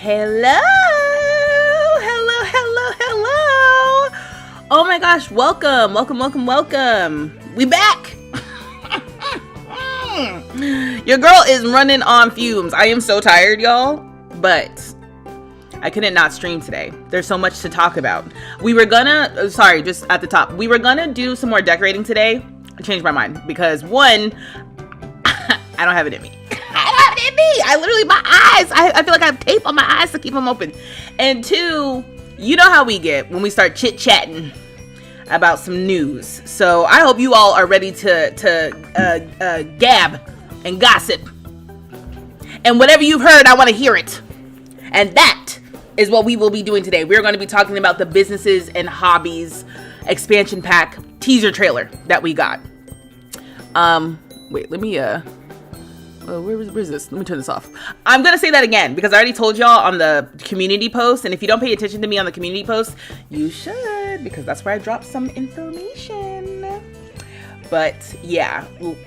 Hello. Oh my gosh, welcome. We back. Your girl is running on fumes. I am so tired, y'all, but I couldn't not stream today. There's so much to talk about. We were gonna, just at the top, we were gonna do some more decorating today. I changed my mind because one, I don't have it in me. I literally, my eyes, I feel like I have tape on my eyes to keep them open. And two, you know how we get when we start chit-chatting about some news. So I hope you all are ready to gab and gossip. And whatever you've heard, I want to hear it. And that is what we will be doing today. We're going to be talking about the Businesses and Hobbies expansion pack teaser trailer that we got. Wait, let me, where's this? Let me turn this off. I'm going to say that again because I already told y'all on the community post. And if you don't pay attention to me on the community post, you should, because that's where I dropped some information. But yeah,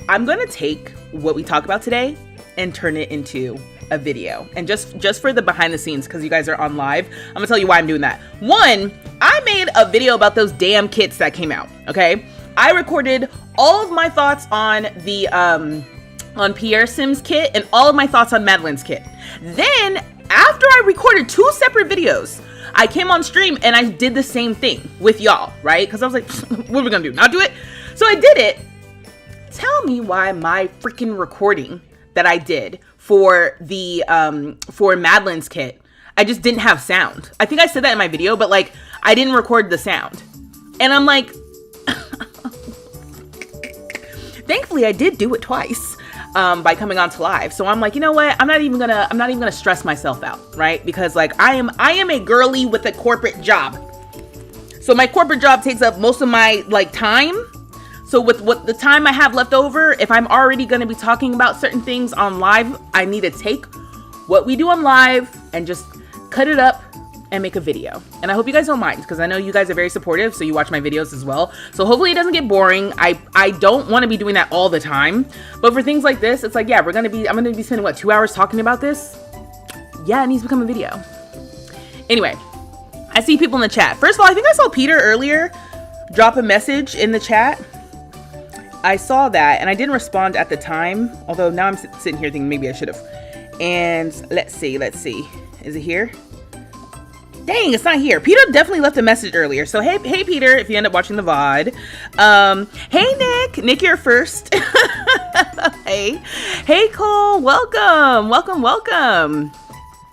I'm going to take what we talk about today and turn it into a video. And just for the behind the scenes, because you guys are on live, I'm going to tell you why I'm doing that. One, I made a video about those damn kits that came out. Okay. I recorded all of my thoughts on the, on Pierre Sim's kit and all of my thoughts on Madeline's kit. Then, after I recorded 2 separate videos, I came on stream and I did the same thing with y'all, right? Because I was like, what are we gonna do? Not do it? So I did it. Tell me why my freaking recording that I did for the, for Madeline's kit, I just didn't have sound. I think I said that in my video, but like, I didn't record the sound. And I'm like, thankfully I did do it twice. By coming on to live. So I'm like, you know what? I'm not even gonna stress myself out, right? Because like I am a girly with a corporate job. So my corporate job takes up most of my like time. So with what the time I have left over, if I'm already gonna be talking about certain things on live, I need to take what we do on live and just cut it up and make a video. And I hope you guys don't mind because I know you guys are very supportive, so you watch my videos as well. So hopefully it doesn't get boring. I don't want to be doing that all the time, but for things like this, it's like, yeah, I'm gonna be spending what, 2 hours talking about this? Yeah, it needs to become a video. Anyway, I see people in the chat. First of all, I think I saw Peter earlier drop a message in the chat. I saw that and I didn't respond at the time, although now I'm sitting here thinking maybe I should have. And let's see, is it here? Dang, it's not here. Peter definitely left a message earlier. So, hey, Peter, if you end up watching the VOD. Hey, Nick. Nick, you're first. Hey, Cole. Welcome.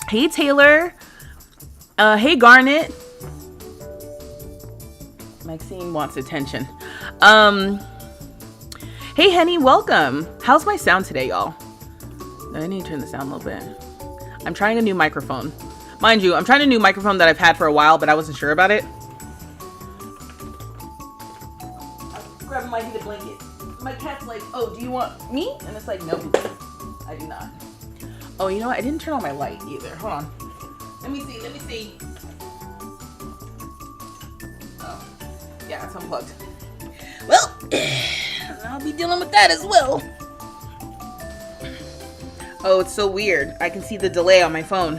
Hey, Taylor. Hey, Garnet. Maxine wants attention. Hey, Henny, welcome. How's my sound today, y'all? I need to turn this down a little bit. I'm trying a new microphone. Mind you, I'm trying a new microphone that I've had for a while, but I wasn't sure about it. I'm grabbing my heated blanket. My cat's like, oh, do you want me? And it's like, nope, I do not. Oh, you know what? I didn't turn on my light either. Hold on. Let me see. Oh, yeah, it's unplugged. Well, I'll be dealing with that as well. Oh, it's so weird. I can see the delay on my phone.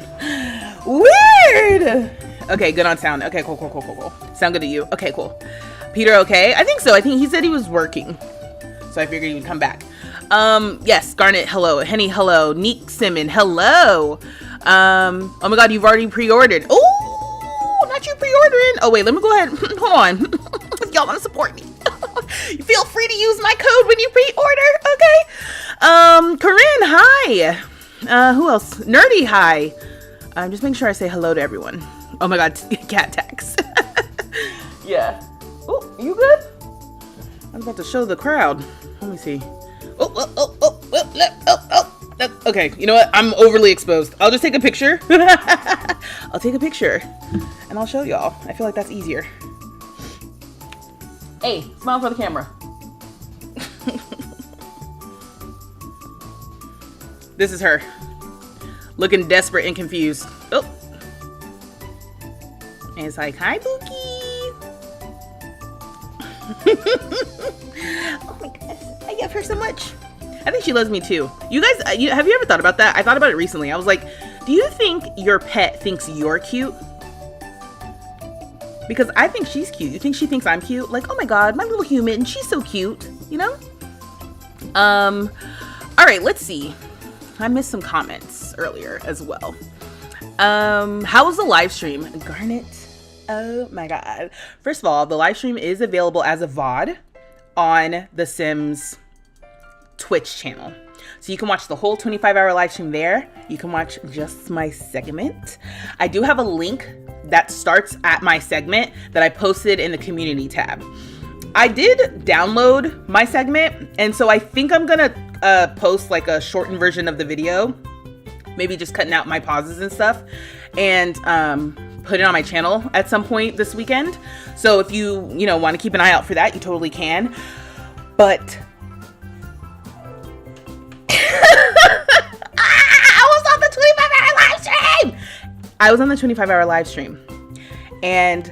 Weird. Okay, good on sound. Okay, cool. Sound good to you? Okay, cool. Peter, okay? I think so. I think he said he was working. So I figured he would come back. Yes, Garnet, hello. Henny, hello. Neek Simon, hello. Oh my God, you've already pre-ordered. Oh, not you pre-ordering. Oh, wait, let me go ahead. Hold on. If y'all want to support me, feel free to use my code when you pre-order, okay? Corinne, hi. Who else? Nerdy, hi. Just making sure I say hello to everyone. Oh my God, cat tax. Yeah. Oh, you good? I was about to show the crowd. Let me see. Okay, you know what? I'm overly exposed. I'll just take a picture. I'll take a picture and I'll show y'all. I feel like that's easier. Hey, smile for the camera. This is her. Looking desperate and confused. Oh. And it's like, hi, Pookie. Oh my gosh. I love her so much. I think she loves me too. You guys, have you ever thought about that? I thought about it recently. I was like, Do you think your pet thinks you're cute? Because I think she's cute. You think she thinks I'm cute? Like, oh my God, my little human, she's so cute, you know? All right, let's see. I missed some comments earlier as well. How was the live stream? Garnet, oh my God. First of all, the live stream is available as a VOD on the Sims Twitch channel. So you can watch the whole 25-hour live stream there. You can watch just my segment. I do have a link that starts at my segment that I posted in the community tab. I did download my segment, and so I think I'm gonna post like a shortened version of the video, maybe just cutting out my pauses and stuff, and put it on my channel at some point this weekend. So if you want to keep an eye out for that, you totally can. But I was on the 25-hour live stream, and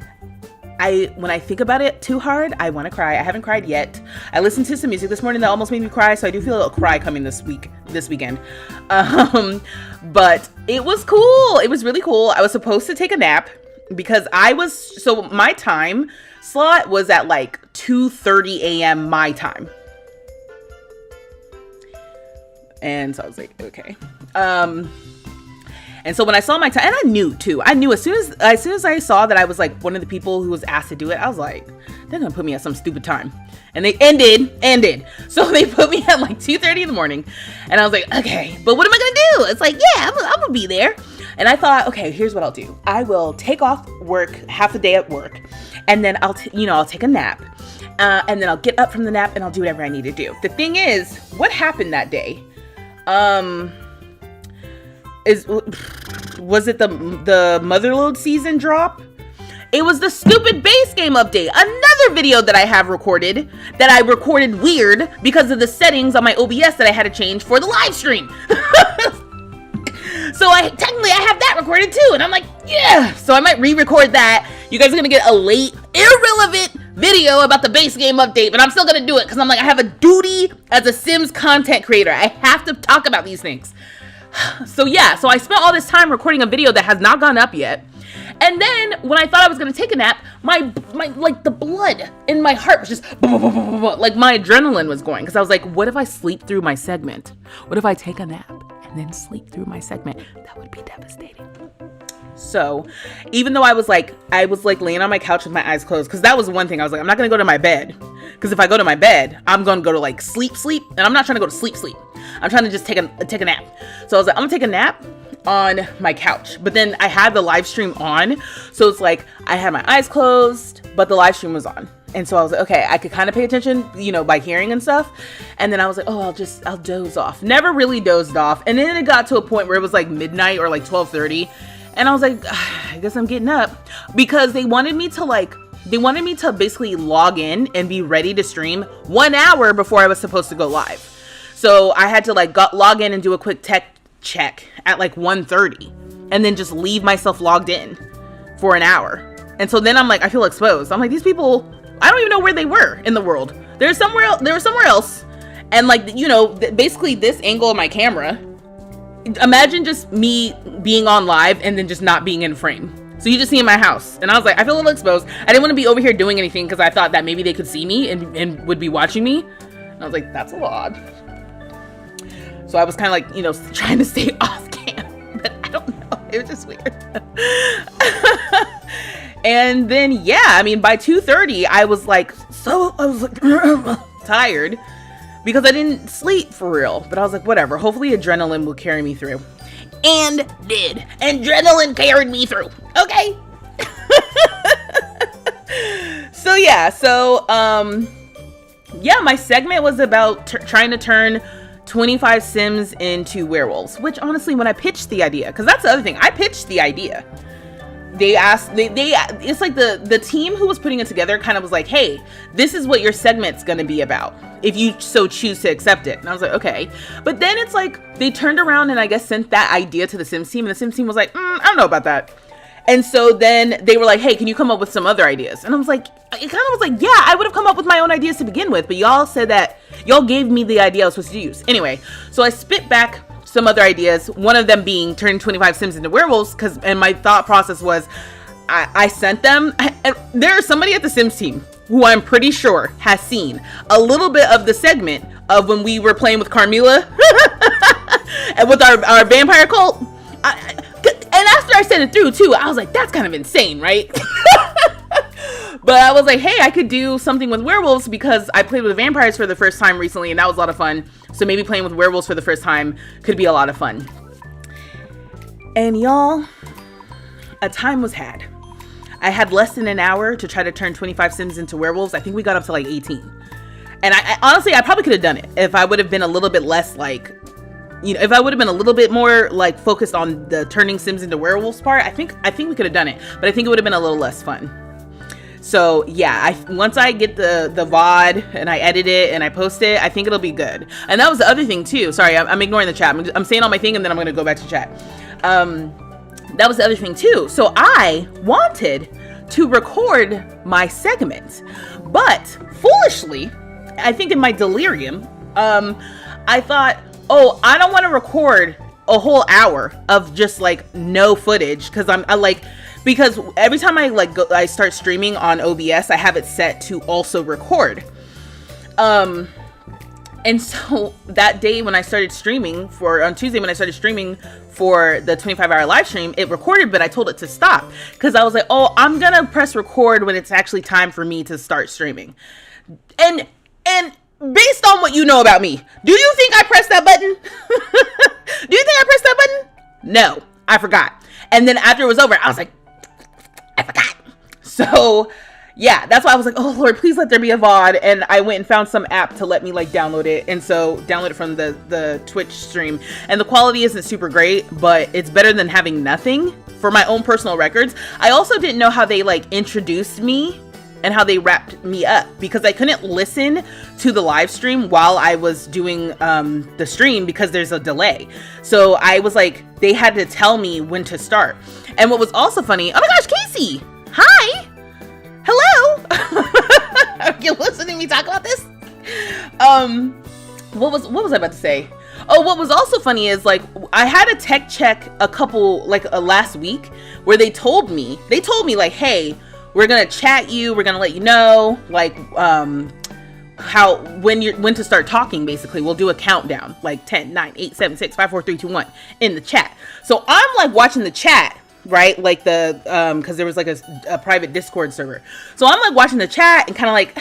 when I think about it too hard, I want to cry. I haven't cried yet. I listened to some music this morning that almost made me cry, so I do feel a cry coming this weekend. But it was cool. It was really cool. I was supposed to take a nap because so my time slot was at like 2:30 a.m. my time. And so I was like, okay. And so when I saw my time, and I knew as soon as I saw that I was like one of the people who was asked to do it, I was like, they're gonna put me at some stupid time. And they ended. So they put me at like 2:30 in the morning, and I was like, okay, but what am I gonna do? It's like, yeah, I'm gonna be there. And I thought, okay, here's what I'll do. I will take off work, half a day at work, and then I'll take a nap. And then I'll get up from the nap and I'll do whatever I need to do. The thing is, what happened that day? Was it the Motherload season drop? It was the stupid base game update. Another video that I have recorded that I recorded weird because of the settings on my OBS that I had to change for the live stream. So technically I have that recorded too, and I'm like, yeah. So I might re-record that. You guys are gonna get a late, irrelevant video about the base game update, but I'm still gonna do it because I'm like, I have a duty as a Sims content creator. I have to talk about these things. So yeah, so I spent all this time recording a video that has not gone up yet. And then when I thought I was gonna take a nap, my like the blood in my heart was just like my adrenaline was going, because I was like, what if I sleep through my segment? What if I take a nap and then sleep through my segment? That would be devastating. So even though I was like laying on my couch with my eyes closed, because that was one thing. I was like, I'm not gonna go to my bed, because if I go to my bed, I'm gonna go to like sleep, and I'm not trying to go to sleep. I'm trying to just take a nap. So I was like, I'm gonna take a nap on my couch. But then I had the live stream on, so it's like I had my eyes closed, but the live stream was on. And so I was like, okay, I could kind of pay attention, by hearing and stuff. And then I was like, oh, I'll doze off. Never really dozed off. And then it got to a point where it was like midnight or like 12:30. And I was like, I guess I'm getting up, because they wanted me to basically log in and be ready to stream 1 hour before I was supposed to go live. So I had to log in and do a quick tech check at like 1:30, and then just leave myself logged in for an hour. And so then I'm like, I feel exposed. I'm like, these people, I don't even know where they were in the world. They were somewhere else. And basically this angle of my camera, imagine just me being on live and then just not being in frame. So you just see in my house. And I was like, I feel a little exposed. I didn't want to be over here doing anything because I thought that maybe they could see me and would be watching me. And I was like, that's a little odd. So I was kind of like, trying to stay off cam. But I don't know. It was just weird. And then, yeah, by 2:30, I was like tired because I didn't sleep for real. But I was like, whatever. Hopefully adrenaline will carry me through. And did. Adrenaline carried me through. Okay. So, yeah. My segment was about trying to turn 25 Sims into werewolves, which honestly, when I pitched the idea, because that's the other thing, I pitched the idea. They asked, it's like the team who was putting it together kind of was like, hey, this is what your segment's going to be about, if you so choose to accept it. And I was like, okay. But then it's like, they turned around and I guess sent that idea to the Sims team, and the Sims team was like, I don't know about that. And so then they were like, hey, can you come up with some other ideas? And I was like, it kind of was like, yeah, I would have come up with my own ideas to begin with, but y'all said that y'all gave me the idea I was supposed to use. Anyway, so I spit back some other ideas. One of them being turning 25 Sims into werewolves, and my thought process was, I sent them, and there's somebody at the Sims team who I'm pretty sure has seen a little bit of the segment of when we were playing with Carmilla and with our vampire cult. And after I sent it through too, I was like, that's kind of insane, right? But I was like, hey, I could do something with werewolves because I played with vampires for the first time recently, and that was a lot of fun. So maybe playing with werewolves for the first time could be a lot of fun. And y'all, a time was had. I had less than an hour to try to turn 25 Sims into werewolves. I think we got up to like 18. And I honestly, I probably could have done it if I would have been a little bit less like, if I would have been a little bit more like focused on the turning Sims into werewolves part. I think we could have done it, but I think it would have been a little less fun. So yeah, once I get the VOD and I edit it and I post it, I think it'll be good. And that was the other thing too. Sorry, I'm ignoring the chat. I'm saying all my thing and then I'm going to go back to chat. That was the other thing too. So I wanted to record my segment, but foolishly, I think in my delirium, I thought, oh, I don't want to record a whole hour of just like no footage because every time I start streaming on OBS, I have it set to also record. And so that day when I started streaming on Tuesday when I started streaming for the 25-hour live stream, it recorded, but I told it to stop because I was like, oh, I'm going to press record when it's actually time for me to start streaming. And based on what you know about me, do you think I pressed that button? Do you think I pressed that button? No, I forgot. And then after it was over, I was like, I forgot. So yeah, that's why I was like, oh Lord, please let there be a VOD. And I went and found some app to let me like download it. And so download it from the Twitch stream. And the quality isn't super great, but it's better than having nothing for my own personal records. I also didn't know how they like introduced me and how they wrapped me up because I couldn't listen to the live stream while I was doing the stream because there's a delay. So I was like, they had to tell me when to start. And what was also funny, oh my gosh, Casey, hi. Hello. Are you listening to me talk about this? What was I about to say? Oh, what was also funny is like I had a tech check last week where they told me like, hey, we're gonna chat you, we're gonna let you know like when to start talking. Basically, we'll do a countdown like 10, 9, 8, 7, 6, 5, 4, 3, 2, 1 in the chat. So I'm like watching the chat, right? Like because there was like a private Discord server. So I'm like watching the chat and kind of like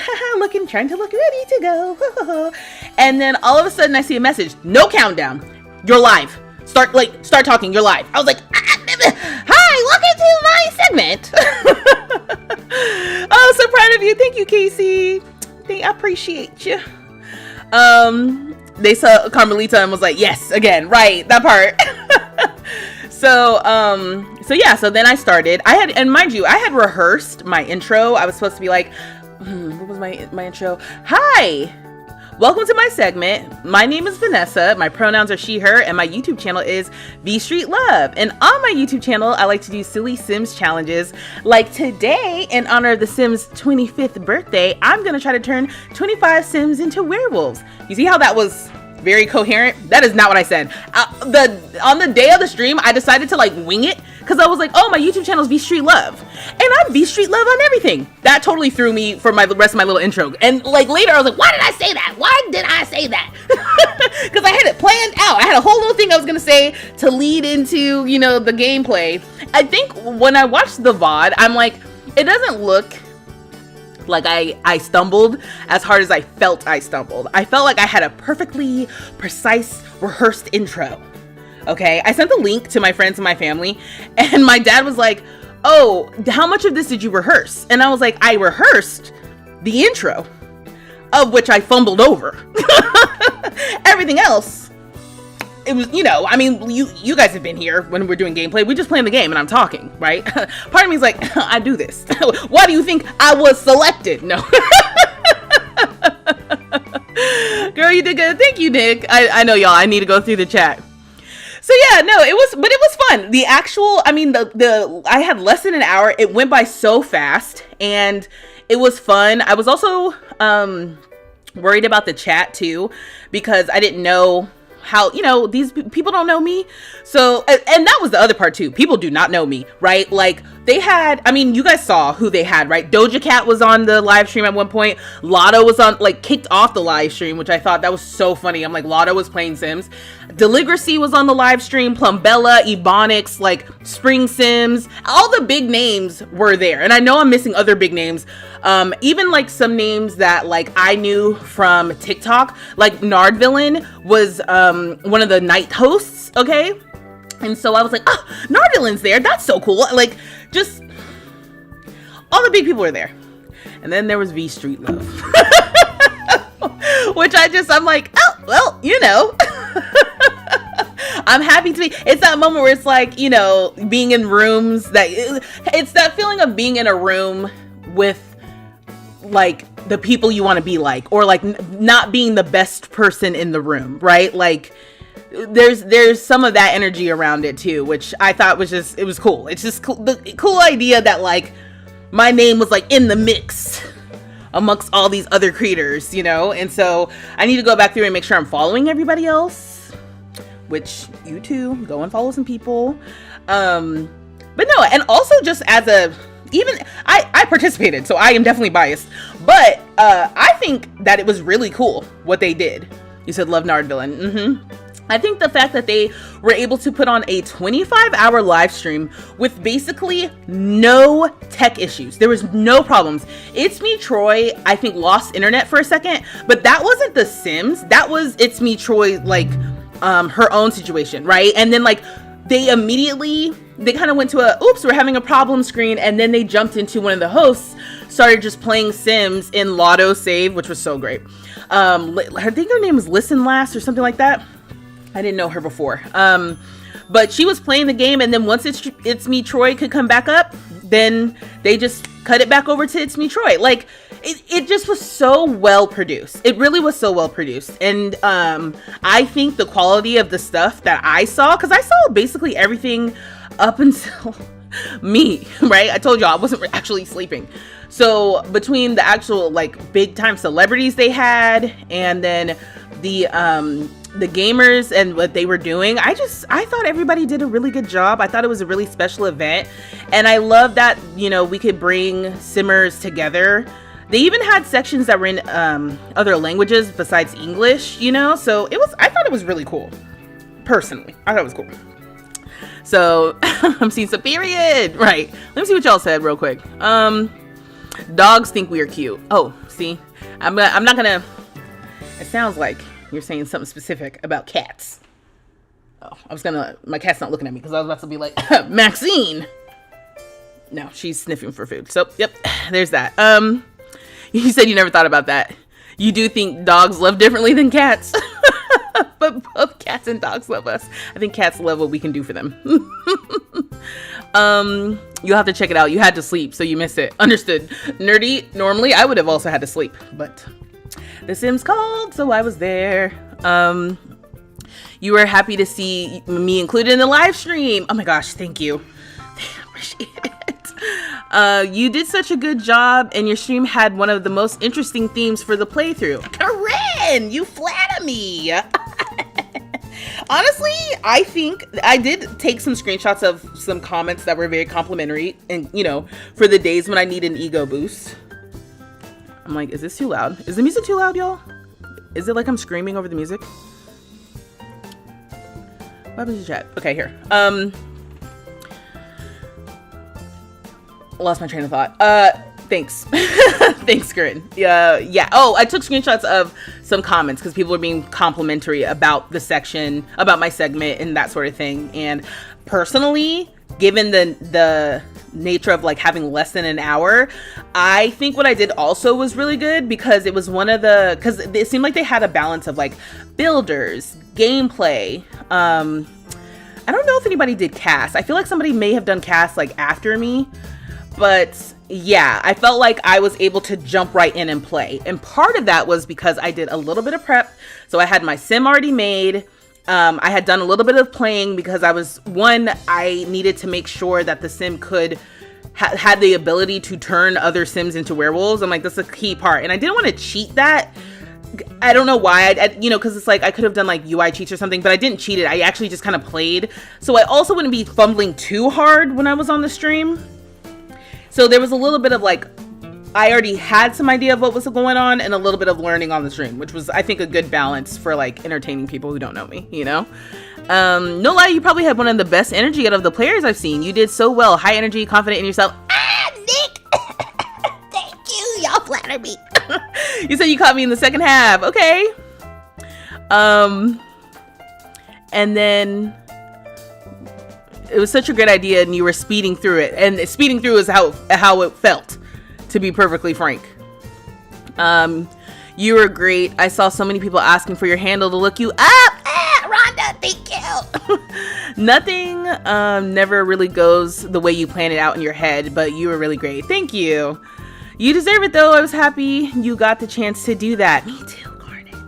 trying to look ready to go. And then all of a sudden I see a message, no countdown, you're live. Start talking, you're live. I was like, hi, welcome to my segment. Oh, so proud of you. Thank you, Casey. I appreciate you. They saw Carmelita and was like, yes, again, right, that part. So yeah, so then I started. And mind you, I had rehearsed my intro. I was supposed to be like, what was my intro? Hi, welcome to my segment. My name is Vanessa. My pronouns are she, her, and my YouTube channel is vstreetlove. And on my YouTube channel, I like to do silly Sims challenges. Like today, in honor of the Sims 25th birthday, I'm gonna try to turn 25 Sims into werewolves. You see how that was very coherent? That is not what I said. On the day of the stream, I decided to like wing it because I was like, oh, my YouTube channel is vstreetlove, and I'm vstreetlove on everything. That totally threw me for the rest of my little intro. And like later, I was like, why did I say that? Why did I say that? Because I had it planned out. I had a whole little thing I was gonna say to lead into the gameplay. I think when I watched the VOD, I'm like, it doesn't look like I stumbled as hard as I felt I stumbled. I felt like I had a perfectly precise rehearsed intro. Okay, I sent the link to my friends and my family, and my dad was like, oh, how much of this did you rehearse? And I was like, I rehearsed the intro, of which I fumbled over. Everything else, it was, I mean, you guys have been here when we're doing gameplay. We're just playing the game and I'm talking, right? Part of me is like, I do this. Why do you think I was selected? No. Girl, you did good. Thank you, Nick. I know, y'all, I need to go through the chat. So yeah, no, it was fun. The actual, I mean, I had less than an hour. It went by so fast and it was fun. I was also worried about the chat too, because I didn't know how, you know, these people don't know me. So, and that was the other part too. People do not know me, right? Like they had, I mean, you guys saw who they had, right? Doja Cat was on the live stream at one point. Lotto was on, like, kicked off the live stream, which I thought that was so funny. I'm like, Lotto was playing Sims. Deligracy was on the live stream. Plumbella, Ebonics, like Spring Sims, all the big names were there. And I know I'm missing other big names. Even like some names that like I knew from TikTok, like Nardvillain was one of the night hosts, okay? And so I was like, oh, Nardvillain's there. That's so cool. Like, just all the big people were there. And then there was vstreetlove. Which I'm like, oh, well, you know. I'm happy to be. It's that moment where it's like, you know, being in rooms that it's that feeling of being in a room with like the people you want to be like, or like not being the best person in the room, right? Like there's some of that energy around it too, which I thought was just, it was cool. It's just cool, the cool idea that like my name was like in the mix amongst all these other creators, you know? And so I need to go back through and make sure I'm following everybody else, which you too, go and follow some people. But no, and also just as a, even I participated, so I am definitely biased, but I think that it was really cool what they did. You said love Nardvillain. I think the fact that they were able to put on a 25-hour live stream with basically no tech issues. There was no problems. It's Me Troy, I think, lost internet for a second, but that wasn't The Sims. That was It's Me Troy, like her own situation, right? And then like they kind of went to a, oops, we're having a problem screen. And then they jumped into one of the hosts, started just playing Sims in Lotto Save, which was so great. I think her name was Listen Last or something like that. I didn't know her before. But she was playing the game. And then once It's Me Troy could come back up, then they just cut it back over to It's Me Troy. Like it just was so well produced. It really was so well produced. And I think the quality of the stuff that I saw, because I saw basically everything up until me, right? I told y'all I wasn't actually sleeping. So between the actual like big time celebrities they had, and then the gamers and what they were doing, I thought everybody did a really good job. I thought it was a really special event, and I love that, you know, we could bring Simmers together. They even had sections that were in other languages besides English, you know, so I thought it was really cool. Personally, I thought it was cool. So I'm seeing some period, right? Let me see what y'all said real quick. Dogs think we are cute. Oh, see, I'm not gonna, it sounds like you're saying something specific about cats. Oh, my cat's not looking at me because I was about to be like, Maxine. No, she's sniffing for food. So, yep, there's that. You said you never thought about that. You do think dogs love differently than cats. But both cats and dogs love us. I think cats love what we can do for them. You'll have to check it out. You had to sleep, so you missed it. Understood. Nerdy, normally I would have also had to sleep, but The Sims called, so I was there. You were happy to see me included in the live stream. Oh my gosh, thank you. I appreciate it. You did such a good job, and your stream had one of the most interesting themes for the playthrough. Corinne, you flatter me. Honestly, I think I did take some screenshots of some comments that were very complimentary, and you know, for the days when I need an ego boost. I'm like, is this too loud? Is the music too loud, y'all? Is it like I'm screaming over the music? What happened to chat? Okay, here. Lost my train of thought. Thanks. Thanks, Corinne. Yeah. Oh, I took screenshots of some comments because people were being complimentary about the section, about my segment and that sort of thing. And personally, given the nature of like having less than an hour, I think what I did also was really good because it was because it seemed like they had a balance of like builders, gameplay. I don't know if anybody did cast. I feel like somebody may have done cast like after me. But yeah, I felt like I was able to jump right in and play. And part of that was because I did a little bit of prep. So I had my sim already made. I had done a little bit of playing because I needed to make sure that the sim could had the ability to turn other sims into werewolves. I'm like, that's a key part. And I didn't want to cheat that I don't know why, because it's like I could have done like UI cheats or something, but I didn't cheat it. I actually just kind of played. So I also wouldn't be fumbling too hard when I was on the stream. So there was a little bit of like, I already had some idea of what was going on and a little bit of learning on the stream, which was, I think, a good balance for like entertaining people who don't know me, No lie, you probably had one of the best energy out of the players I've seen. You did so well. High energy, confident in yourself. Nick! Thank you. Y'all flatter me. You said you caught me in the second half. Okay. And then it was such a great idea and you were speeding through it. And speeding through is how it felt, to be perfectly frank. You were great. I saw so many people asking for your handle to look you up. Rhonda, thank you. Nothing never really goes the way you plan it out in your head, but you were really great. Thank you. You deserve it, though. I was happy you got the chance to do that. Me too, Garnet. Me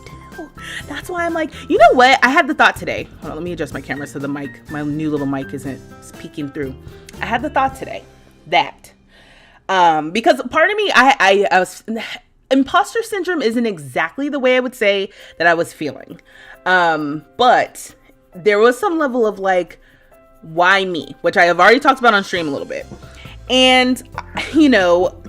too. That's why I'm like, you know what? I had the thought today. Hold on, let me adjust my camera so the mic, my new little mic isn't peeking through. I had the thought today that, because part of me, I was, imposter syndrome isn't exactly the way I would say that I was feeling. But there was some level of like, why me? Which I have already talked about on stream a little bit. And,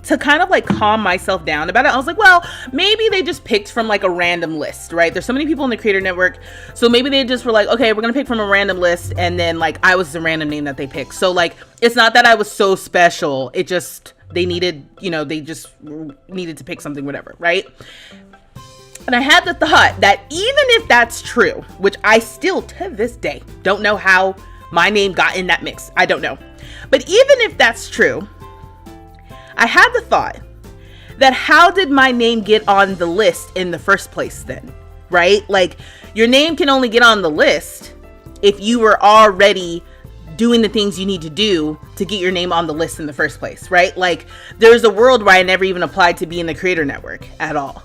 to kind of like calm myself down about it, I was like, well, maybe they just picked from like a random list, right? There's so many people in the creator network. So maybe they just were like, okay, we're going to pick from a random list. And then like, I was the random name that they picked. So like, it's not that I was so special. It just, they needed, they just needed to pick something, whatever, right? And I had the thought that even if that's true, which I still to this day don't know how my name got in that mix. I don't know. But even if that's true, I had the thought that how did my name get on the list in the first place then, right? Like your name can only get on the list if you were already doing the things you need to do to get your name on the list in the first place, right? Like there's a world where I never even applied to be in the creator network at all,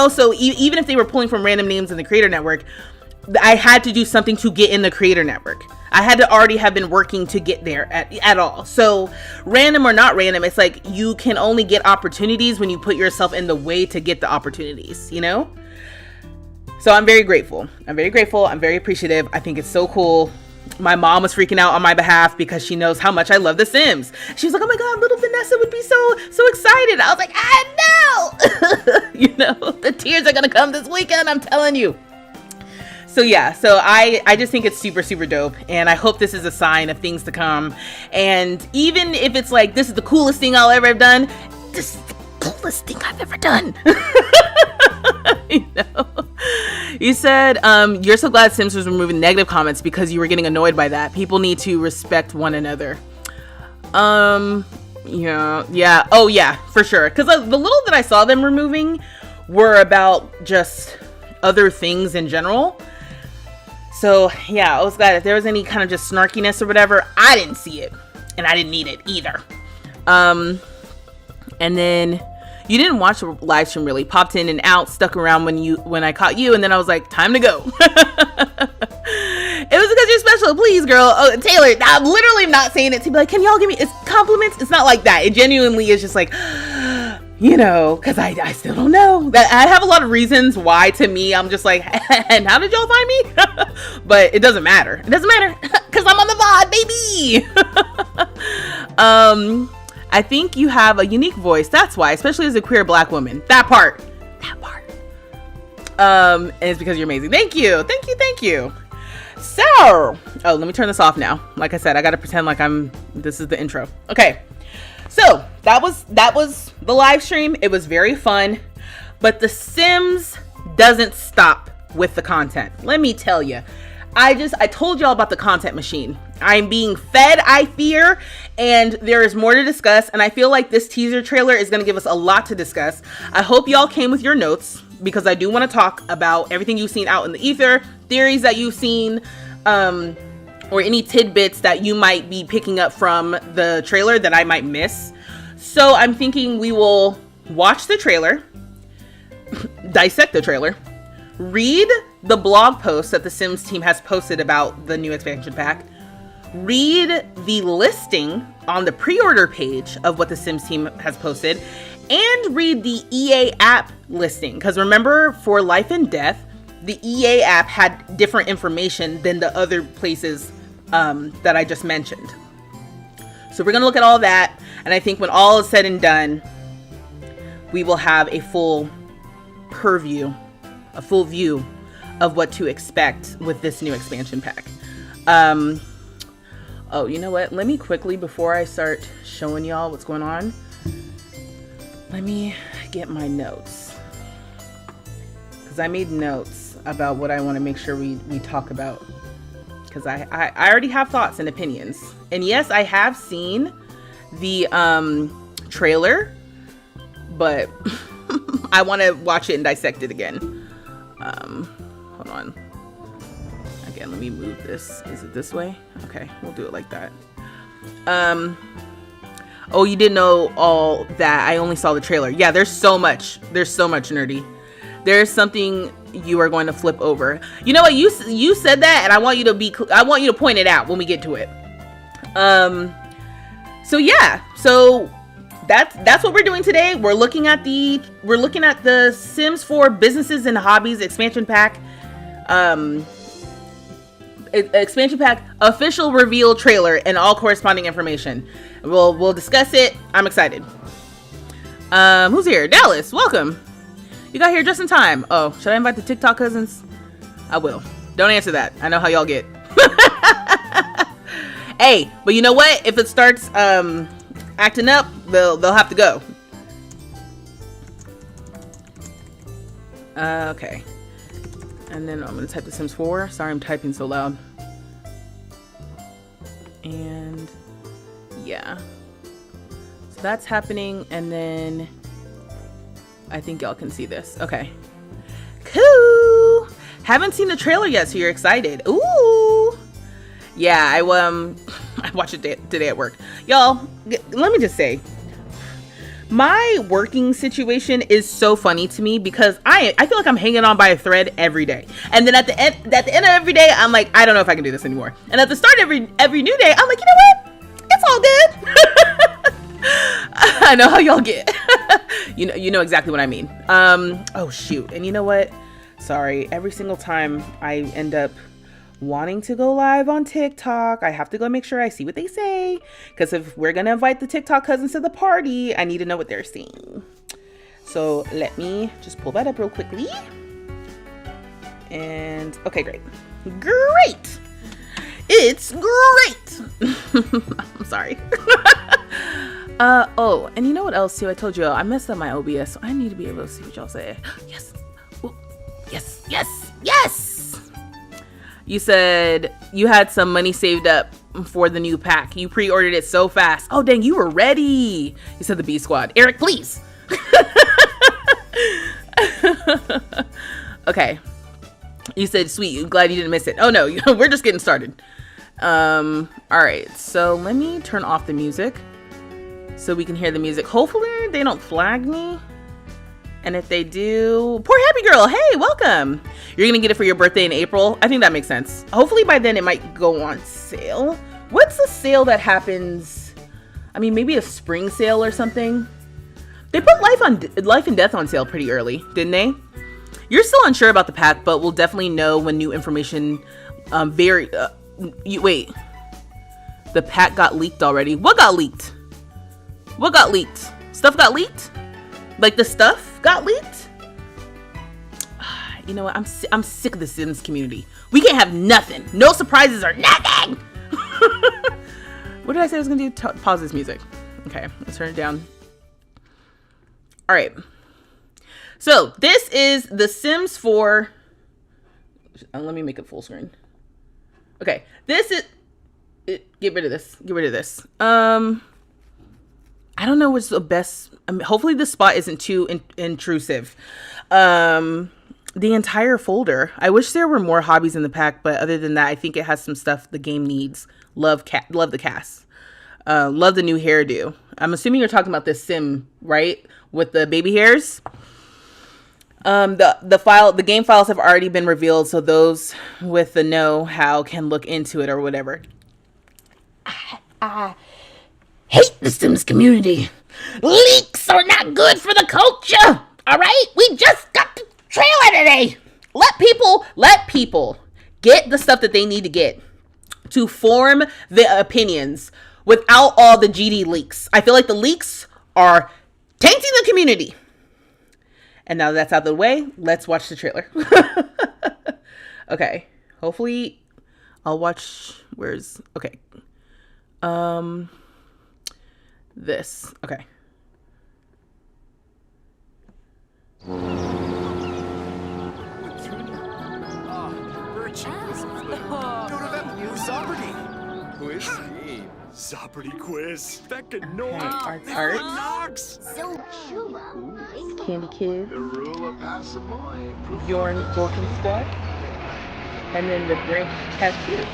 so even if they were pulling from random names in the creator network, I had to do something to get in the creator network. I had to already have been working to get there at all. So random or not random, it's like you can only get opportunities when you put yourself in the way to get the opportunities, So I'm very grateful. I'm very appreciative. I think it's so cool. My mom was freaking out on my behalf because she knows how much I love The Sims. She was like, oh my God, little Vanessa would be so excited. I was like, I know. The tears are going to come this weekend. I'm telling you. So yeah, so I just think it's super, super dope. And I hope this is a sign of things to come. And even if it's like, this is the coolest thing I'll ever have done, this is the coolest thing I've ever done. You said you're so glad Sims was removing negative comments because you were getting annoyed by that. People need to respect one another. Yeah. Oh yeah, for sure. Because the little that I saw them removing were about just other things in general. So yeah, I was glad if there was any kind of just snarkiness or whatever, I didn't see it and I didn't need it either. And then you didn't watch the live stream really, popped in and out, stuck around when I caught you, and then I was like, time to go. It was because you're special, please, girl. Oh, Taylor, I'm literally not saying it to be like, can y'all give me compliments? It's not like that. It genuinely is just like, because I still don't know. That I have a lot of reasons why, to me, I'm just like, and how did y'all find me? But it doesn't matter. It doesn't matter because I'm on the VOD, baby. I think you have a unique voice. That's why, especially as a queer Black woman. That part. And it's because you're amazing. Thank you. So, let me turn this off now. Like I said, I got to pretend like this is the intro. Okay. So that was the live stream. It was very fun, but The Sims doesn't stop with the content. Let me tell you, I told y'all about the content machine. I'm being fed, I fear, and there is more to discuss. And I feel like this teaser trailer is going to give us a lot to discuss. I hope y'all came with your notes because I do want to talk about everything you've seen out in the ether, theories that you've seen, or any tidbits that you might be picking up from the trailer that I might miss. So I'm thinking we will watch the trailer, dissect the trailer, read the blog post that the Sims team has posted about the new expansion pack, read the listing on the pre-order page of what the Sims team has posted, and read the EA app listing. Because remember, for Life and Death, the EA app had different information than the other places that I just mentioned. So we're going to look at all that. And I think when all is said and done, we will have a full view of what to expect with this new expansion pack. Oh, you know what? Let me quickly, before I start showing y'all what's going on, let me get my notes. Because I made notes about what I want to make sure we talk about. Because I already have thoughts and opinions. And yes, I have seen the trailer, but I want to watch it and dissect it again. Hold on. Again, let me move this. Is it this way? Okay, we'll do it like that. Oh, you didn't know all that. I only saw the trailer. Yeah, there's so much nerdy. There's something you are going to flip over. You know what? You said that, and I want you to point it out when we get to it. So yeah. So that's what we're doing today. We're looking at the Sims 4 Businesses and Hobbies expansion pack. Expansion pack official reveal trailer and all corresponding information. We'll discuss it. I'm excited. Who's here? Dallas, welcome. You got here just in time. Oh, should I invite the TikTok cousins? I will. Don't answer that. I know how y'all get. Hey, but you know what? If it starts acting up, they'll have to go. Okay. And then I'm going to type The Sims 4. Sorry, I'm typing so loud. And yeah. So that's happening. And then I think y'all can see this. Okay. Cool. Haven't seen the trailer yet, so you're excited. Ooh. Yeah, I watched it today at work. Y'all, let me just say, my working situation is so funny to me because I feel like I'm hanging on by a thread every day. And then at the end of every day, I'm like, I don't know if I can do this anymore. And at the start of every new day, I'm like, you know what? It's all good. I know how y'all get. You know exactly what I mean. Oh shoot. And you know what? Sorry. Every single time I end up wanting to go live on TikTok, I have to go make sure I see what they say, because if we're gonna invite the TikTok cousins to the party, I need to know what they're saying. So let me just pull that up real quickly. And okay, great. It's great. I'm sorry. Oh, and you know what else too? I told you I messed up my OBS, so I need to be able to see what y'all say. Yes. Ooh. Yes. You said you had some money saved up for the new pack. You pre-ordered it so fast. Oh, dang, you were ready. You said the B Squad. Eric, please. Okay. You said, sweet. I'm glad you didn't miss it. Oh, no. We're just getting started. All right. So let me turn off the music so we can hear the music. Hopefully they don't flag me. And if they do, poor happy girl, hey, welcome. You're gonna get it for your birthday in April. I think that makes sense. Hopefully by then it might go on sale. What's the sale that happens? I mean, maybe a spring sale or something. They put Life and Death on sale pretty early, didn't they? You're still unsure about the pack, but we'll definitely know when new information. Wait, the pack got leaked already. What got leaked? Stuff got leaked? Like the stuff got leaked? You know what? I'm sick of the Sims community. We can't have nothing. No surprises or nothing. What did I say I was gonna do? Pause this music. Okay, let's turn it down. All right. So this is the Sims 4. Let me make it full screen. Okay, this is. Get rid of this. I don't know what's the best. I mean, hopefully the spot isn't too intrusive. The entire folder. I wish there were more hobbies in the pack, but other than that, I think it has some stuff the game needs. Love the cast. Love the new hairdo. I'm assuming you're talking about this Sim, right? With the baby hairs. The game files have already been revealed, so those with the know-how can look into it or whatever. I hate the Sims community. Leaks are not good for the culture. All right, we just got the trailer today. Let people get the stuff that they need to get to form their opinions without all the GD leaks. I feel like the leaks are tainting the community. And now that's out of the way, let's watch the trailer. Okay, hopefully I'll watch, okay. This, okay. Who is she? Zopardy quiz. Becca Art. So Candy Kid. The rule of Passimoy. Bjorn Walking Squad. And then the Grinch Tattoo.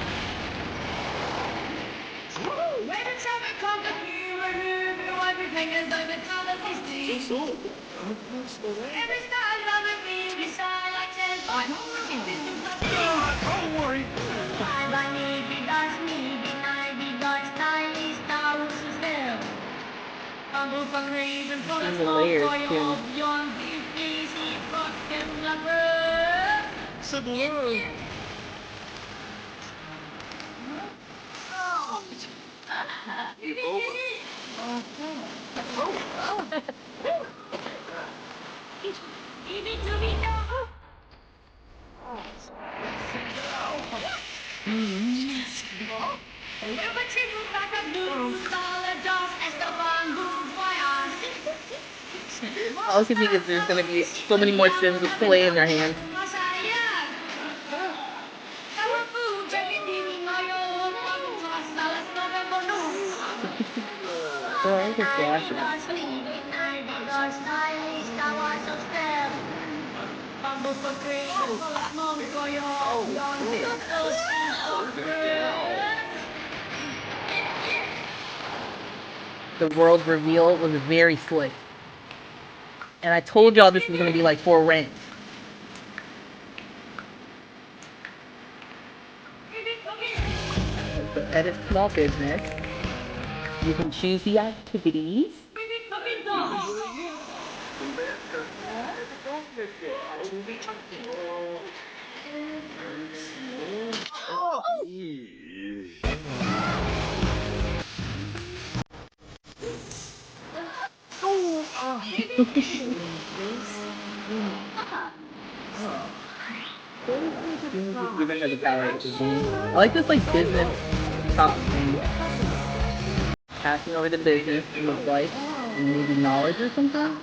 Don't worry. And the layers too. I also think that there's gonna be so many more Sims with clay in their hands. The world reveal was very slick. And I told y'all this was gonna be like for rent. Edit small business. You can choose the activities. I like this like business top thing. Passing over the business of life and maybe knowledge or something.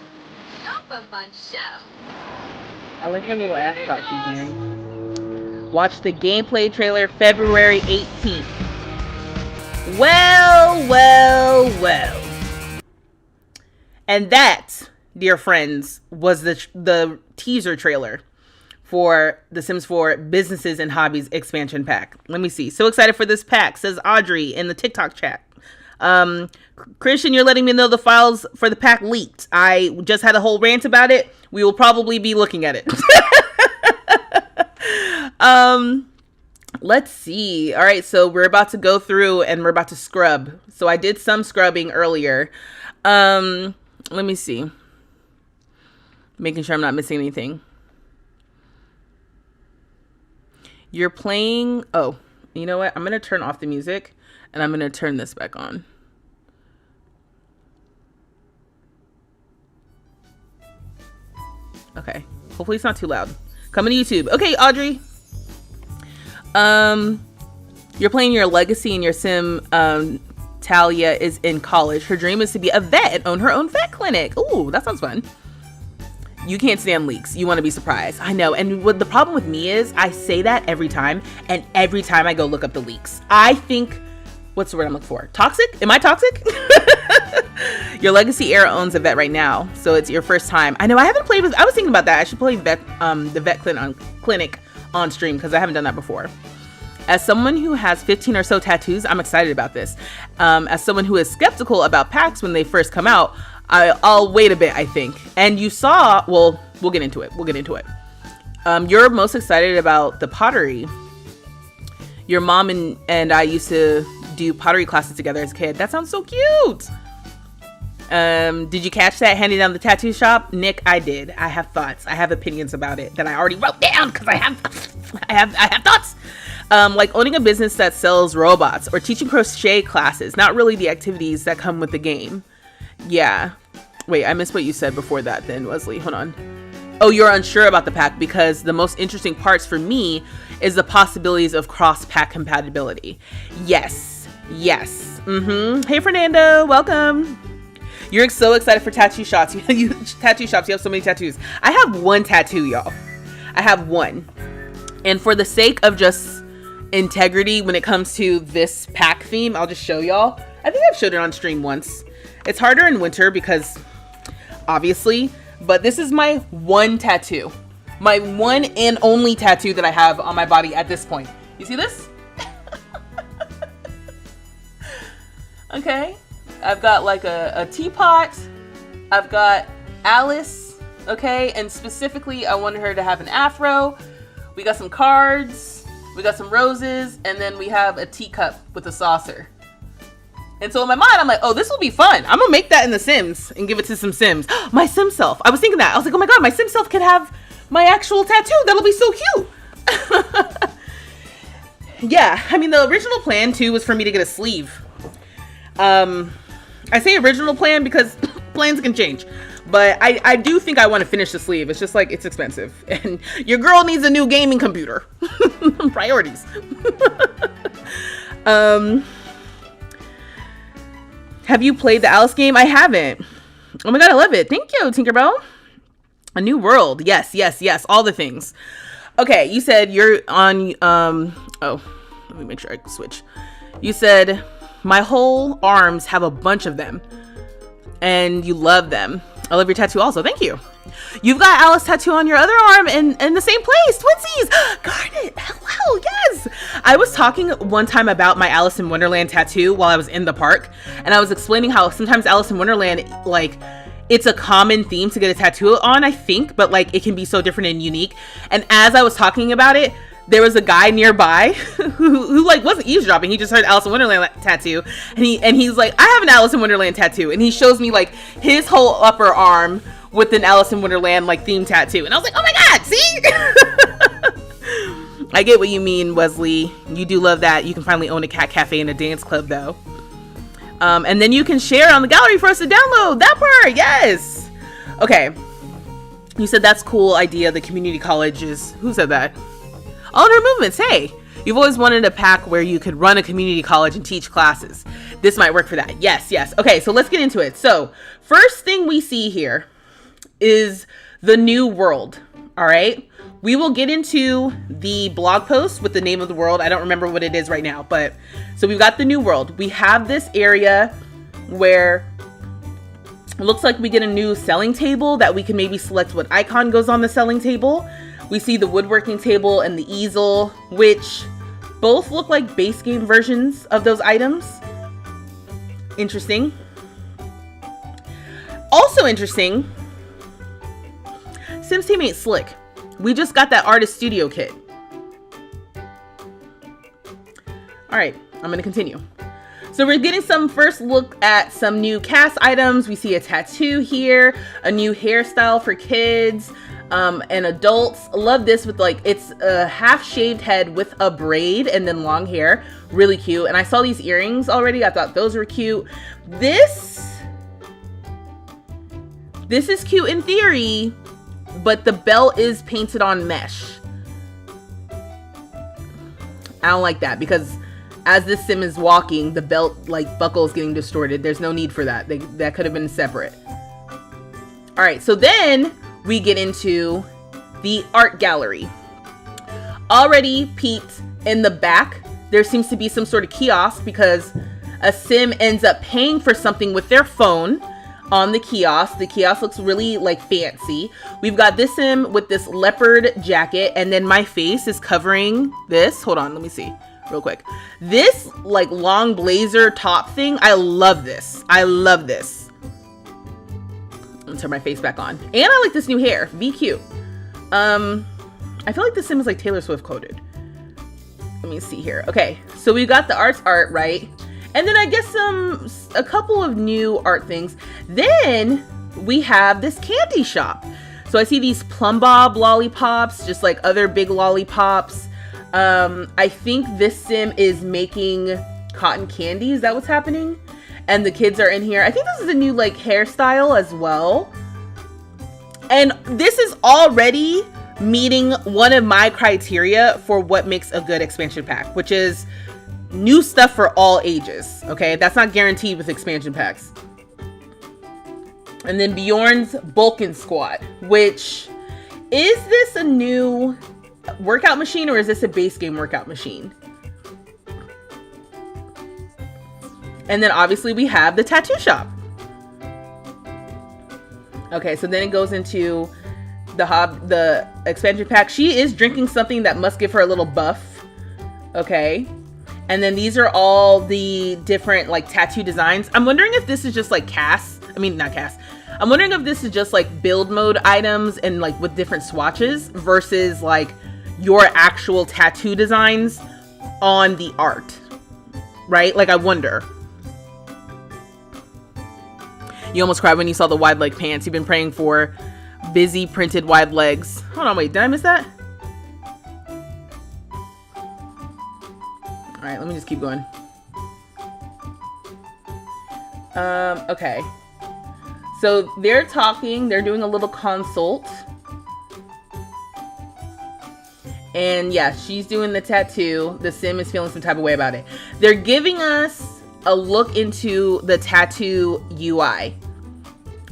I like her little ascot she's in. Watch the gameplay trailer February 18th. Well. And that, dear friends, was the teaser trailer for The Sims 4 Businesses and Hobbies expansion pack. Let me see. So excited for this pack, says Audrey in the TikTok chat. Christian, you're letting me know the files for the pack leaked. I just had a whole rant about it. We will probably be looking at it. Let's see. All right, so we're about to go through and we're about to scrub. So I did some scrubbing earlier. Let me see. Making sure I'm not missing anything. You're playing... Oh, you know what? I'm going to turn off the music and I'm going to turn this back on. Okay. Hopefully it's not too loud. Coming to YouTube. Okay, Audrey. You're playing your legacy and your sim. Talia is in college. Her dream is to be a vet and own her own vet clinic. Ooh, that sounds fun. You can't stand leaks. You want to be surprised. I know. And what the problem with me is I say that every time. And every time I go look up the leaks, I think, what's the word I'm looking for? Toxic? Am I toxic? Your legacy era owns a vet right now. So it's your first time. I know I haven't played with, I was thinking about that. I should play the vet clinic on stream because I haven't done that before. As someone who has 15 or so tattoos, I'm excited about this. As someone who is skeptical about packs when they first come out, I'll wait a bit, I think. And you saw, well, we'll get into it. You're most excited about the pottery. Your mom and I used to do pottery classes together as a kid. That sounds so cute. Did you catch that handing down the tattoo shop? Nick, I did. I have thoughts. I have opinions about it that I already wrote down because I have thoughts. Like owning a business that sells robots or teaching crochet classes, not really the activities that come with the game. Yeah. Wait, I missed what you said before that then, Wesley. Hold on. Oh, you're unsure about the pack because the most interesting parts for me is the possibilities of cross-pack compatibility. Yes. Yes. Hey, Fernando. Welcome. You're so excited for tattoo shops. Tattoo shops. You have so many tattoos. I have one tattoo, y'all. I have one. And for the sake of just integrity when it comes to this pack theme, I'll just show y'all. I think I've showed it on stream once. It's harder in winter because obviously, but this is my one tattoo. My one and only tattoo that I have on my body at this point. You see this? Okay. I've got like a teapot. I've got Alice. Okay. And specifically, I wanted her to have an afro. We got some cards. We got some roses. And then we have a teacup with a saucer. And so in my mind, I'm like, oh, this will be fun. I'm gonna make that in The Sims and give it to some Sims. My Sim self. I was thinking that. I was like, oh my God, my Sim self could have my actual tattoo. That'll be so cute. Yeah, I mean, the original plan too was for me to get a sleeve. I say original plan because plans can change. But I do think I want to finish the sleeve. It's just like, it's expensive. And your girl needs a new gaming computer. Priorities. Have you played the Alice game? I haven't. Oh my God, I love it. Thank you, Tinkerbell. A new world. Yes, yes, yes. All the things. Okay, you said you're on, oh, let me make sure I switch. You said, my whole arms have a bunch of them. And you love them. I love your tattoo also. Thank you. You've got Alice tattoo on your other arm in the same place. Twinsies. Garnet. Hello. Yes. I was talking one time about my Alice in Wonderland tattoo while I was in the park. And I was explaining how sometimes Alice in Wonderland, like, it's a common theme to get a tattoo on, I think. But, like, it can be so different and unique. And as I was talking about it, there was a guy nearby who like wasn't eavesdropping. He just heard Alice in Wonderland tattoo, and he's like, I have an Alice in Wonderland tattoo, and he shows me like his whole upper arm with an Alice in Wonderland like theme tattoo, and I was like, oh my God, see? I get what you mean, Wesley. You do love that. You can finally own a cat cafe and a dance club though, and then you can share on the gallery for us to download that part. Yes. Okay. You said that's cool idea. The community college is, who said that? Owner Movements, hey, you've always wanted a pack where you could run a community college and teach classes. This might work for that. Yes, yes. Okay, so let's get into it. So first thing we see here is the new world. All right. We will get into the blog post with the name of the world. I don't remember what it is right now, but so we've got the new world. We have this area where it looks like we get a new selling table that we can maybe select what icon goes on the selling table. We see the woodworking table and the easel, which both look like base game versions of those items. Interesting. Also interesting, Sims Teammate Slick. We just got that artist studio kit. All right, I'm gonna continue. So we're getting some first look at some new cast items. We see a tattoo here, a new hairstyle for kids, and adults. Love this with like, it's a half shaved head with a braid and then long hair. Really cute. And I saw these earrings already. I thought those were cute. This is cute in theory, but the belt is painted on mesh. I don't like that because as this sim is walking, the belt like buckle is getting distorted. There's no need for that. That could have been separate. All right, so then we get into the art gallery. Already peeped in the back, there seems to be some sort of kiosk because a sim ends up paying for something with their phone on the kiosk. The kiosk looks really like fancy. We've got this sim with this leopard jacket, and then my face is covering this. Hold on, let me see real quick. This like long blazer top thing, I love this. I love this. Let me turn my face back on. And I like this new hair. VQ. I feel like this sim is like Taylor Swift coded. Let me see here. Okay, so we got the art, right? And then I guess a couple of new art things. Then we have this candy shop. So I see these Plum Bob lollipops, just like other big lollipops. I think this sim is making cotton candy. Is that what's happening? And the kids are in here. I think this is a new like hairstyle as well. And this is already meeting one of my criteria for what makes a good expansion pack, which is new stuff for all ages. Okay, that's not guaranteed with expansion packs. And then Bjorn's Bulkin Squat, which is this a new workout machine or is this a base game workout machine? And then obviously we have the tattoo shop. Okay, so then it goes into the expansion pack. She is drinking something that must give her a little buff. Okay. And then these are all the different like tattoo designs. I'm wondering if this is just like I'm wondering if this is just like build mode items and like with different swatches versus like your actual tattoo designs on the art, right? Like I wonder. You almost cried when you saw the wide leg pants. You've been praying for busy printed wide legs. Hold on, wait, did I miss that? All right, let me just keep going. Okay. So they're talking, they're doing a little consult. And yeah, she's doing the tattoo. The sim is feeling some type of way about it. They're giving us a look into the tattoo UI.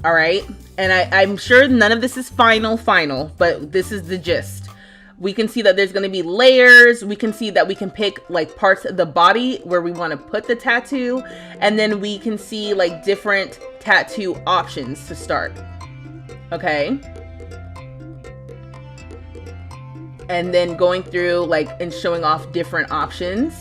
All right. And I'm sure none of this is final, but this is the gist. We can see that there's going to be layers. We can see that we can pick like parts of the body where we want to put the tattoo. And then we can see like different tattoo options to start. Okay. And then going through like and showing off different options.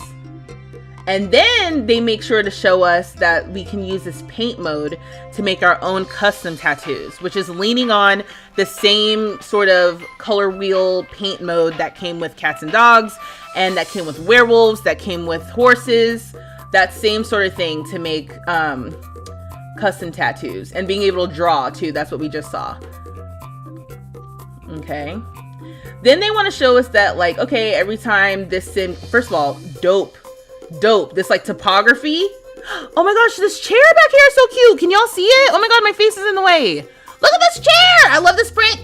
And then they make sure to show us that we can use this paint mode to make our own custom tattoos, which is leaning on the same sort of color wheel paint mode that came with cats and dogs, and that came with werewolves, that came with horses, that same sort of thing to make custom tattoos and being able to draw too. That's what we just saw. Okay. Then they want to show us that like, okay, every time this sim, first of all, dope, this like topography. Oh my gosh, this chair back here is so cute. Can y'all see it? Oh my god, my face is in the way. Look at this chair. I love this print.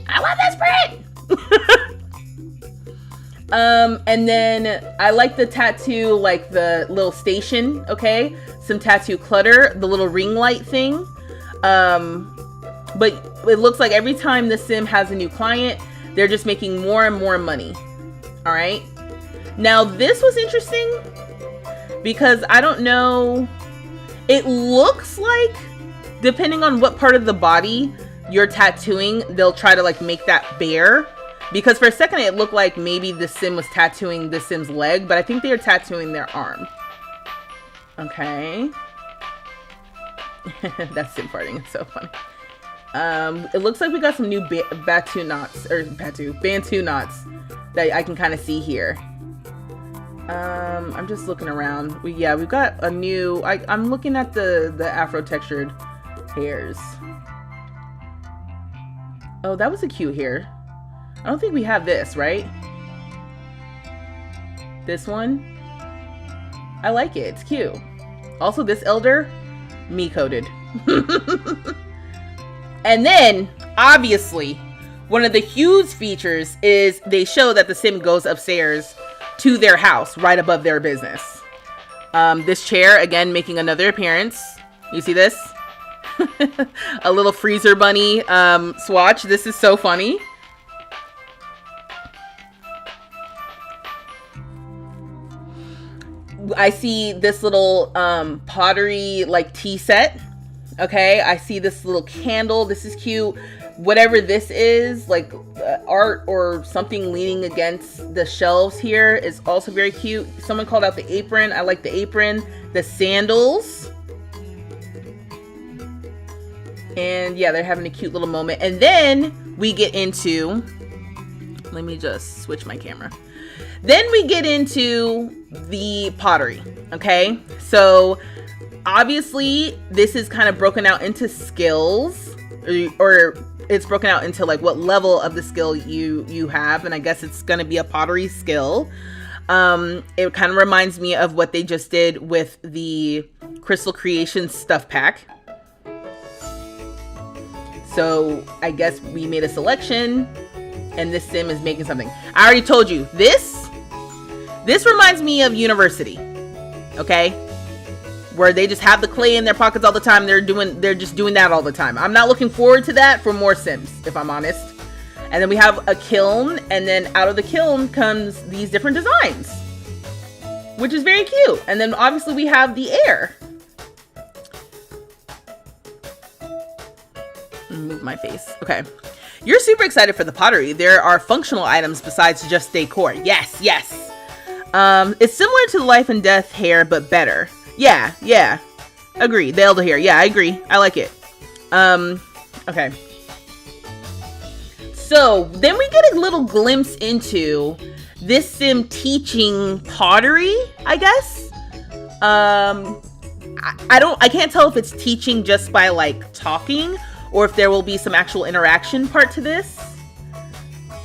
And then I like the tattoo, like the little station. Okay, some tattoo clutter, the little ring light thing. But it looks like every time the sim has a new client, they're just making more and more money. All right. Now this was interesting because I don't know. It looks like depending on what part of the body you're tattooing, they'll try to like make that bare. Because for a second it looked like maybe the sim was tattooing the sim's leg, but I think they are tattooing their arm. Okay. That's sim farting. It's so funny. It looks like we got some new Bantu knots that I can kind of see here. I'm just looking around. We've got a new. I'm looking at the Afro textured hairs. Oh, that was a cute hair. I don't think we have this, right? This one. I like it. It's cute. Also, this elder, me coded. And then, obviously, one of the huge features is they show that the sim goes upstairs to their house right above their business. This chair, again, making another appearance. You see this? A little freezer bunny swatch. This is so funny. I see this little pottery like tea set. Okay, I see this little candle. This is cute. Whatever this is, like art or something leaning against the shelves here is also very cute. Someone called out the apron. I like the apron. The sandals. And yeah, they're having a cute little moment. And then we get into, let me just switch my camera. Then we get into the pottery. Okay, so obviously this is kind of broken out into skills, or it's broken out into like what level of the skill you have, and I guess it's gonna be a pottery skill. It kind of reminds me of what they just did with the Crystal Creations stuff pack. So I guess we made a selection, and this sim is making something. I already told you, this reminds me of university, okay? Where they just have the clay in their pockets all the time. They're just doing that all the time. I'm not looking forward to that for more sims, if I'm honest. And then we have a kiln, and then out of the kiln comes these different designs, which is very cute. And then obviously we have the air. Move my face. Okay. You're super excited for the pottery. There are functional items besides just decor. Yes, yes. It's similar to the life and death hair, but better. Yeah. Agree. The elder hair. Yeah, I agree. I like it. Okay. So then we get a little glimpse into this sim teaching pottery, I guess. I can't tell if it's teaching just by like talking, or if there will be some actual interaction part to this.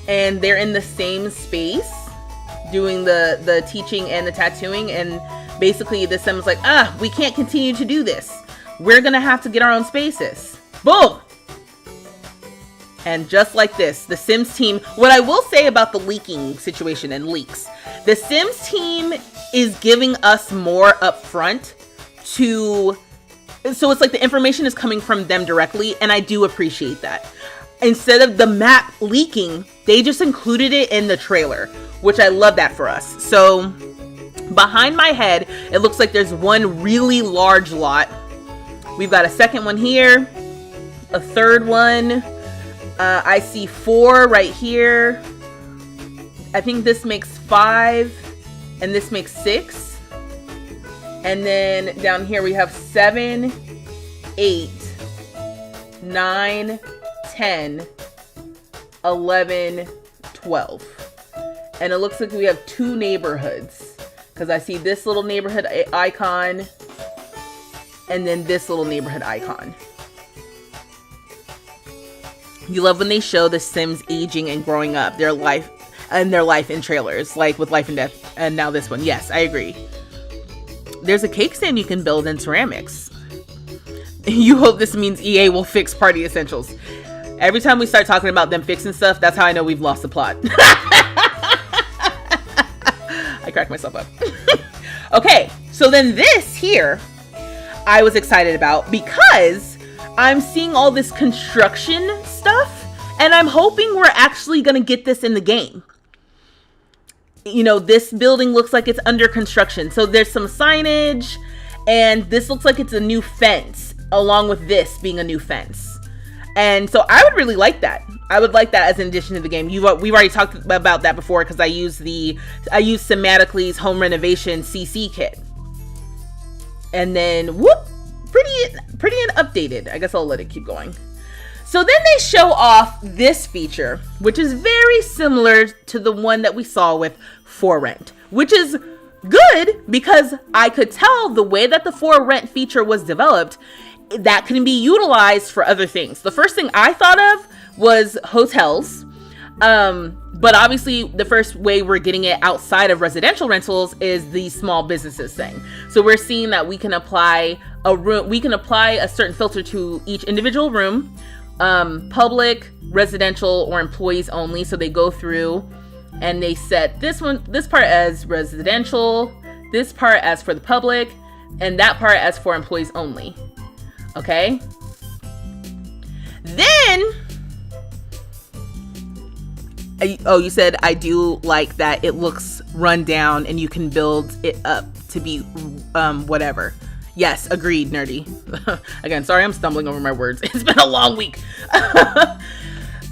And they're in the same space doing the teaching and the tattooing, and basically the sim is like, we can't continue to do this. We're gonna have to get our own spaces. Boom! And just like this, the Sims team, what I will say about the leaking situation and leaks, the Sims team is giving us more upfront so it's like the information is coming from them directly, and I do appreciate that. Instead of the map leaking, they just included it in the trailer, which I love that for us. So behind my head, it looks like there's one really large lot. We've got a second one here, a third one. I see 4 right here. I think this makes 5, and this makes 6. And then down here we have 7, 8, 9, 10, 11, 12. And it looks like we have 2 neighborhoods, because I see this little neighborhood icon and then this little neighborhood icon. You love when they show the Sims aging and growing up, their life in trailers, like with Life and Death, and now this one. Yes, I agree. There's a cake stand you can build in ceramics. You hope this means EA will fix party essentials. Every time we start talking about them fixing stuff, that's how I know we've lost the plot. I cracked myself up. Okay, so then this here, I was excited about because I'm seeing all this construction stuff, and I'm hoping we're actually gonna get this in the game. You know, this building looks like it's under construction, so there's some signage, and this looks like it's a new fence, along with this being a new fence. And so I would really like that. I would like that as an addition to the game. We've already talked about that before, because I use Sematically's home renovation CC kit. And then whoop, pretty and updated. I guess I'll let it keep going. So then they show off this feature, which is very similar to the one that we saw with For Rent, which is good because I could tell the way that the For Rent feature was developed, that can be utilized for other things. The first thing I thought of was hotels. But obviously the first way we're getting it outside of residential rentals is the small businesses thing. So we're seeing that we can apply a certain filter to each individual room, public, residential, or employees only. So they go through and they set this part as residential, this part as for the public, and that part as for employees only. Okay. Then, you said I do like that it looks run down and you can build it up to be whatever. Yes, agreed, nerdy. Again, sorry I'm stumbling over my words. It's been a long week.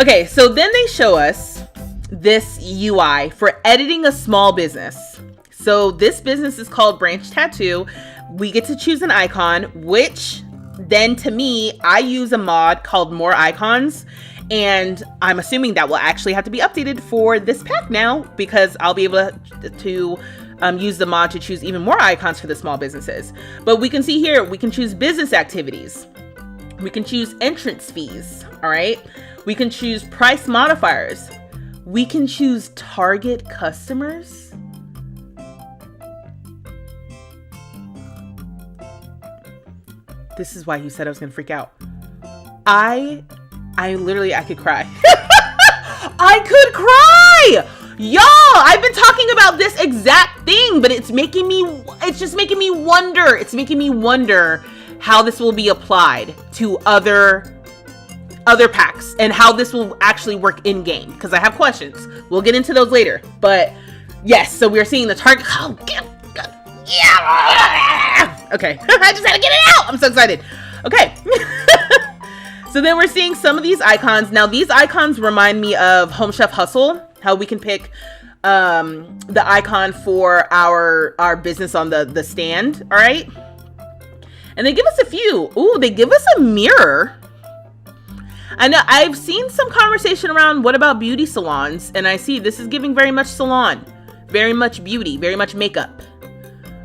Okay, so then they show us this UI for editing a small business. So this business is called Branch Tattoo. We get to choose an icon, which then to me, I use a mod called More Icons, And I'm assuming that will actually have to be updated for this pack now, because I'll be able to use the mod to choose even more icons for the small businesses. But we can see here, we can choose business activities. We can choose entrance fees, all right? We can choose price modifiers. We can choose target customers. This is why you said I was gonna freak out. I could cry. I could cry! Y'all, I've been talking about this exact thing, but it's just making me wonder. It's making me wonder how this will be applied to other packs and how this will actually work in game, because I have questions. We'll get into those later. But yes, so we're seeing the target. Oh, yeah. Okay, I just had to get it out. I'm so excited. Okay. So then we're seeing some of these icons. Now these icons remind me of Home Chef Hustle, how we can pick the icon for our business on the stand, all right? And they give us a few. Ooh, they give us a mirror. I know I've seen some conversation around what about beauty salons, and I see this is giving very much salon, very much beauty, very much makeup.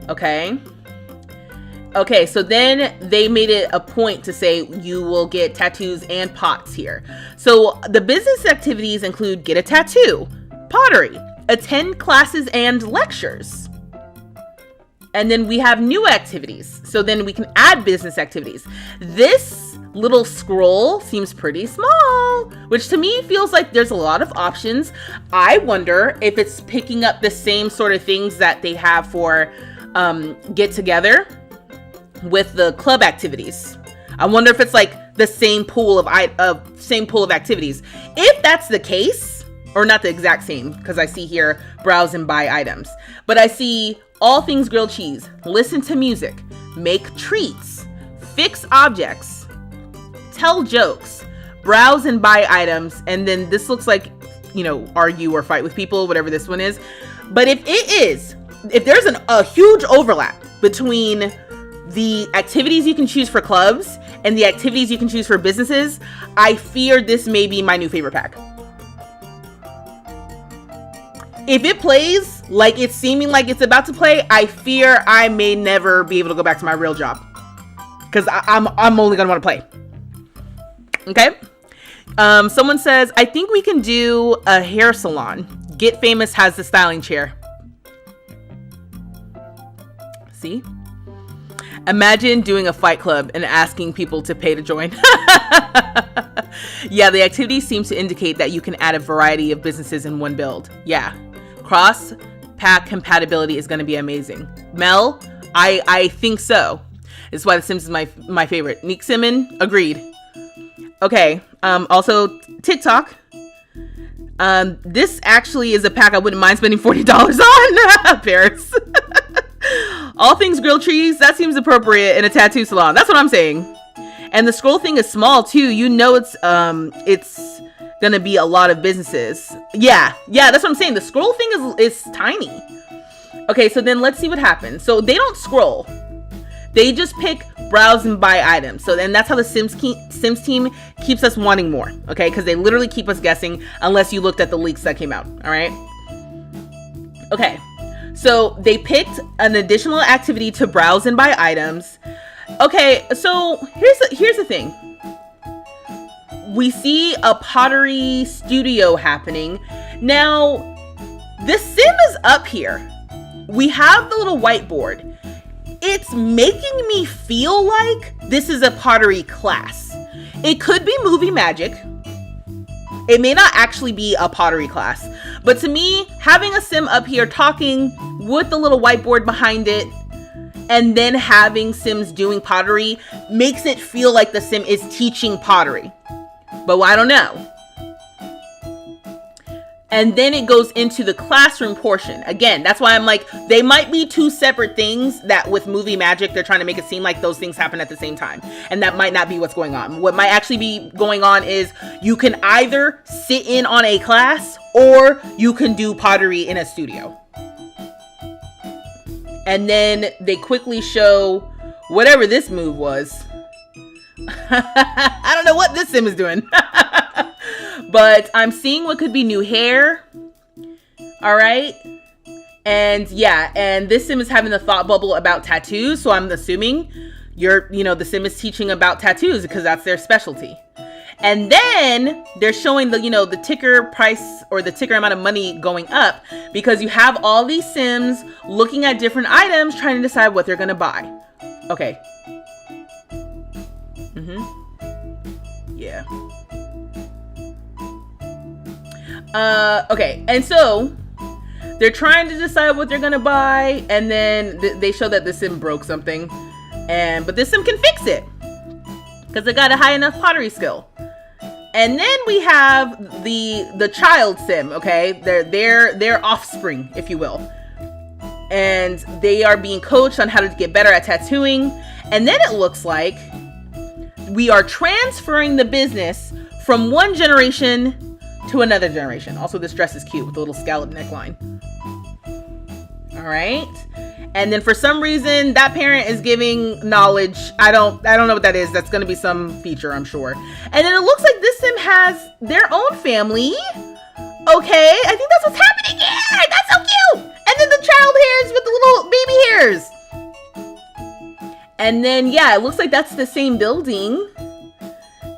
Okay. Okay, so then they made it a point to say you will get tattoos and pots here. So the business activities include get a tattoo, pottery, attend classes and lectures. And then we have new activities. So then we can add business activities. This little scroll seems pretty small, which to me feels like there's a lot of options. I wonder if it's picking up the same sort of things that they have for get together with the club activities. I wonder if it's like the same pool of activities. If that's the case, or not the exact same, because I see here browse and buy items, but I see all things grilled cheese, listen to music, make treats, fix objects, tell jokes, browse and buy items, and then this looks like, you know, argue or fight with people, whatever this one is. But if there's a huge overlap between the activities you can choose for clubs and the activities you can choose for businesses, I fear this may be my new favorite pack. If it plays like it's seeming like it's about to play, I fear I may never be able to go back to my real job, because I'm only gonna want to play. Okay. Someone says, I think we can do a hair salon. Get Famous has the styling chair. See? Imagine doing a fight club and asking people to pay to join. Yeah, the activity seems to indicate that you can add a variety of businesses in one build. Yeah. Cross pack compatibility is going to be amazing. Mel, I think so. This is why The Sims is my favorite. Nick Simon, agreed. Okay. Also, TikTok. This actually is a pack I wouldn't mind spending $40 on. Paris. All things grilled cheese, that seems appropriate in a tattoo salon. That's what I'm saying. And the scroll thing is small too. You know it's gonna be a lot of businesses. Yeah, that's what I'm saying. The scroll thing is tiny. Okay, so then let's see what happens. So they don't scroll. They just pick browse and buy items. So then that's how the Sims team keeps us wanting more. Okay, because they literally keep us guessing unless you looked at the leaks that came out. All right. Okay. So they picked an additional activity to browse and buy items. Okay, so here's the thing. We see a pottery studio happening. Now, the sim is up here. We have the little whiteboard. It's making me feel like this is a pottery class. It could be movie magic. It may not actually be a pottery class. But to me, having a sim up here talking with the little whiteboard behind it, and then having Sims doing pottery makes it feel like the sim is teaching pottery. But I don't know. And then it goes into the classroom portion. Again, that's why I'm like, they might be two separate things that with movie magic, they're trying to make it seem like those things happen at the same time. And that might not be what's going on. What might actually be going on is you can either sit in on a class or you can do pottery in a studio. And then they quickly show whatever this move was. I don't know what this sim is doing. But I'm seeing what could be new hair. All right. And yeah, and this sim is having a thought bubble about tattoos. So I'm assuming the sim is teaching about tattoos because that's their specialty. And then they're showing the ticker price or the ticker amount of money going up because you have all these sims looking at different items trying to decide what they're going to buy. Okay. Yeah. Okay. And so they're trying to decide what they're going to buy. And then they show that the sim broke something. But this sim can fix it because they got a high enough pottery skill. And then we have the child sim, okay? Their offspring, if you will. And they are being coached on how to get better at tattooing. And then it looks like we are transferring the business from one generation to another generation. Also, this dress is cute with a little scallop neckline. All right. And then for some reason, that parent is giving knowledge. I don't know what that is. That's going to be some feature, I'm sure. And then it looks like this sim has their own family. Okay, I think that's what's happening here. That's so cute. And then the child hairs with the little baby hairs. And then, yeah, it looks like that's the same building.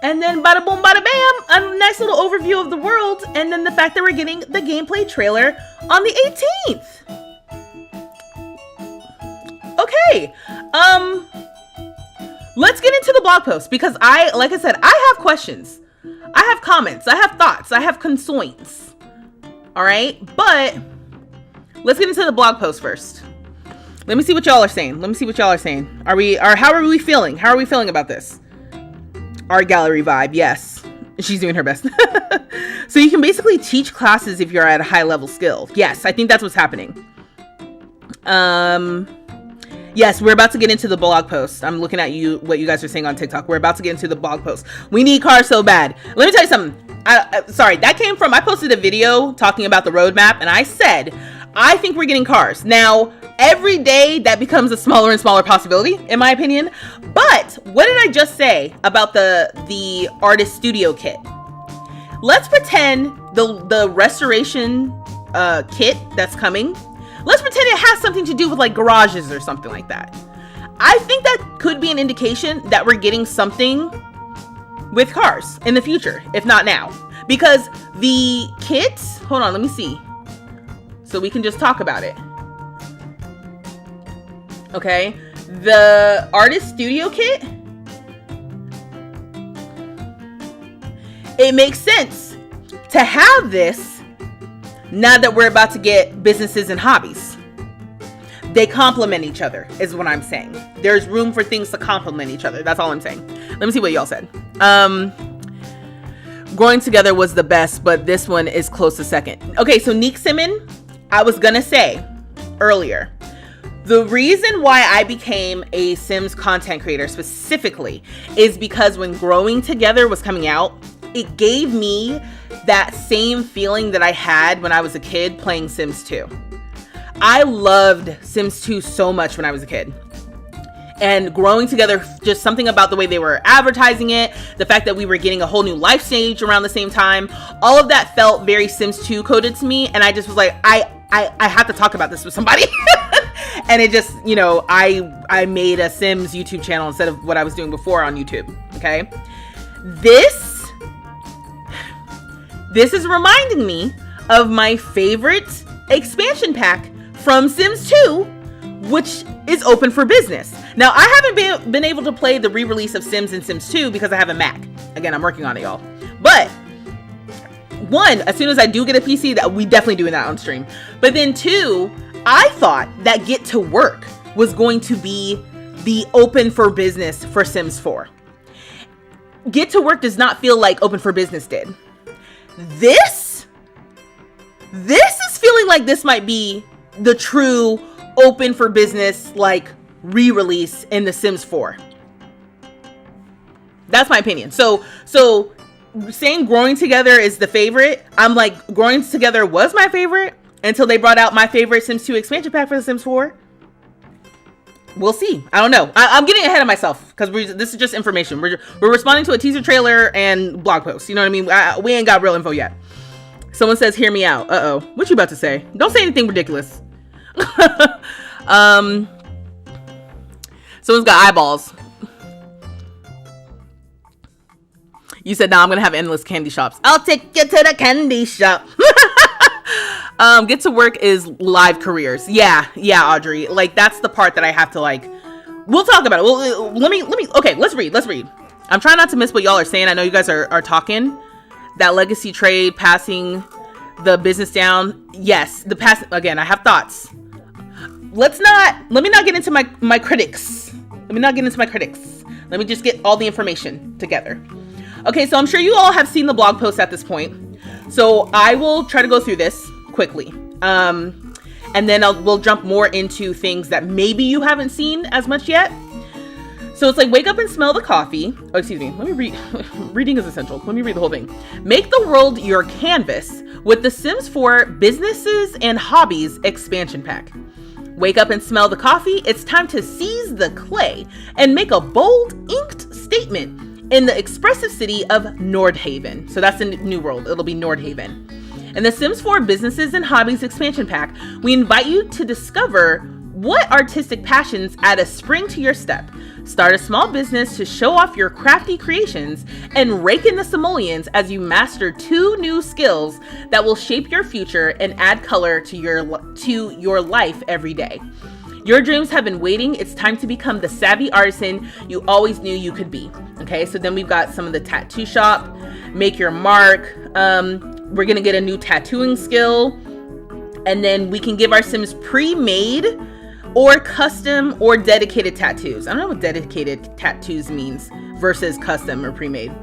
And then bada boom, bada bam, a nice little overview of the world. And then the fact that we're getting the gameplay trailer on the 18th. Okay, let's get into the blog post because like I said, I have questions, I have comments, I have thoughts, I have concerns. All right, but let's get into the blog post first. Let me see what y'all are saying. How are we feeling? How are we feeling about this? Art gallery vibe, yes. She's doing her best. So you can basically teach classes if you're at a high level skill. Yes, I think that's what's happening. Yes, we're about to get into the blog post. I'm looking at what you guys are saying on TikTok. We're about to get into the blog post. We need cars so bad. Let me tell you something. Sorry, that came from, I posted a video talking about the roadmap, and I said, I think we're getting cars. Now, every day that becomes a smaller and smaller possibility, in my opinion. But what did I just say about the artist studio kit? Let's pretend the restoration kit that's coming, let's pretend it has something to do with like garages or something like that. I think that could be an indication that we're getting something with cars in the future, if not now. Because the kits, hold on, let me see. So we can just talk about it. Okay, the artist studio kit, it makes sense to have this now that we're about to get businesses and hobbies. They complement each other, is what I'm saying. There's room for things to complement each other. That's all I'm saying. Let me see what y'all said. Growing Together was the best, but this one is close to second. Okay, so Neek Simon, I was gonna say earlier, the reason why I became a Sims content creator specifically is because when Growing Together was coming out, it gave me that same feeling that I had when I was a kid playing Sims 2. I loved Sims 2 so much when I was a kid. And Growing Together, just something about the way they were advertising it, the fact that we were getting a whole new life stage around the same time, all of that felt very Sims 2 coded to me. And I just was like, I have to talk about this with somebody. And it just, I made a Sims YouTube channel instead of what I was doing before on YouTube. Okay. This is reminding me of my favorite expansion pack from Sims 2, which is Open for Business. Now, I haven't been able to play the re-release of Sims and Sims 2 because I have a Mac. Again, I'm working on it, y'all. But one, as soon as I do get a PC, that we definitely doing that on stream. But then two, I thought that Get to Work was going to be the Open for Business for Sims 4. Get to Work does not feel like Open for Business did. This is feeling like this might be the true Open for Business like re-release in The Sims 4. That's my opinion. So saying Growing Together is the favorite, I'm like, Growing Together was my favorite until they brought out my favorite Sims 2 expansion pack for The Sims 4. we'll see. I don't know. I'm getting ahead of myself because this is just information. We're responding to a teaser trailer and blog posts. You know what I mean? We ain't got real info yet. Someone says, hear me out. Uh-oh. What you about to say? Don't say anything ridiculous. Someone's got eyeballs. You said, nah, I'm going to have endless candy shops. I'll take you to the candy shop. Get to work is live careers. Yeah, Audrey. Like, that's the part that I have to, like, we'll talk about it. Well, okay, let's read. I'm trying not to miss what y'all are saying. I know you guys are talking. That legacy trade, passing the business down. Yes, again, I have thoughts. Let me not get into my critics. Let me just get all the information together. Okay, so I'm sure you all have seen the blog post at this point. So I will try to go through this quickly. And then we'll jump more into things that maybe you haven't seen as much yet. So it's like, wake up and smell the coffee. Oh, excuse me. Let me read. Reading is essential. Let me read the whole thing. Make the world your canvas with the Sims 4 Businesses and Hobbies expansion pack. Wake up and smell the coffee. It's time to seize the clay and make a bold inked statement in the expressive city of Nordhaven. So that's in New World. It'll be Nordhaven. In the Sims 4 Businesses and Hobbies expansion pack, we invite you to discover what artistic passions add a spring to your step. Start a small business to show off your crafty creations and rake in the simoleons as you master 2 new skills that will shape your future and add color to your life every day. Your dreams have been waiting. It's time to become the savvy artisan you always knew you could be. Okay, so then we've got some of the tattoo shop, make your mark. We're gonna get a new tattooing skill, and then we can give our Sims pre-made or custom or dedicated tattoos. I don't know what dedicated tattoos means versus custom or pre-made.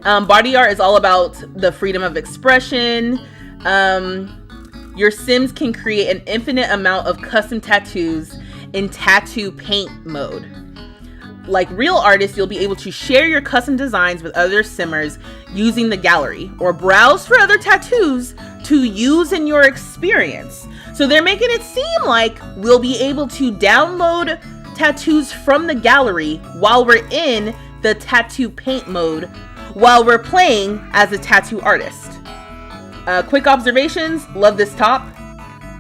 Body art is all about the freedom of expression. Your Sims can create an infinite amount of custom tattoos in tattoo paint mode. Like real artists, you'll be able to share your custom designs with other Simmers using the gallery, or browse for other tattoos to use in your experience. So they're making it seem like we'll be able to download tattoos from the gallery while we're in the tattoo paint mode, while we're playing as a tattoo artist. Quick observations, love this top.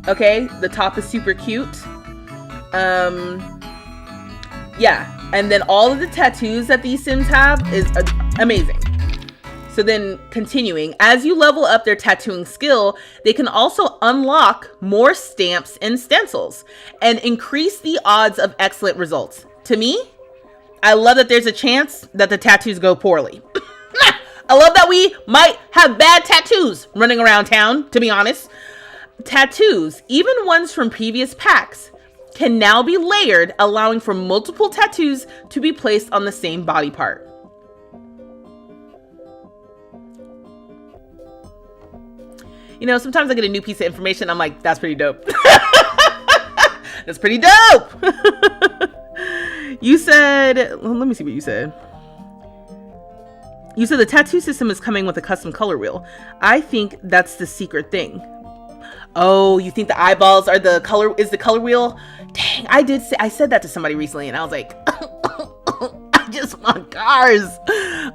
Okay, the top is super cute. Yeah, and then all of the tattoos that these Sims have is amazing. So then continuing, as you level up their tattooing skill, they can also unlock more stamps and stencils and increase the odds of excellent results. To me, I love that there's a chance that the tattoos go poorly. I love that we might have bad tattoos running around town, to be honest. Tattoos, even ones from previous packs, can now be layered, allowing for multiple tattoos to be placed on the same body part. You know, sometimes I get a new piece of information, I'm like, that's pretty dope. That's pretty dope. You said, well, let me see what you said. You said the tattoo system is coming with a custom color wheel. I think that's the secret thing. Oh, you think the eyeballs are the color, is the color wheel? Dang, I said that to somebody recently and I was like, I just want cars.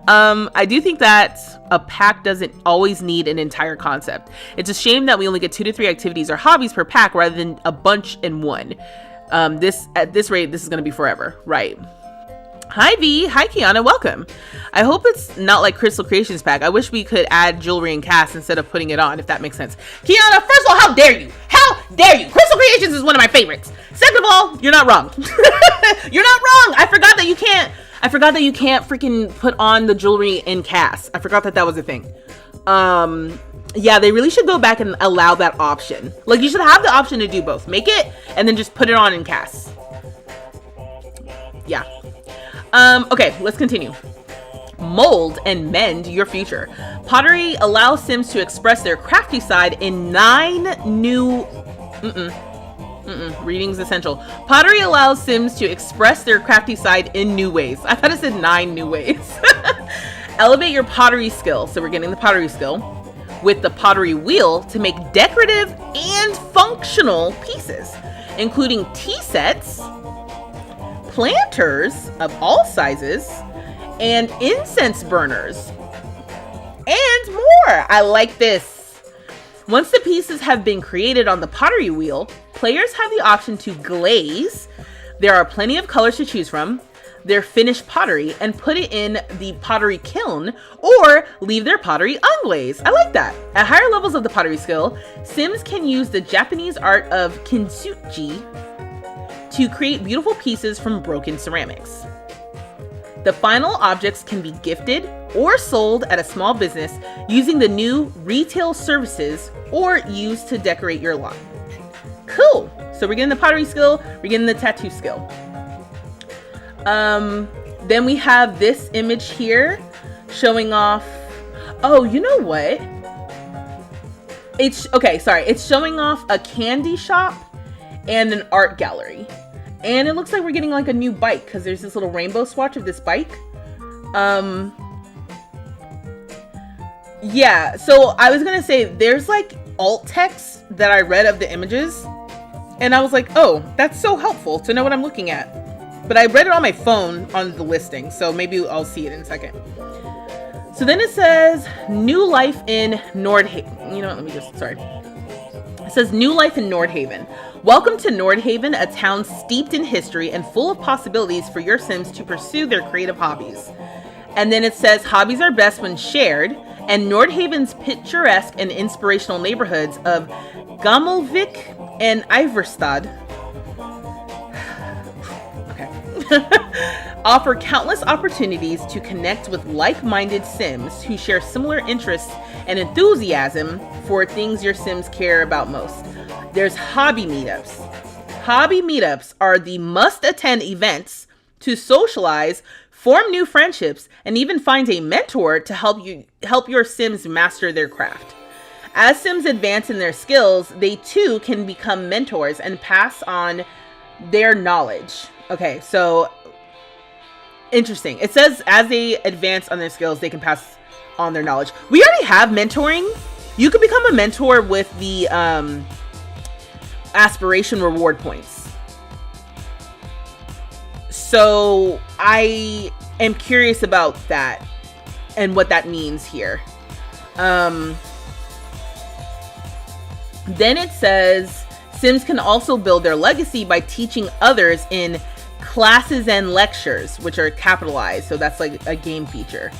I do think that a pack doesn't always need an entire concept. It's a shame that we only get 2 to 3 activities or hobbies per pack rather than a bunch in one. At this rate, this is going to be forever, right? Hi V, hi Kiana, welcome. I hope it's not like Crystal Creations pack. I wish we could add jewelry and cast instead of putting it on, if that makes sense. Kiana, first of all, how dare you? How dare you? Crystal Creations is one of my favorites. Second of all, you're not wrong. You're not wrong. I forgot that you can't freaking put on the jewelry in cast. I forgot that was a thing. Yeah, they really should go back and allow that option. Like, you should have the option to do both. Make it and then just put it on in cast. Yeah. Okay, let's continue. Mold and mend your future. Pottery allows Sims to express their crafty side in 9 new... Reading's essential. Pottery allows Sims to express their crafty side in new ways. I thought it said 9 new ways. Elevate your pottery skill. So we're getting the pottery skill with the pottery wheel to make decorative and functional pieces, including tea sets, planters of all sizes, and incense burners, and more. I like this. Once the pieces have been created on the pottery wheel, players have the option to glaze. There are plenty of colors to choose from. Their finished pottery and put it in the pottery kiln, or leave their pottery unglazed. I like that. At higher levels of the pottery skill, Sims can use the Japanese art of kintsugi to create beautiful pieces from broken ceramics. The final objects can be gifted or sold at a small business using the new retail services, or used to decorate your lot. Cool. So we're getting the pottery skill, we're getting the tattoo skill. Then we have this image here showing off, oh, you know what? It's showing off a candy shop and an art gallery. And it looks like we're getting like a new bike, because there's this little rainbow swatch of this bike. Yeah, so I was gonna say there's like alt text that I read of the images, and I was like, oh, that's so helpful to know what I'm looking at. But I read it on my phone on the listing, so maybe I'll see it in a second. So then it says new life in Nordhaven. You know what, It says new life in Nordhaven. Welcome to Nordhaven, a town steeped in history and full of possibilities for your Sims to pursue their creative hobbies. And then it says hobbies are best when shared, and Nordhaven's picturesque and inspirational neighborhoods of Gammelvik and Iverstad offer countless opportunities to connect with like-minded Sims who share similar interests and enthusiasm for things your Sims care about most. There's hobby meetups. Hobby meetups are the must-attend events to socialize, form new friendships, and even find a mentor to help your Sims master their craft. As Sims advance in their skills, they too can become mentors and pass on their knowledge. Okay, so interesting. It says as they advance on their skills, they can pass on their knowledge. We already have mentoring. You can become a mentor with the aspiration reward points. So I am curious about that and what that means here. Then it says Sims can also build their legacy by teaching others in classes and lectures, which are capitalized, so that's like a game feature.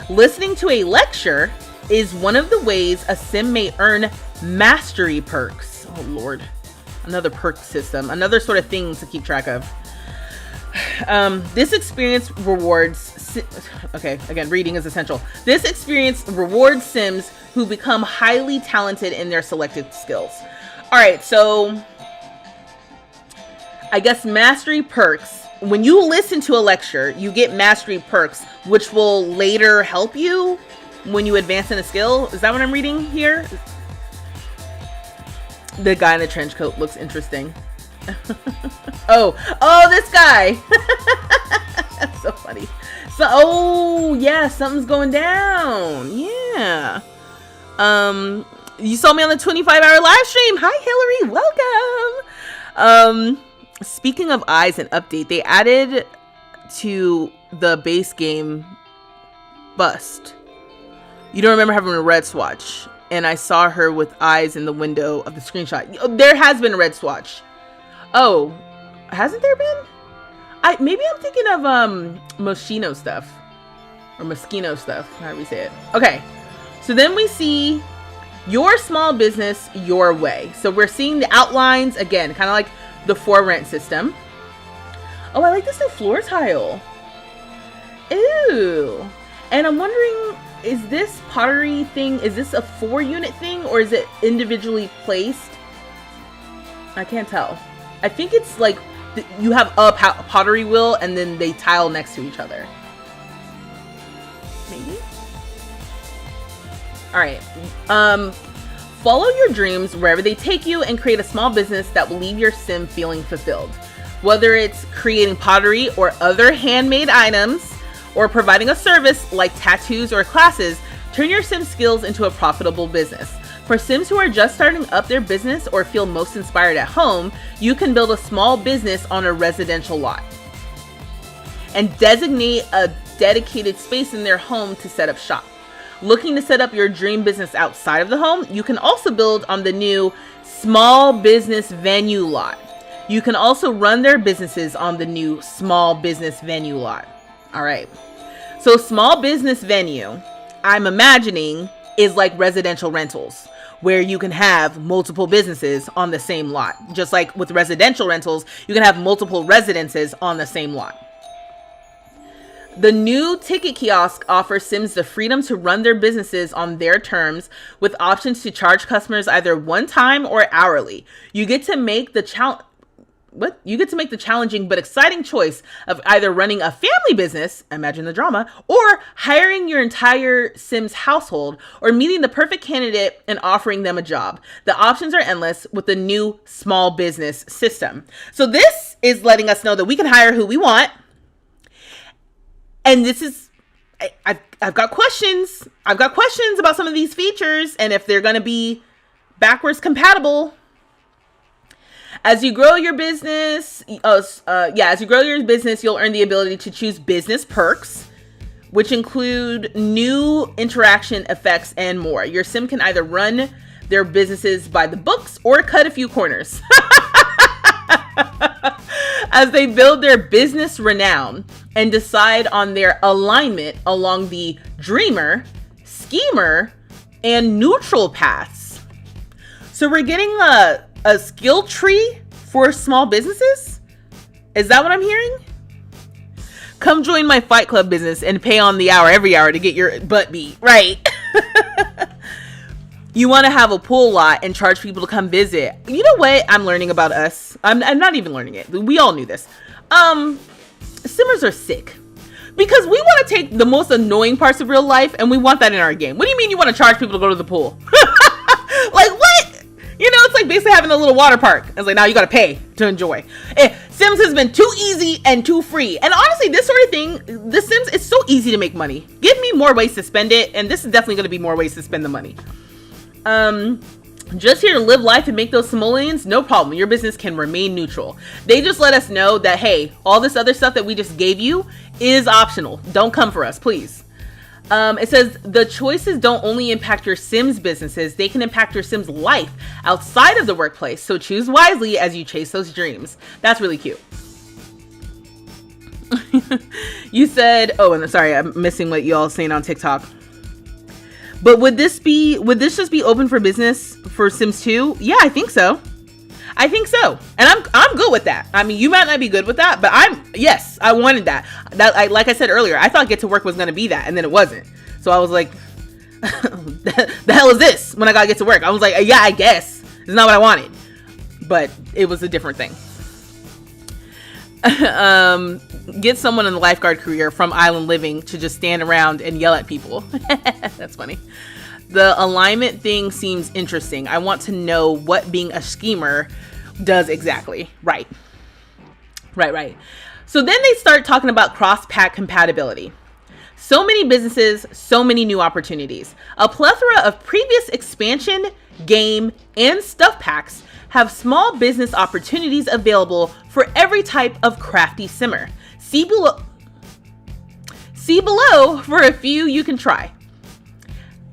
Listening to a lecture is one of the ways a Sim may earn mastery perks. Oh Lord, another perk system, another sort of thing to keep track of. This experience rewards, okay, again, reading is essential. This experience rewards Sims who become highly talented in their selected skills. All right, so I guess mastery perks. When you listen to a lecture, you get mastery perks, which will later help you when you advance in a skill. Is that what I'm reading here? The guy in the trench coat looks interesting. oh, this guy. That's so funny. So, oh yeah, something's going down. Yeah. You saw me on the 25-hour live stream. Hi, Hillary. Welcome. Speaking of eyes and update, they added to the base game bust. You don't remember having a red swatch, and I saw her with eyes in the window of the screenshot. There has been a red swatch. Oh, hasn't there been? Maybe I'm thinking of Moschino stuff or Moschino stuff. How do we say it? Okay, so then we see your small business your way. So we're seeing the outlines again, kind of like the for rent system. Oh, I like this new floor tile. Ew. And I'm wondering, is this pottery thing, is this a 4-unit thing or is it individually placed? I can't tell. I think it's like you have a pottery wheel and then they tile next to each other. Maybe. All right. Follow your dreams wherever they take you and create a small business that will leave your Sim feeling fulfilled. Whether it's creating pottery or other handmade items, or providing a service like tattoos or classes, turn your Sim skills into a profitable business. For Sims who are just starting up their business or feel most inspired at home, you can build a small business on a residential lot. and designate a dedicated space in their home to set up shop. Looking to set up your dream business outside of the home? You can also build on the new small business venue lot. You can also run their businesses on the new small business venue lot. All right. So small business venue, I'm imagining, is like residential rentals, where you can have multiple businesses on the same lot. Just like with residential rentals, you can have multiple residences on the same lot. The new ticket kiosk offers Sims the freedom to run their businesses on their terms, with options to charge customers either one time or hourly. You get to make the challenging but exciting choice of either running a family business, imagine the drama, or hiring your entire Sims household, or meeting the perfect candidate and offering them a job. The options are endless with the new small business system. So this is letting us know that we can hire who we want. And this is, I've got questions. I've got questions about some of these features and if they're going to be backwards compatible. As you grow your business, you'll earn the ability to choose business perks, which include new interaction effects and more. Your Sim can either run their businesses by the books or cut a few corners. As they build their business renown and decide on their alignment along the dreamer, schemer, and neutral paths. So we're getting a skill tree for small businesses? Is that what I'm hearing? Come join my Fight Club business and pay on the hour every hour to get your butt beat. Right. You want to have a pool lot and charge people to come visit. You know what I'm learning about us? I'm not even learning it. We all knew this. Simmers are sick. Because we want to take the most annoying parts of real life and we want that in our game. What do you mean you want to charge people to go to the pool? Like what? You know, it's like basically having a little water park. It's like, now you got to pay to enjoy. Sims has been too easy and too free. And honestly, this sort of thing, The Sims, it's so easy to make money. Give me more ways to spend it. And this is definitely going to be more ways to spend the money. Just here to live life and make those simoleons? No problem. Your business can remain neutral. They just let us know that, hey, all this other stuff that we just gave you is optional. Don't come for us, please. It says the choices don't only impact your Sims businesses, they can impact your Sims life outside of the workplace. So choose wisely as you chase those dreams. That's really cute. You said, oh, and sorry, I'm missing what you all saying on TikTok. But would this just be open for business for Sims 2? Yeah, I think so. And I'm good with that. I mean, you might not be good with that, but yes, I wanted that. Like I said earlier, I thought Get to Work was going to be that, and then it wasn't. So I was like, the hell is this? When I got Get to Work, I was like, yeah, I guess. It's not what I wanted. But it was a different thing. Get someone in the lifeguard career from Island Living to just stand around and yell at people. That's funny. The alignment thing seems interesting. I want to know what being a schemer does exactly. Right. So then they start talking about cross-pack compatibility. So many businesses, so many new opportunities. A plethora of previous expansion, game, and stuff packs have small business opportunities available for every type of crafty simmer. See below for a few you can try.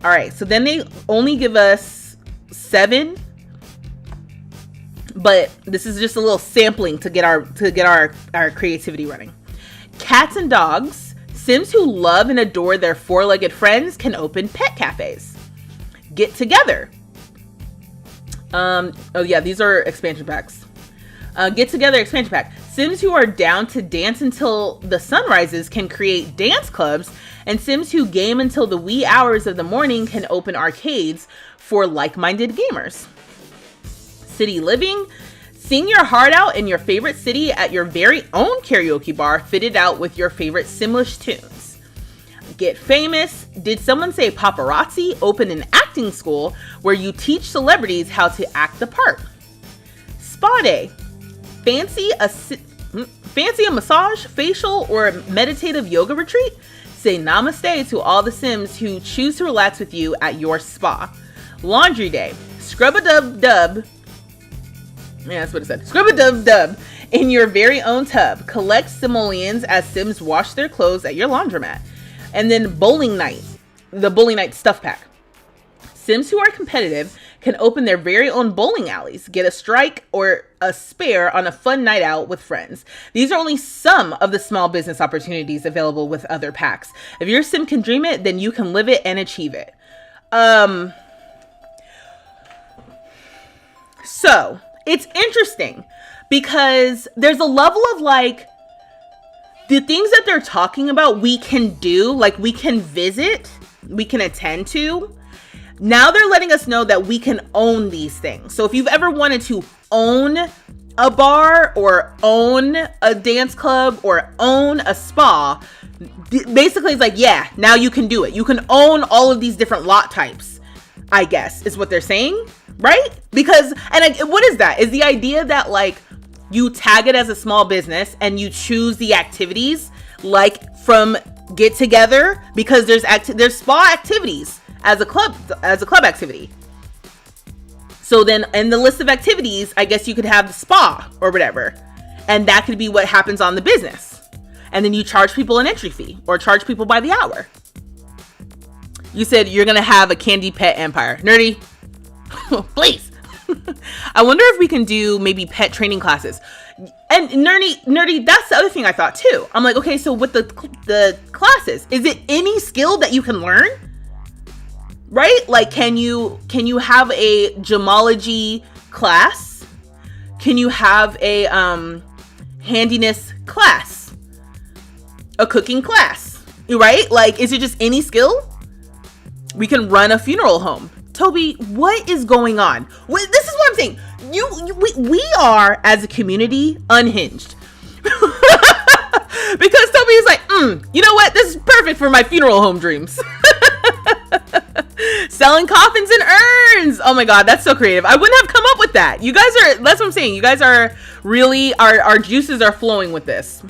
All right, so then they only give us 7, but this is just a little sampling to get our creativity running. Cats and dogs, Sims who love and adore their four-legged friends can open pet cafes. Get together. Oh yeah, these are expansion packs. Get together expansion pack. Sims who are down to dance until the sun rises can create dance clubs, and Sims who game until the wee hours of the morning can open arcades for like-minded gamers. City living. Sing your heart out in your favorite city at your very own karaoke bar fitted out with your favorite Simlish tunes. Get famous. Did someone say paparazzi? Open an acting school where you teach celebrities how to act the part. Spa day. Fancy a massage, facial, or meditative yoga retreat? Say namaste to all the Sims who choose to relax with you at your spa. Laundry day. Scrub-a-dub-dub. Yeah, that's what it said. Scrub-a-dub-dub in your very own tub. Collect simoleons as Sims wash their clothes at your laundromat. And then bowling night, the bowling night stuff pack. Sims who are competitive can open their very own bowling alleys, get a strike or a spare on a fun night out with friends. These are only some of the small business opportunities available with other packs. If your Sim can dream it, then you can live it and achieve it. So it's interesting because there's a level of like the things that they're talking about we can do, like we can visit, we can attend to. Now they're letting us know that we can own these things. So if you've ever wanted to own a bar or own a dance club or own a spa, basically it's like, yeah, now you can do it. You can own all of these different lot types, I guess is what they're saying, right? Because, what is that? Is the idea that like you tag it as a small business and you choose the activities like from get together, because there's spa activities as a club activity. So then in the list of activities, I guess you could have the spa or whatever. And that could be what happens on the business. And then you charge people an entry fee or charge people by the hour. You said you're going to have a candy pet empire. Nerdy, please. I wonder if we can do maybe pet training classes. And nerdy, that's the other thing I thought too. I'm like, okay, so with the classes, is it any skill that you can learn? Right? Like, can you have a gemology class? Can you have a handiness class? A cooking class? Right? Like, is it just any skill? We can run a funeral home. Toby, what is going on? This is what I'm saying. We are, as a community, unhinged. Because Toby is like, you know what? This is perfect for my funeral home dreams. Selling coffins and urns. Oh my God, that's so creative. I wouldn't have come up with that. You guys are, that's what I'm saying. You guys are really, our juices are flowing with this.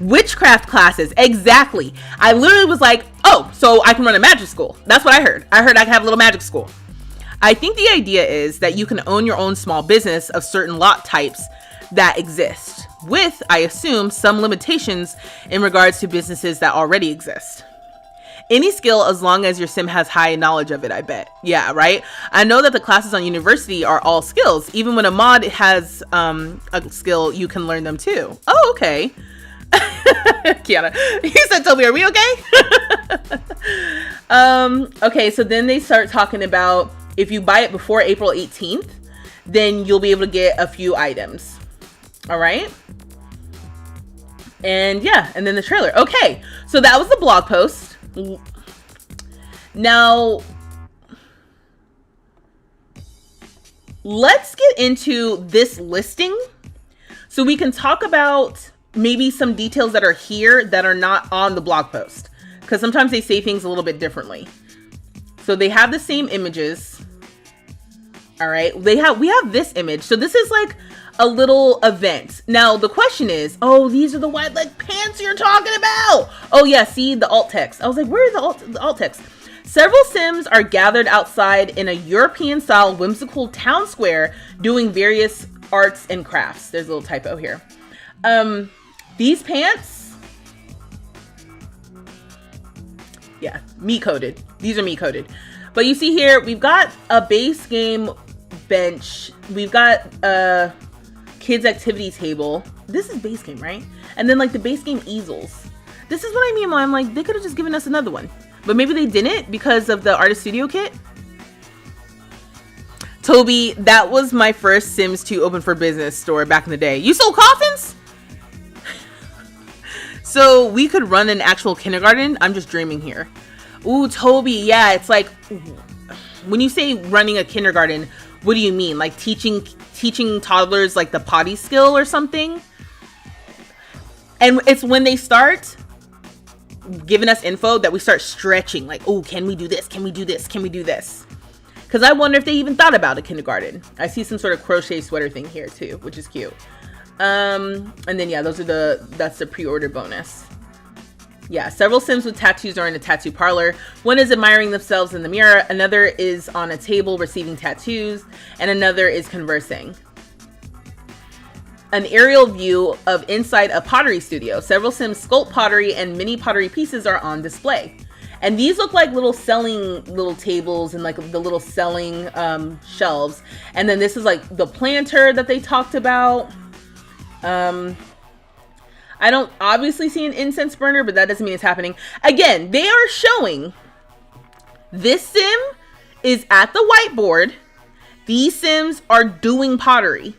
Witchcraft classes. Exactly. I literally was like, oh, so I can run a magic school. That's what I heard. I heard I can have a little magic school. I think the idea is that you can own your own small business of certain lot types that exist, with, I assume, some limitations in regards to businesses that already exist. Any skill, as long as your sim has high knowledge of it, I bet. Yeah, right? I know that the classes on university are all skills. Even when a mod has a skill, you can learn them too. Oh, okay. Kiana, he said, Toby, are we okay? Okay, so then they start talking about if you buy it before April 18th, then you'll be able to get a few items. All right. And yeah, and then the trailer. Okay, so that was the blog post. Now, let's get into this listing so we can talk about maybe some details that are here that are not on the blog post, because sometimes they say things a little bit differently. So they have the same images. All right, we have this image. So this is like a little event. Now the question is, oh, these are the wide leg pants you're talking about. Oh yeah, see the alt text. I was like, where is the alt text? Several Sims are gathered outside in a European style whimsical town square doing various arts and crafts. There's a little typo here. These pants, yeah, me coded. These are me coded. But you see here, we've got a base game bench. We've got a kids activity table. This is base game, right? And then like the base game easels. This is what I mean when I'm like, they could have just given us another one. But maybe they didn't because of the artist studio kit. Toby, that was my first Sims 2 open for business store back in the day. You sold coffins? So we could run an actual kindergarten. I'm just dreaming here. Ooh, Toby, yeah, it's like when you say running a kindergarten, what do you mean? Like teaching toddlers like the potty skill or something? And it's when they start giving us info that we start stretching, like, oh, can we do this? Can we do this? Can we do this? Because I wonder if they even thought about a kindergarten. I see some sort of crochet sweater thing here too, which is cute. And then yeah, that's the pre-order bonus. Yeah, several Sims with tattoos are in a tattoo parlor. One is admiring themselves in the mirror, another is on a table receiving tattoos, and another is conversing. an aerial view of inside a pottery studio. Several Sims sculpt pottery and mini pottery pieces are on display. And these look like little selling little tables and like the little selling shelves. And then this is like the planter that they talked about. I don't obviously see an incense burner, but that doesn't mean it's happening. Again, they are showing this sim is at the whiteboard. These Sims are doing pottery.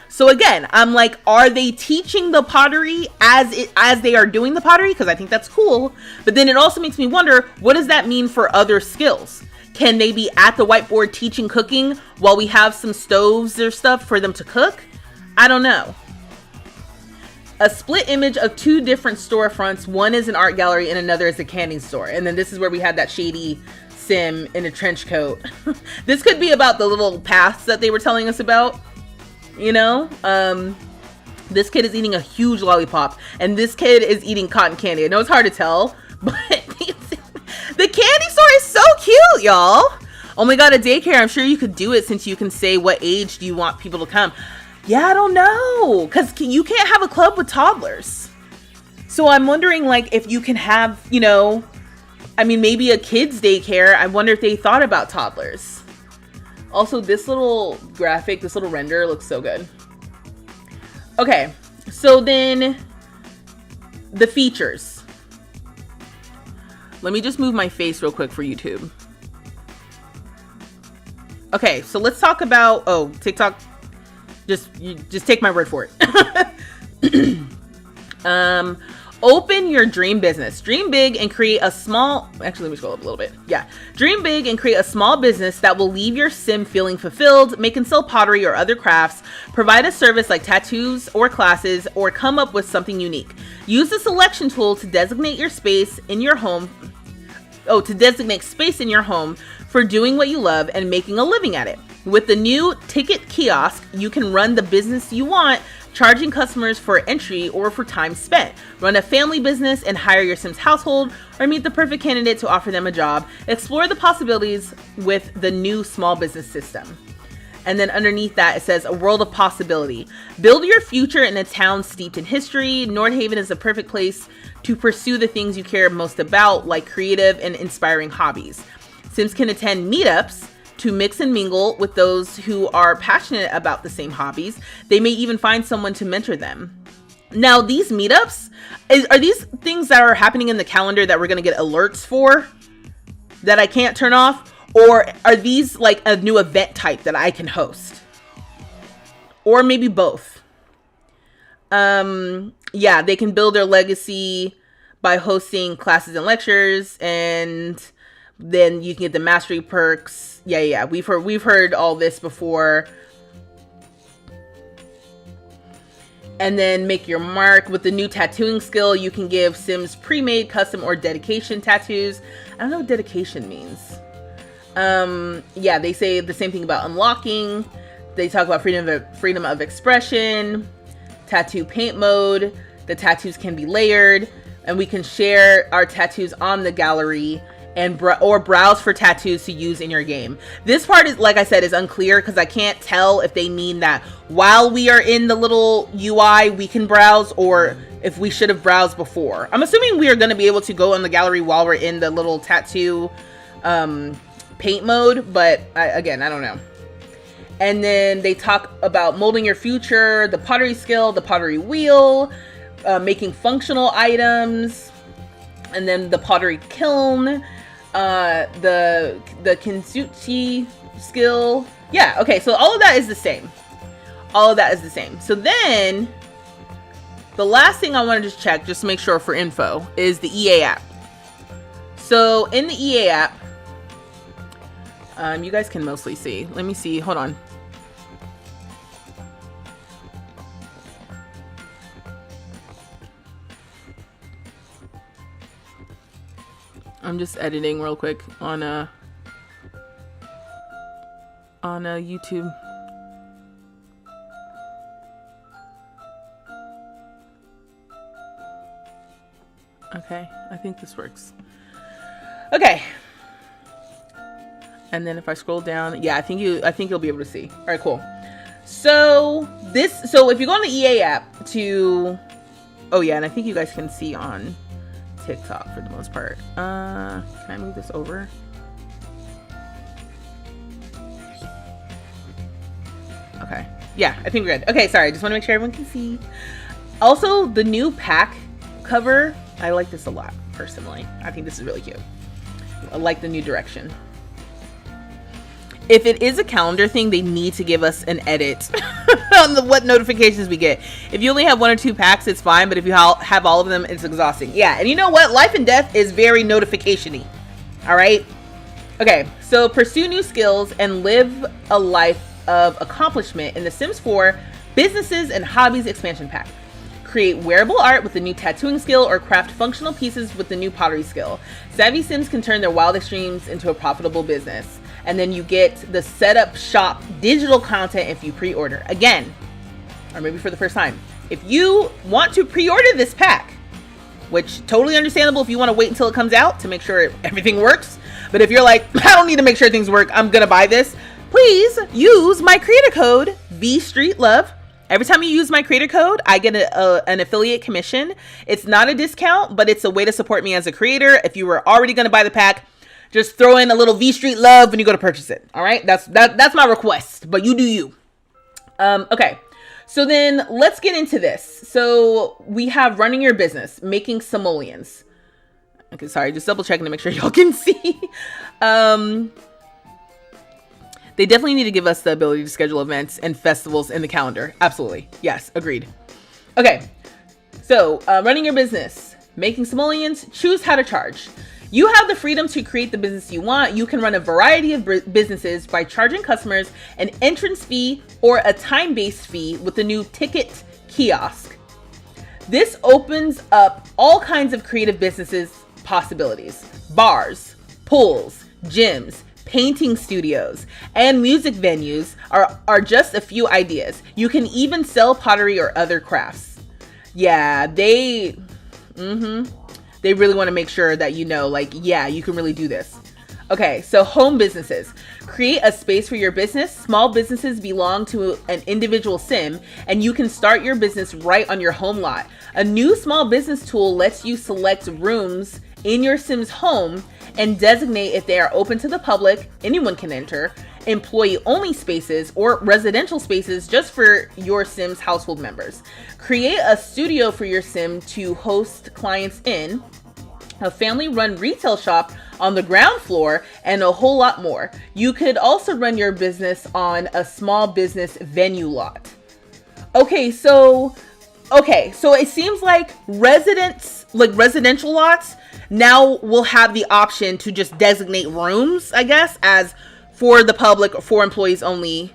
So again, I'm like, are they teaching the pottery as they are doing the pottery? Because I think that's cool. But then it also makes me wonder, what does that mean for other skills? Can they be at the whiteboard teaching cooking while we have some stoves or stuff for them to cook? I don't know. A split image of two different storefronts. One is an art gallery and another is a candy store. And then this is where we had that shady Sim in a trench coat. This could be about the little paths that they were telling us about. You know, this kid is eating a huge lollipop and this kid is eating cotton candy. I know it's hard to tell, but the candy store is so cute, y'all. Oh my God, a daycare. I'm sure you could do it since you can say what age do you want people to come. Yeah, I don't know. Because you can't have a club with toddlers. So I'm wondering like if you can have, you know, I mean, maybe a kid's daycare. I wonder if they thought about toddlers. Also, this little graphic, this little render looks so good. Okay, so then the features. Let me just move my face real quick for YouTube. Okay, so let's talk about, oh, TikTok. Just take my word for it. Open your dream business. Dream big and create a small, actually let me scroll up a little bit. Yeah. Dream big and create a small business that will leave your sim feeling fulfilled, make and sell pottery or other crafts, provide a service like tattoos or classes, or come up with something unique. Use the selection tool to designate your space in your home. To designate space in your home for doing what you love and making a living at it. With the new ticket kiosk, you can run the business you want, charging customers for entry or for time spent. Run a family business and hire your Sim's household, or meet the perfect candidate to offer them a job. Explore the possibilities with the new small business system. And then underneath that, it says a world of possibility. Build your future in a town steeped in history. Nordhaven is the perfect place to pursue the things you care most about, like creative and inspiring hobbies. Sims can attend meetups to mix and mingle with those who are passionate about the same hobbies. They may even find someone to mentor them. Now, these meetups, are these things that are happening in the calendar that we're going to get alerts for that I can't turn off? Or are these like a new event type that I can host? Or maybe both. Yeah, they can build their legacy by hosting classes and lectures, and then you can get the mastery perks. Yeah. We've heard all this before. And then make your mark. With the new tattooing skill, you can give Sims pre-made, custom, or dedication tattoos. I don't know what dedication means. Yeah, they say the same thing about unlocking. They talk about freedom of expression, tattoo paint mode. The tattoos can be layered, and we can share our tattoos on the gallery and browse for tattoos to use in your game. This part is, like I said, is unclear because I can't tell if they mean that while we are in the little UI we can browse, or if we should have browsed before. I'm assuming we are going to be able to go in the gallery while we're in the little tattoo paint mode, but again, I don't know. And then they talk about molding your future, the pottery skill, the pottery wheel, making functional items, and then the pottery kiln, the kintsugi skill. Yeah, okay, so all of that is the same. So then the last thing I want to just check, just to make sure for info, is the EA app. So in the EA app, you guys can mostly see. Let me see. Hold on. I'm just editing real quick on YouTube. Okay, I think this works. Okay. And then if I scroll down, yeah, I think you'll be able to see. All right, cool. So if you go on the EA app to, oh yeah, and I think you guys can see on TikTok for the most part. Can I move this over? Okay. Yeah, I think we're good. Okay, sorry. Just want to make sure everyone can see. Also, the new pack cover, I like this a lot, personally. I think this is really cute. I like the new direction. If it is a calendar thing, they need to give us an edit on what notifications we get. If you only have 1 or 2 packs, it's fine. But if you have all of them, it's exhausting. Yeah, and you know what? Life and death is very notification-y. All right? Okay, so pursue new skills and live a life of accomplishment in The Sims 4 Businesses and Hobbies expansion pack. Create wearable art with the new tattooing skill or craft functional pieces with the new pottery skill. Savvy Sims can turn their wildest dreams into a profitable business. And then you get the setup shop digital content if you pre-order. Again, or maybe for the first time. If you want to pre-order this pack, which totally understandable if you want to wait until it comes out to make sure everything works. But if you're like, I don't need to make sure things work, I'm going to buy this. Please use my creator code, vstreetlove. Every time you use my creator code, I get an affiliate commission. It's not a discount, but it's a way to support me as a creator. If you were already going to buy the pack, just throw in a little vstreetlove when you go to purchase it. All right, that's my request, but you do you. Okay, so then let's get into this. So we have running your business, making simoleons. Okay, sorry, just double checking to make sure y'all can see. They definitely need to give us the ability to schedule events and festivals in the calendar. Absolutely. Yes, agreed. Okay, so running your business, making simoleons, choose how to charge. You have the freedom to create the business you want. You can run a variety of businesses by charging customers an entrance fee or a time-based fee with the new ticket kiosk. This opens up all kinds of creative businesses possibilities. Bars, pools, gyms, painting studios, and music venues are just a few ideas. You can even sell pottery or other crafts. Yeah, they really want to make sure that you know, like, yeah, you can really do this. Okay, so home businesses. Create a space for your business. Small businesses belong to an individual sim, and you can start your business right on your home lot. A new small business tool lets you select rooms in your sim's home and designate if they are open to the public, anyone can enter, employee-only spaces, or residential spaces just for your sim's household members. Create a studio for your sim to host clients in, a family-run retail shop on the ground floor, and a whole lot more. You could also run your business on a small business venue lot. Okay, so it seems like residential lots now will have the option to just designate rooms, I guess, as for the public or for employees only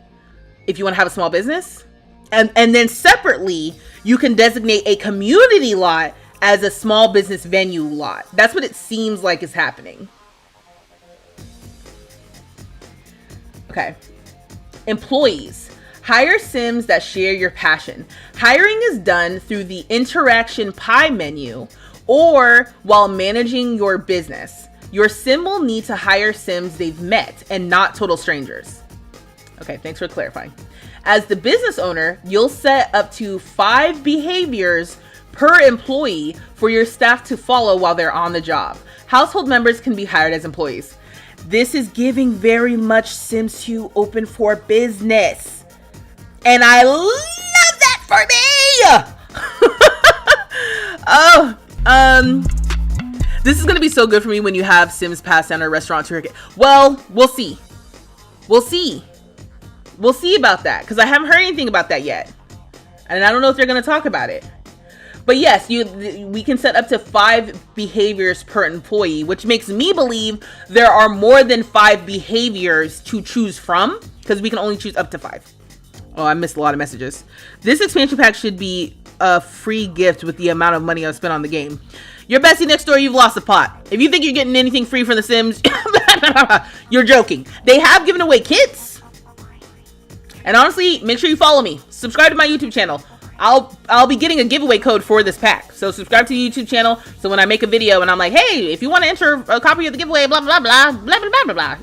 if you want to have a small business. And then separately, you can designate a community lot as a small business venue lot. That's what it seems like is happening. Okay. Employees. Hire Sims that share your passion. Hiring is done through the Interaction Pie menu or while managing your business. Your sim will need to hire Sims they've met and not total strangers. Okay, thanks for clarifying. As the business owner, you'll set up to 5 behaviors per employee for your staff to follow while they're on the job. Household members can be hired as employees. This is giving very much Sims 2 open for business. And I love that for me! This is gonna be so good for me when you have Sims pass down a restaurant to her. Well, we'll see. We'll see about that, because I haven't heard anything about that yet. And I don't know if they're gonna talk about it. But yes, we can set up to 5 behaviors per employee, which makes me believe there are more than 5 behaviors to choose from, because we can only choose up to 5. Oh, I missed a lot of messages. This expansion pack should be a free gift with the amount of money I've spent on the game. Your bestie next door, you've lost a pot. If you think you're getting anything free from The Sims, you're joking. They have given away kits. And honestly, make sure you follow me. Subscribe to my YouTube channel. I'll be getting a giveaway code for this pack. So subscribe to the YouTube channel. So when I make a video and I'm like, hey, if you want to enter a copy of the giveaway, blah, blah, blah, blah, blah, blah, blah, blah.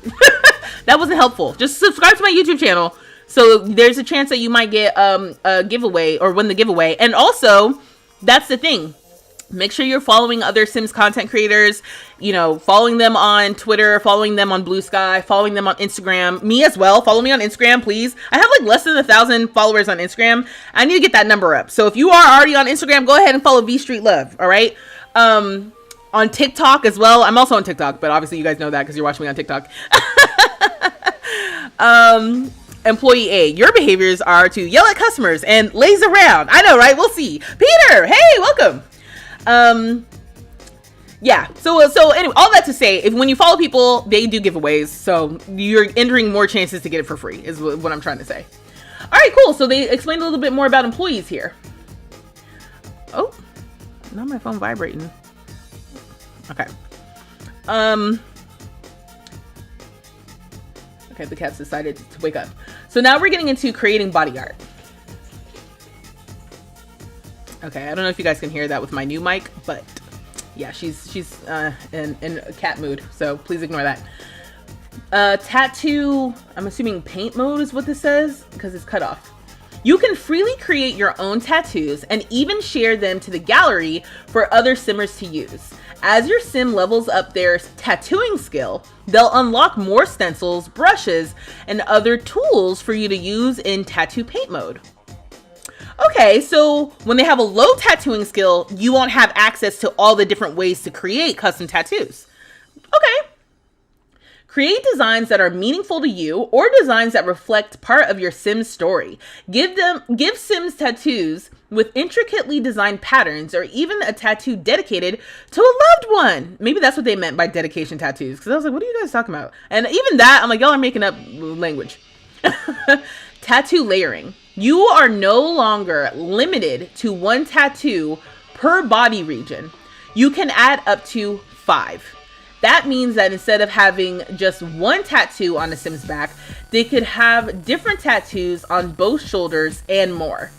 That wasn't helpful. Just subscribe to my YouTube channel So there's a chance that you might get a giveaway or win the giveaway. And also, that's the thing. Make sure you're following other Sims content creators, you know, following them on Twitter, following them on Blue Sky, following them on Instagram. Me as well. Follow me on Instagram, please. I have like less than 1,000 followers on Instagram. I need to get that number up. So if you are already on Instagram, go ahead and follow vstreetlove. All right. On TikTok as well. I'm also on TikTok, but obviously you guys know that because you're watching me on TikTok. Employee A, your behaviors are to yell at customers and laze around. I know, right? We'll see. Peter, hey, welcome. Yeah, so anyway, all that to say, if when you follow people, they do giveaways, so you're entering more chances to get it for free, is what I'm trying to say. All right, cool. So they explained a little bit more about employees here. Oh, not my phone vibrating. Okay. Okay, the cat's decided to wake up. So now we're getting into creating body art. Okay, I don't know if you guys can hear that with my new mic, but yeah, she's in cat mood, so please ignore that. Tattoo, I'm assuming paint mode is what this says, because it's cut off. You can freely create your own tattoos and even share them to the gallery for other simmers to use. As your sim levels up their tattooing skill, they'll unlock more stencils, brushes, and other tools for you to use in tattoo paint mode. Okay, so when they have a low tattooing skill, you won't have access to all the different ways to create custom tattoos. Okay. Create designs that are meaningful to you or designs that reflect part of your Sim's story. Give Sims tattoos with intricately designed patterns or even a tattoo dedicated to a loved one. Maybe that's what they meant by dedication tattoos, because I was like, what are you guys talking about? And even that, I'm like, y'all are making up language. Tattoo layering. You are no longer limited to one tattoo per body region. You can add up to 5. That means that instead of having just one tattoo on a Sim's back, they could have different tattoos on both shoulders and more.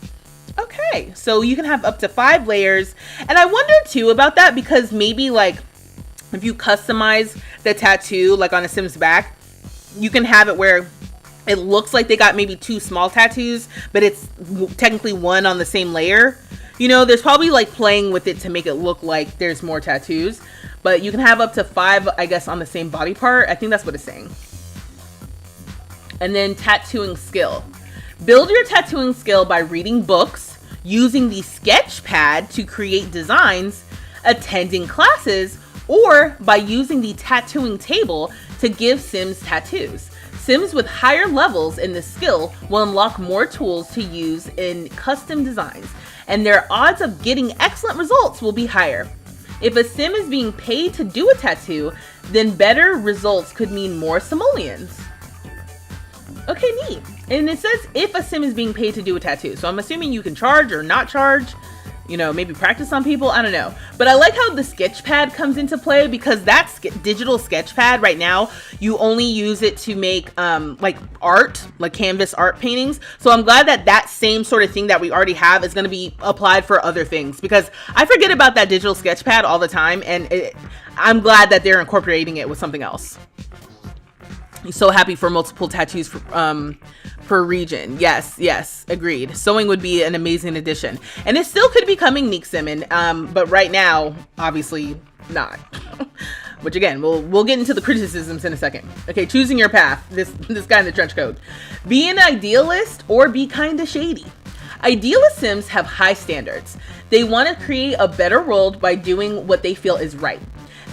Okay, so you can have up to 5 layers. And I wonder too about that, because maybe like if you customize the tattoo like on a Sim's back, you can have it where it looks like they got maybe 2 small tattoos, but it's technically one on the same layer. You know, there's probably like playing with it to make it look like there's more tattoos, but you can have up to 5, I guess, on the same body part. I think that's what it's saying. And then tattooing skill. Build your tattooing skill by reading books, using the sketch pad to create designs, attending classes, or by using the tattooing table to give Sims tattoos. Sims with higher levels in this skill will unlock more tools to use in custom designs, and their odds of getting excellent results will be higher. If a Sim is being paid to do a tattoo, then better results could mean more simoleons. Okay, neat. And it says if a Sim is being paid to do a tattoo, so I'm assuming you can charge or not charge. You know, maybe practice on people. I don't know. But I like how the sketch pad comes into play, because that digital sketch pad right now, you only use it to make like art, like canvas art paintings. So I'm glad that that same sort of thing that we already have is going to be applied for other things, because I forget about that digital sketch pad all the time. And I'm glad that they're incorporating it with something else. So happy for multiple tattoos per region. Yes, agreed. Sewing would be an amazing addition, and it still could be coming, Neek Simon. But right now, obviously not. Which again, we'll get into the criticisms in a second. Okay, choosing your path. This guy in the trench coat. Be an idealist or be kinda shady. Idealist Sims have high standards. They want to create a better world by doing what they feel is right.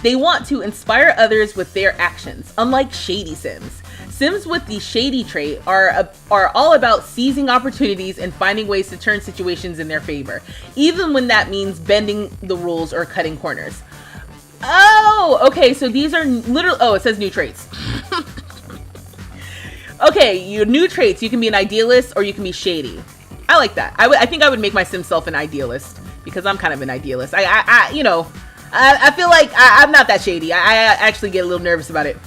They want to inspire others with their actions, unlike shady Sims. Sims with the shady trait are all about seizing opportunities and finding ways to turn situations in their favor, even when that means bending the rules or cutting corners. Oh, okay, so these are literally, oh, it says new traits. Okay, your new traits, you can be an idealist or you can be shady. I like that. I think I would make my Sim self an idealist, because I'm kind of an idealist. I feel like I'm not that shady. I actually get a little nervous about it.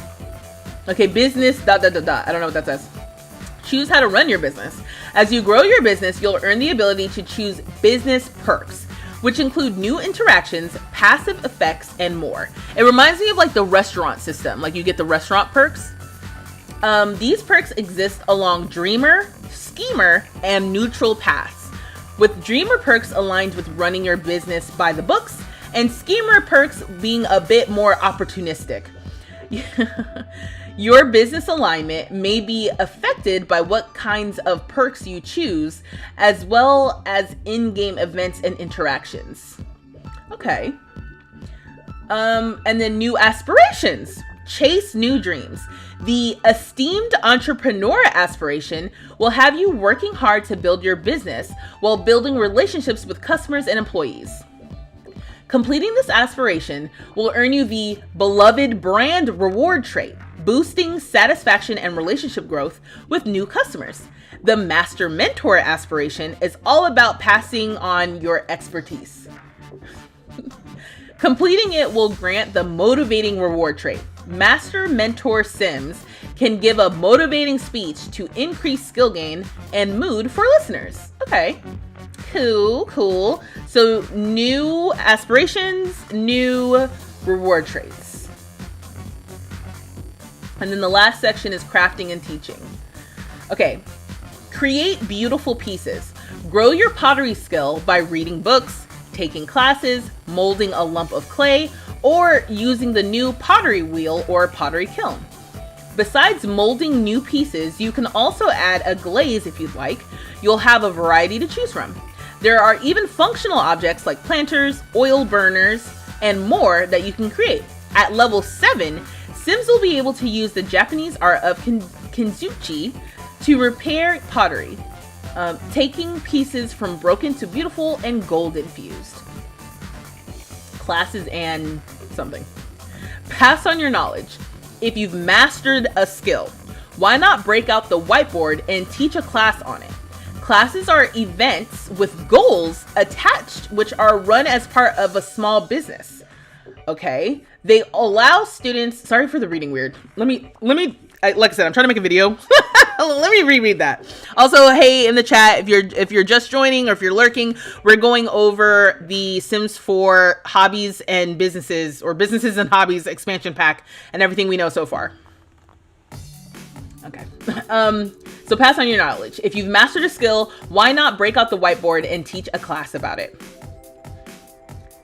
Okay, business, ... I don't know what that says. Choose how to run your business. As you grow your business, you'll earn the ability to choose business perks, which include new interactions, passive effects, and more. It reminds me of like the restaurant system. Like you get the restaurant perks. These perks exist along Dreamer, Schemer, and Neutral paths, with Dreamer perks aligned with running your business by the books, and Schemer perks being a bit more opportunistic. Your business alignment may be affected by what kinds of perks you choose, as well as in-game events and interactions. Okay. And then new aspirations. Chase new dreams. The esteemed entrepreneur aspiration will have you working hard to build your business while building relationships with customers and employees. Completing this aspiration will earn you the beloved brand reward trait, boosting satisfaction and relationship growth with new customers. The master mentor aspiration is all about passing on your expertise. Completing it will grant the motivating reward trait. Master mentor Sims can give a motivating speech to increase skill gain and mood for listeners. Okay. Cool. So new aspirations, new reward traits. And then the last section is crafting and teaching. Okay. Create beautiful pieces. Grow your pottery skill by reading books, taking classes, molding a lump of clay, or using the new pottery wheel or pottery kiln. Besides molding new pieces, you can also add a glaze if you'd like. You'll have a variety to choose from. There are even functional objects like planters, oil burners, and more that you can create. At level 7, Sims will be able to use the Japanese art of kintsugi to repair pottery, taking pieces from broken to beautiful and gold infused. Classes and something. Pass on your knowledge. If you've mastered a skill, why not break out the whiteboard and teach a class on it? Classes are events with goals attached, which are run as part of a small business. Okay, they allow students. Sorry for the reading weird. Let me. Like I said, I'm trying to make a video. Let me reread that. Also, hey, in the chat, if you're just joining or if you're lurking, we're going over the Sims 4 hobbies and businesses, or businesses and hobbies expansion pack, and everything we know so far. Okay. So pass on your knowledge. If you've mastered a skill, why not break out the whiteboard and teach a class about it?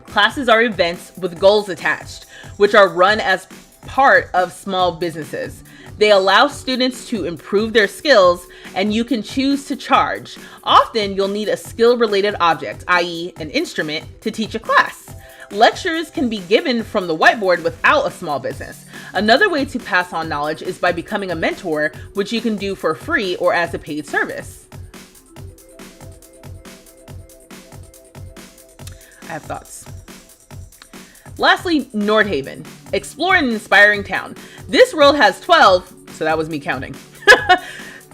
Classes are events with goals attached, which are run as part of small businesses. They allow students to improve their skills, and you can choose to charge. Often, you'll need a skill-related object, i.e. an instrument, to teach a class. Lectures can be given from the whiteboard without a small business. Another way to pass on knowledge is by becoming a mentor, which you can do for free or as a paid service. I have thoughts. Lastly, Nordhaven. Explore an inspiring town. This world has 12, so that was me counting,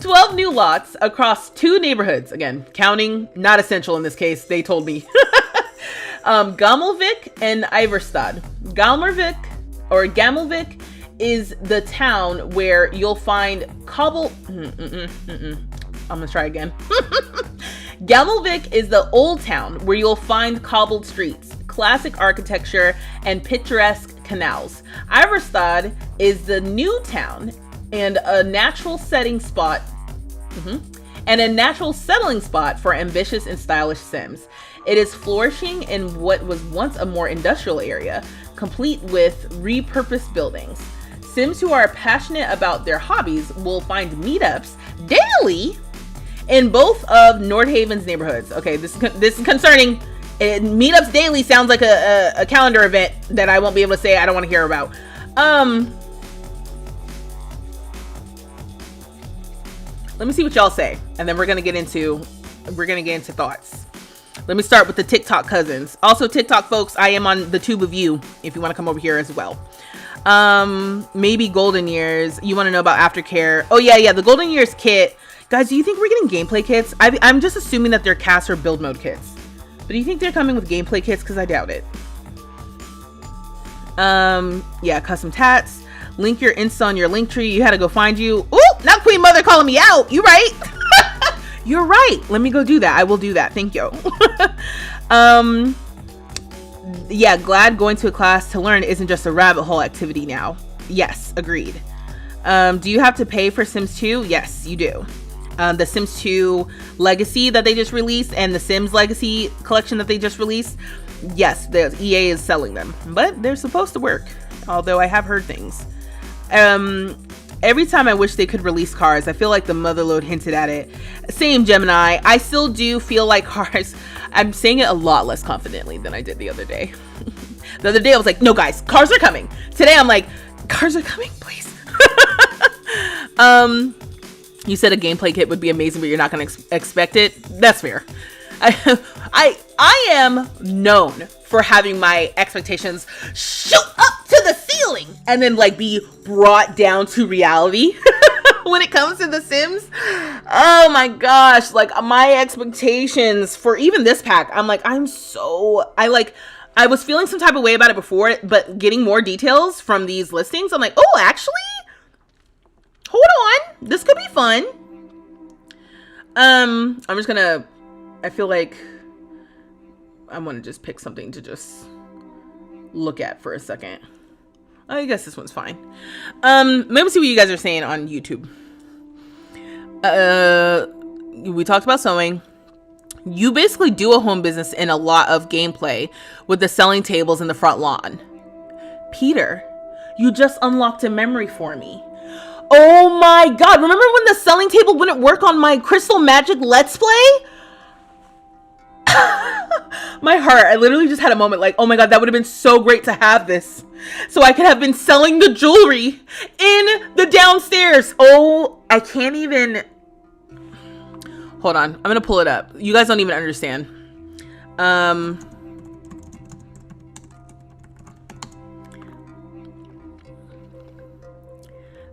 12 new lots across 2 neighborhoods. Again, counting, not essential in this case, they told me. Gamelvik and Iverstad. Gamelvik is the town where you'll find I'm gonna try again. Gamelvik is the old town where you'll find cobbled streets, classic architecture, and picturesque canals. Iverstad is the new town and a natural settling spot for ambitious and stylish Sims. It is flourishing in what was once a more industrial area, complete with repurposed buildings. Sims who are passionate about their hobbies will find meetups daily in both of Nordhaven's neighborhoods. Okay, this is concerning. Meetups daily sounds like a calendar event that I won't be able to say I don't want to hear about. Let me see what y'all say, and then we're gonna get into thoughts. Let me start with the TikTok cousins. Also, TikTok folks, I am on the tube of you if you want to come over here as well. Maybe Golden Years. You want to know about aftercare? Oh yeah, the Golden Years kit. Guys, do you think we're getting gameplay kits? I'm just assuming that they're cast or build mode kits. But do you think they're coming with gameplay kits? Because I doubt it. Yeah, custom tats. Link your Insta on your link tree. You had to go find you. Ooh, not Queen Mother calling me out. You right. You're right. Let me go do that. I will do that. Thank you. Yeah, glad going to a class to learn isn't just a rabbit hole activity now. Yes, agreed. Do you have to pay for Sims 2? Yes, you do. The Sims 2 Legacy that they just released and the Sims Legacy collection that they just released, yes, the EA is selling them, but they're supposed to work, although I have heard things. Every time I wish they could release cars, I feel like the motherload hinted at it. Same, Gemini. I still do feel like cars, I'm saying it a lot less confidently than I did the other day. The other day I was like, no guys, cars are coming. Today I'm like, cars are coming, please. You said a gameplay kit would be amazing, but you're not going to expect it. That's fair. I am known for having my expectations shoot up to the ceiling and then like be brought down to reality when it comes to The Sims. Oh my gosh, like my expectations for even this pack, I'm like, I was feeling some type of way about it before, but getting more details from these listings, I'm like, oh, actually, hold on, this could be fun. I'm just gonna, I feel like I want to just pick something to just look at for a second. I guess this one's fine. Let me see what you guys are saying on YouTube. We talked about sewing. You basically do a home business in a lot of gameplay with the selling tables in the front lawn. Peter, you just unlocked a memory for me. Oh my god, remember when the selling table wouldn't work on my Crystal Magic Let's Play? My heart, I literally just had a moment like, oh my god, that would have been so great to have this. So I could have been selling the jewelry in the downstairs. Oh, I can't even. Hold on, I'm gonna pull it up. You guys don't even understand.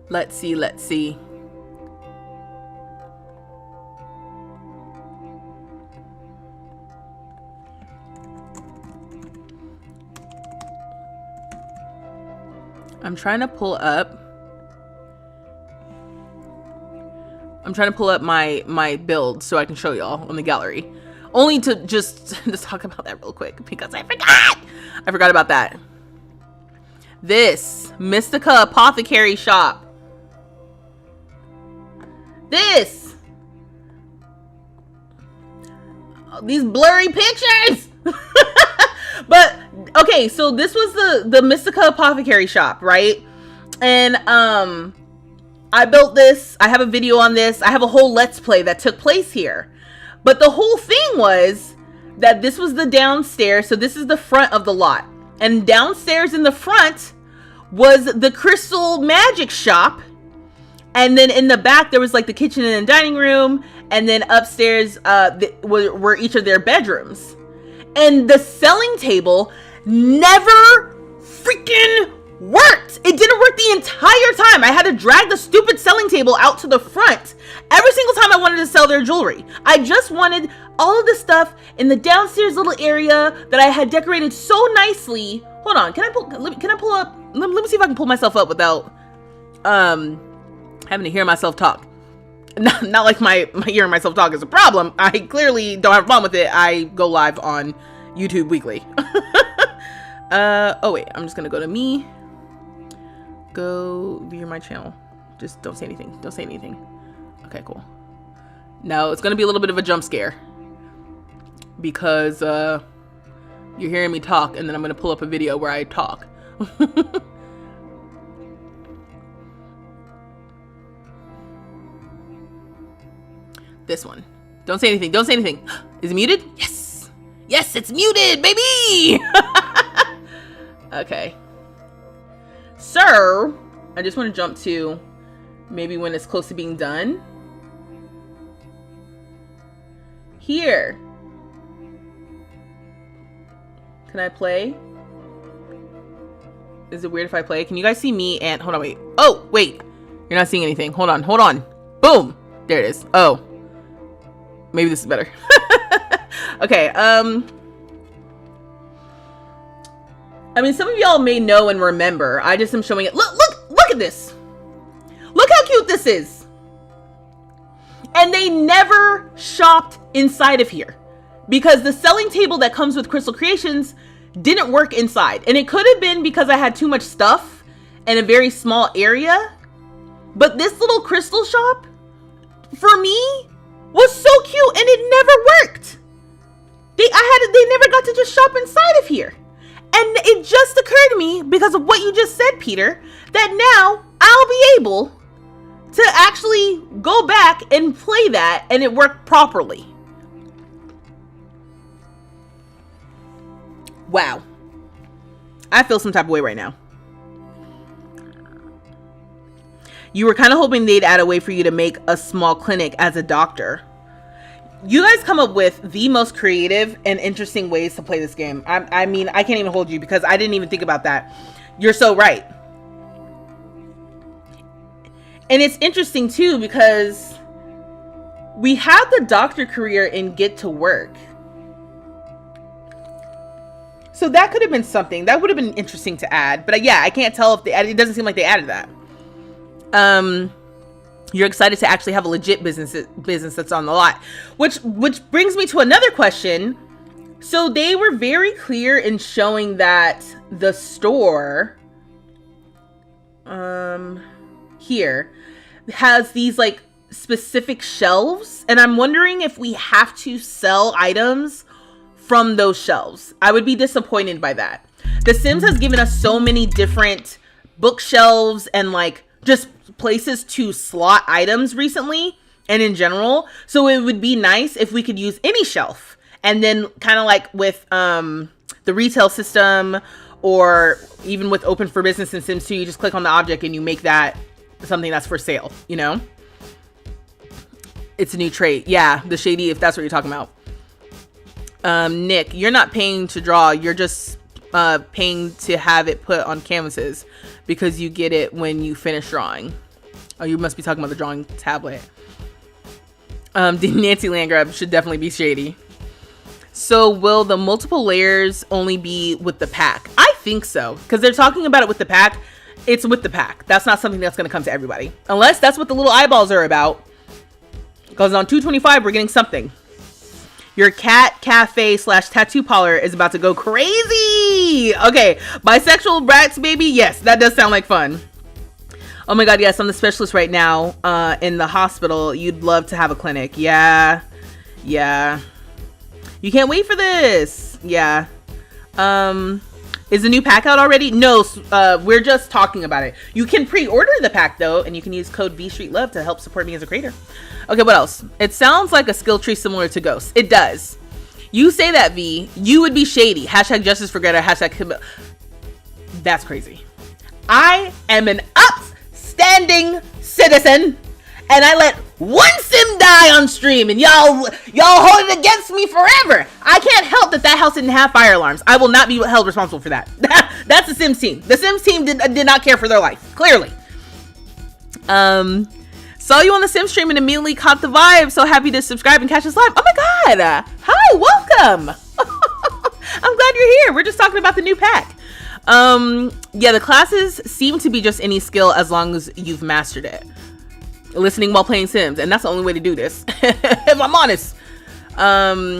Let's see. I'm trying to pull up my build so I can show y'all on the gallery. Only to just talk about that real quick because I forgot about that. This Mystica Apothecary Shop. This. These blurry pictures. But okay, so this was the Mystica Apothecary Shop, right? And I built this. I have a video on this. I have a whole Let's Play that took place here. But the whole thing was that this was the downstairs. So this is the front of the lot. And downstairs in the front was the Crystal Magic Shop. And then in the back, there was like the kitchen and the dining room. And then upstairs were each of their bedrooms. And the selling table never freaking worked. It didn't work the entire time. I had to drag the stupid selling table out to the front every single time I wanted to sell their jewelry. I just wanted all of the stuff in the downstairs little area that I had decorated so nicely. Hold on, can I pull up? Let me see if I can pull myself up without having to hear myself talk. Not like my hearing myself talk is a problem. I clearly don't have a problem with it. I go live on YouTube weekly. Oh wait, I'm just gonna go to me. Go view my channel. Just don't say anything. Don't say anything. Okay, cool. No, it's gonna be a little bit of a jump scare because you're hearing me talk, and then I'm gonna pull up a video where I talk. This one. Don't say anything. Don't say anything. Is it muted? Yes. Yes, it's muted, baby. Okay. So, I just want to jump to maybe when it's close to being done. Here. Can I play? Is it weird if I play? Can you guys see me and... Hold on, wait. Oh, wait. You're not seeing anything. Hold on. Hold on. Boom. There it is. Oh. Maybe this is better. Okay, I mean, some of y'all may know and remember. I just am showing it. Look at this. Look how cute this is. And they never shopped inside of here because the selling table that comes with Crystal Creations didn't work inside. And it could have been because I had too much stuff in a very small area. But this little crystal shop, for me, was so cute and it never worked. They never got to just shop inside of here. And it just occurred to me, because of what you just said, Peter, that now I'll be able to actually go back and play that and it worked properly. Wow. I feel some type of way right now. You were kind of hoping they'd add a way for you to make a small clinic as a doctor. You guys come up with the most creative and interesting ways to play this game. I mean, I can't even hold you because I didn't even think about that. You're so right. And it's interesting too because we had the doctor career in Get to Work. So that could have been something. That would have been interesting to add. But yeah, I can't tell if they added, it doesn't seem like they added that. You're excited to actually have a legit business that's on the lot. Which brings me to another question. So they were very clear in showing that the store here has these like specific shelves, and I'm wondering if we have to sell items from those shelves. I would be disappointed by that. The Sims has given us so many different bookshelves and like just places to slot items recently and in general. So it would be nice if we could use any shelf, and then kind of like with the retail system, or even with Open for Business in Sims 2, you just click on the object and you make that something that's for sale, you know? It's a new trait. Yeah, the shady, if that's what you're talking about. Nick, you're not paying to draw. You're just paying to have it put on canvases because you get it when you finish drawing. Oh, you must be talking about the drawing tablet. The Nancy Landgrab should definitely be shady. So will the multiple layers only be with the pack? I think so, because they're talking about it with the pack. It's with the pack. That's not something that's going to come to everybody, unless that's what the little eyeballs are about. Because on 225, we're getting something. Your cat cafe / tattoo parlor is about to go crazy. Okay, bisexual brats, baby. Yes, that does sound like fun. Oh my god, yes, I'm the specialist right now in the hospital. You'd love to have a clinic. Yeah. You can't wait for this. Yeah. Is the new pack out already? No, we're just talking about it. You can pre-order the pack though, and you can use code vstreetlove to help support me as a creator. Okay, what else? It sounds like a skill tree similar to Ghost. It does. You say that, V. You would be shady. Hashtag justice for Greta. Hashtag. That's crazy. I am an upstanding citizen, and I let one sim die on stream, and y'all hold it against me forever. I can't help that house didn't have fire alarms. I will not be held responsible for that. That's the Sims team. The Sims team did not care for their life, clearly. Saw you on the Sim stream and immediately caught the vibe. So happy to subscribe and catch us live. Oh my god. Hi, welcome. I'm glad you're here. We're just talking about the new pack. Yeah, the classes seem to be just any skill as long as you've mastered it. Listening while playing Sims, and that's the only way to do this. If I'm honest. Yeah,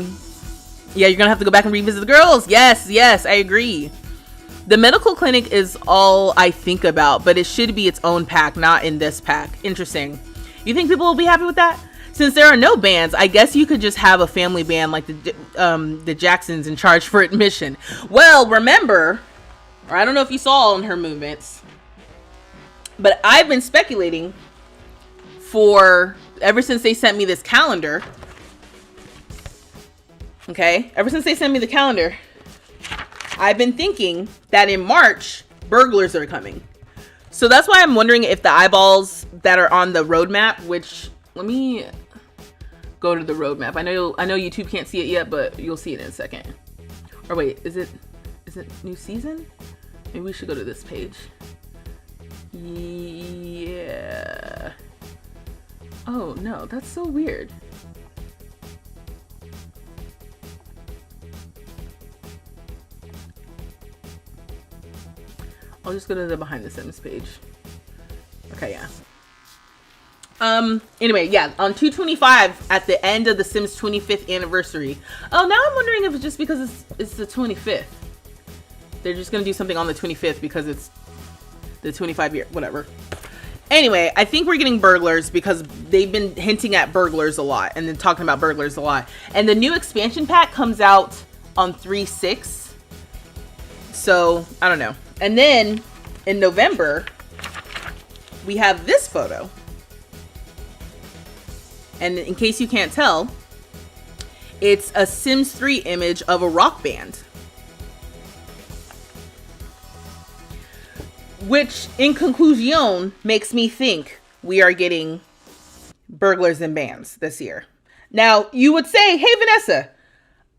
you're gonna have to go back and revisit the girls. Yes, I agree. The medical clinic is all I think about, but it should be its own pack, not in this pack. Interesting. You think people will be happy with that? Since there are no bands, I guess you could just have a family band like the Jacksons in charge for admission. Well, remember, or I don't know if you saw on her movements, but I've been speculating for ever since they sent me this calendar. Okay, ever since they sent me the calendar, I've been thinking that in March, burglars are coming. So that's why I'm wondering if the eyeballs that are on the roadmap, which, let me go to the roadmap. I know YouTube can't see it yet, but you'll see it in a second. Or wait, is it new season? Maybe we should go to this page. Yeah. Oh no, that's so weird. I'll just go to the behind the Sims page. Okay, yeah. Anyway, yeah, on 225 at the end of the Sims 25th anniversary. Oh, now I'm wondering if it's just because it's the 25th. They're just gonna do something on the 25th because it's the 25 year, whatever. Anyway, I think we're getting burglars because they've been hinting at burglars a lot and then talking about burglars a lot. And the new expansion pack comes out on 3/6. So, I don't know. And then in November, we have this photo. And in case you can't tell, it's a Sims 3 image of a rock band. Which, in conclusion, makes me think we are getting burglars and bands this year. Now, you would say, hey, Vanessa,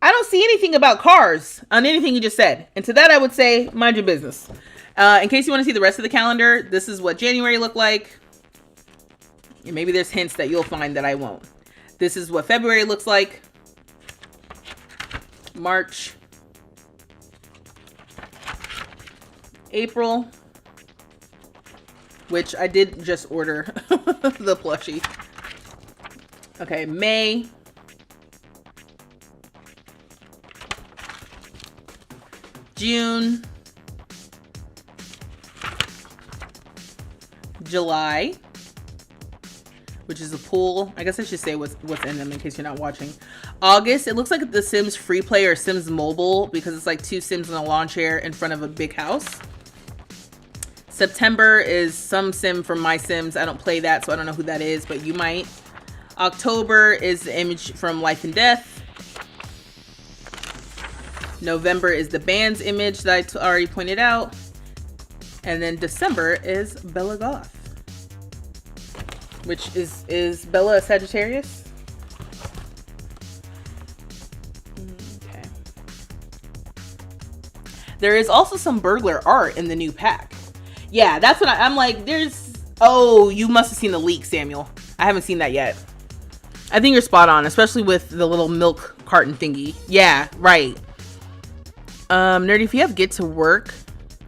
I don't see anything about cars on anything you just said. And to that, I would say, mind your business. In case you want to see the rest of the calendar, this is what January looked like. And maybe there's hints that you'll find that I won't. This is what February looks like. March. April. Which I did just order the plushie. Okay, May. June. July. Which is a pool. I guess I should say what's in them in case you're not watching. August. It looks like the Sims Free Play or Sims Mobile because it's like 2 Sims in a lawn chair in front of a big house. September is some sim from My Sims. I don't play that, so I don't know who that is, but you might. October is the image from Life and Death. November is the band's image that I already pointed out. And then December is Bella Goth. Which is Bella a Sagittarius? Okay. There is also some burglar art in the new pack. Yeah, that's what I'm like, oh, you must have seen the leak, Samuel. I haven't seen that yet. I think you're spot on, especially with the little milk carton thingy. Yeah, right. Nerdy, if you have Get to Work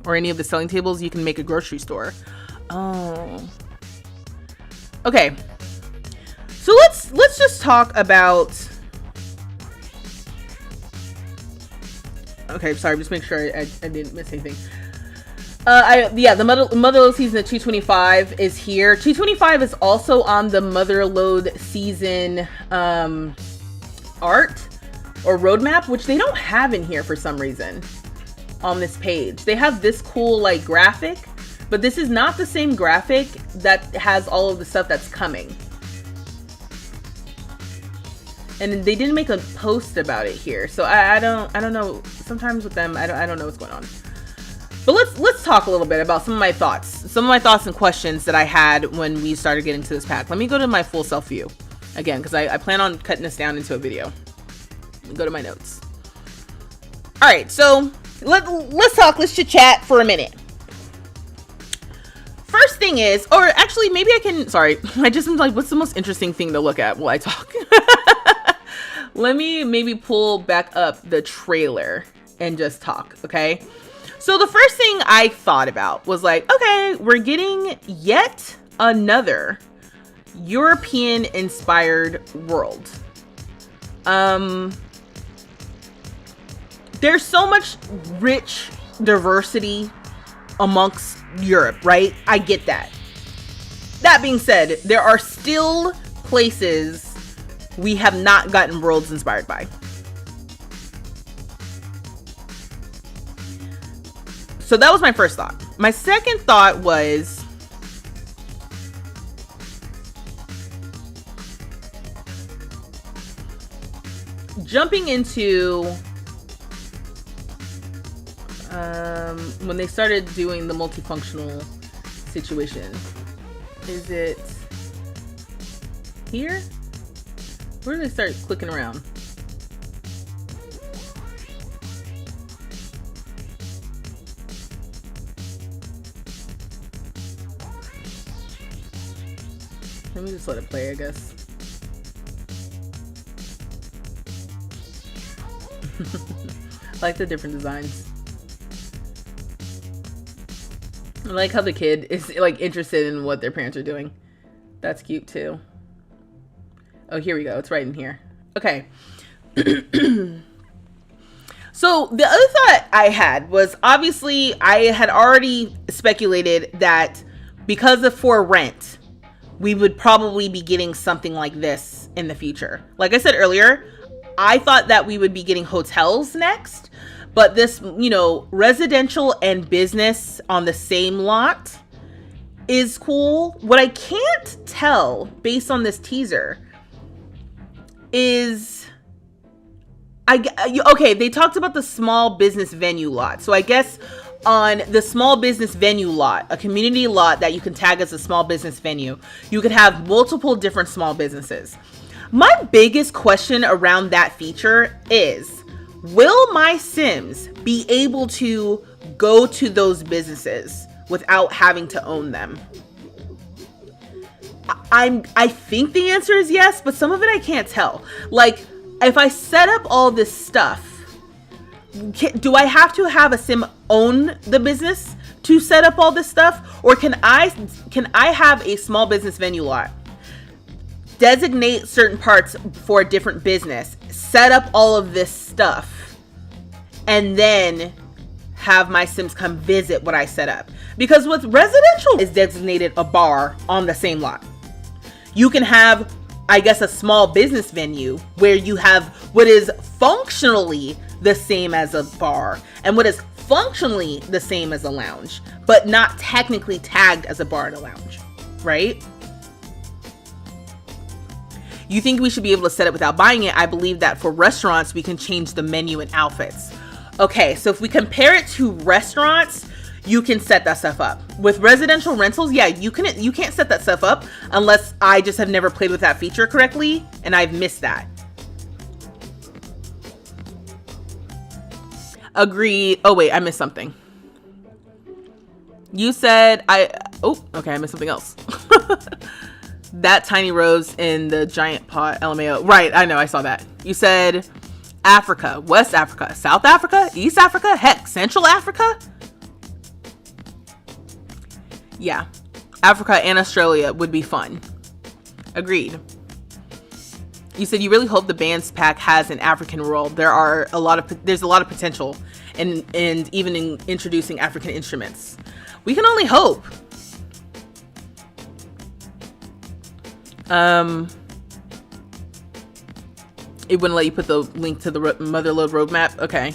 or any of the selling tables, you can make a grocery store. Oh. Okay. So let's just talk about. Okay, sorry, just make sure I didn't miss anything. The Motherload season of 225 is here. 225 is also on the Motherload season art or roadmap, which they don't have in here for some reason on this page. They have this cool like graphic, but this is not the same graphic that has all of the stuff that's coming. And they didn't make a post about it here, so I don't know. Sometimes with them, I don't know what's going on. But let's talk a little bit about some of my thoughts and questions that I had when we started getting to this pack. Let me go to my full self view again, because I plan on cutting this down into a video. Let me go to my notes. All right, so let's talk. Let's chit chat for a minute. First thing is, or actually, maybe I can. Sorry, I just am like, what's the most interesting thing to look at while I talk? Let me maybe pull back up the trailer and just talk. Okay. So the first thing I thought about was like, okay, we're getting yet another European inspired world. There's so much rich diversity amongst Europe, right? I get that. That being said, there are still places we have not gotten worlds inspired by. So that was my first thought. My second thought was, jumping into when they started doing the multifunctional situation. Is it here? Where do they start clicking around? Let me just let it play, I guess. I like the different designs. I like how the kid is like interested in what their parents are doing. That's cute too. Oh, here we go. It's right in here. Okay. So the other thought I had was, obviously I had already speculated that because of for rent, we would probably be getting something like this in the future. Like I said earlier, I thought that we would be getting hotels next, but this, you know, residential and business on the same lot is cool. What I can't tell based on this teaser is, okay, they talked about the small business venue lot. So I guess on the small business venue lot, a community lot that you can tag as a small business venue, you could have multiple different small businesses. My biggest question around that feature is, will my Sims be able to go to those businesses without having to own them? I think the answer is yes, but some of it I can't tell. Like, if I set up all this stuff, do I have to have a Sim own the business to set up all this stuff? Or can I have a small business venue lot, designate certain parts for a different business, set up all of this stuff, and then have my Sims come visit what I set up? Because with residential is designated a bar on the same lot. You can have, I guess, a small business venue where you have what is functionally the same as a bar and what is functionally the same as a lounge, but not technically tagged as a bar and a lounge, right? You think we should be able to set it without buying it? I believe that for restaurants, we can change the menu and outfits. Okay, so if we compare it to restaurants, you can set that stuff up. With residential rentals, yeah, you can't set that stuff up unless I just have never played with that feature correctly and I've missed that. Agreed. Oh wait, I missed something. You said okay, I missed something else. That tiny rose in the giant pot, LMAO. Right, I know, I saw that. You said Africa, West Africa, South Africa, East Africa, heck, Central Africa? Yeah, Africa and Australia would be fun. Agreed. You said you really hope the bands pack has an African world. There's a lot of potential and even in introducing African instruments. We can only hope. It wouldn't let you put the link to the Motherlode roadmap. Okay.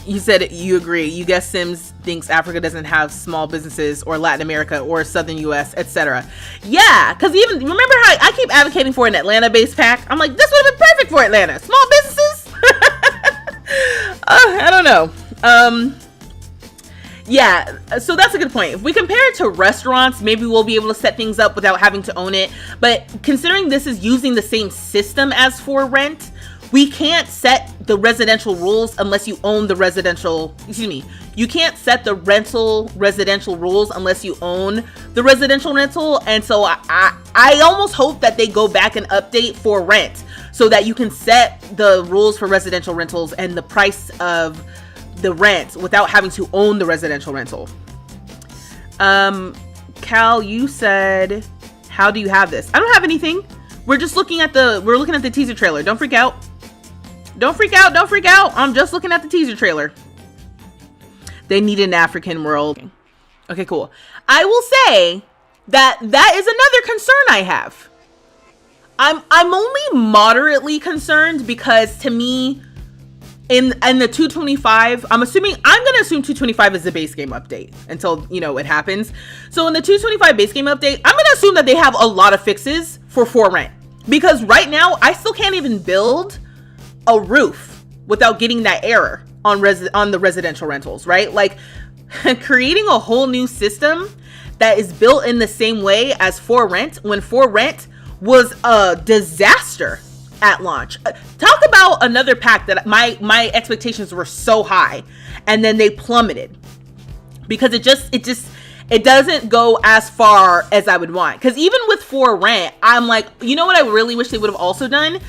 You said you agree. You guess Sims thinks Africa doesn't have small businesses, or Latin America or Southern US, etc. Yeah, because even remember how I keep advocating for an Atlanta-based pack? I'm like, this would have been perfect for Atlanta. Small businesses? I don't know. Yeah, so that's a good point. If we compare it to restaurants, maybe we'll be able to set things up without having to own it. But considering this is using the same system as for rent, we can't set the residential rules unless you own the residential, you can't set the residential rules unless you own the residential rental. And so I almost hope that they go back and update for rent so that you can set the rules for residential rentals and the price of the rent without having to own the residential rental. Cal, you said, how do you have this? I don't have anything. We're looking at the teaser trailer. Don't freak out. Don't freak out. Don't freak out. I'm just looking at the teaser trailer. They need an African world. Okay, cool. I will say that is another concern I have. I'm only moderately concerned because to me, in the 225, I'm going to assume 225 is the base game update until, it happens. So in the 225 base game update, I'm going to assume that they have a lot of fixes for rent. Because right now, I still can't even build a roof without getting that error on the residential rentals, right? Like creating a whole new system that is built in the same way as for rent, when for rent was a disaster at launch. Talk about another pack that my expectations were so high and then they plummeted because it doesn't go as far as I would want. Because even with for rent, I'm like, you know what I really wish they would have also done?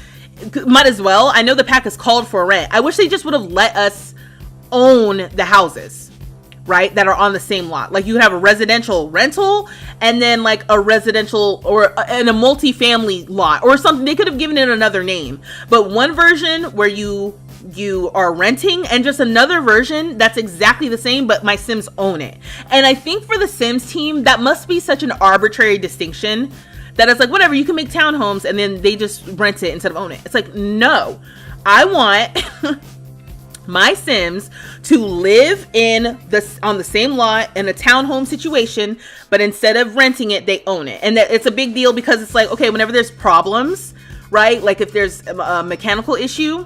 Might as well. I know the pack is called for rent. I wish they just would have let us own the houses, right, that are on the same lot. Like you could have a residential rental and then like a residential and a multi-family lot or something. They could have given it another name, but one version where you you are renting, and just another version that's exactly the same, but my Sims own it. And I think for the Sims team, that must be such an arbitrary distinction that it's like, whatever, you can make townhomes and then they just rent it instead of own it. It's like, no, I want my Sims to live on the same lot in a townhome situation, but instead of renting it, they own it. And that it's a big deal because it's like, okay, whenever there's problems, right? Like if there's a mechanical issue,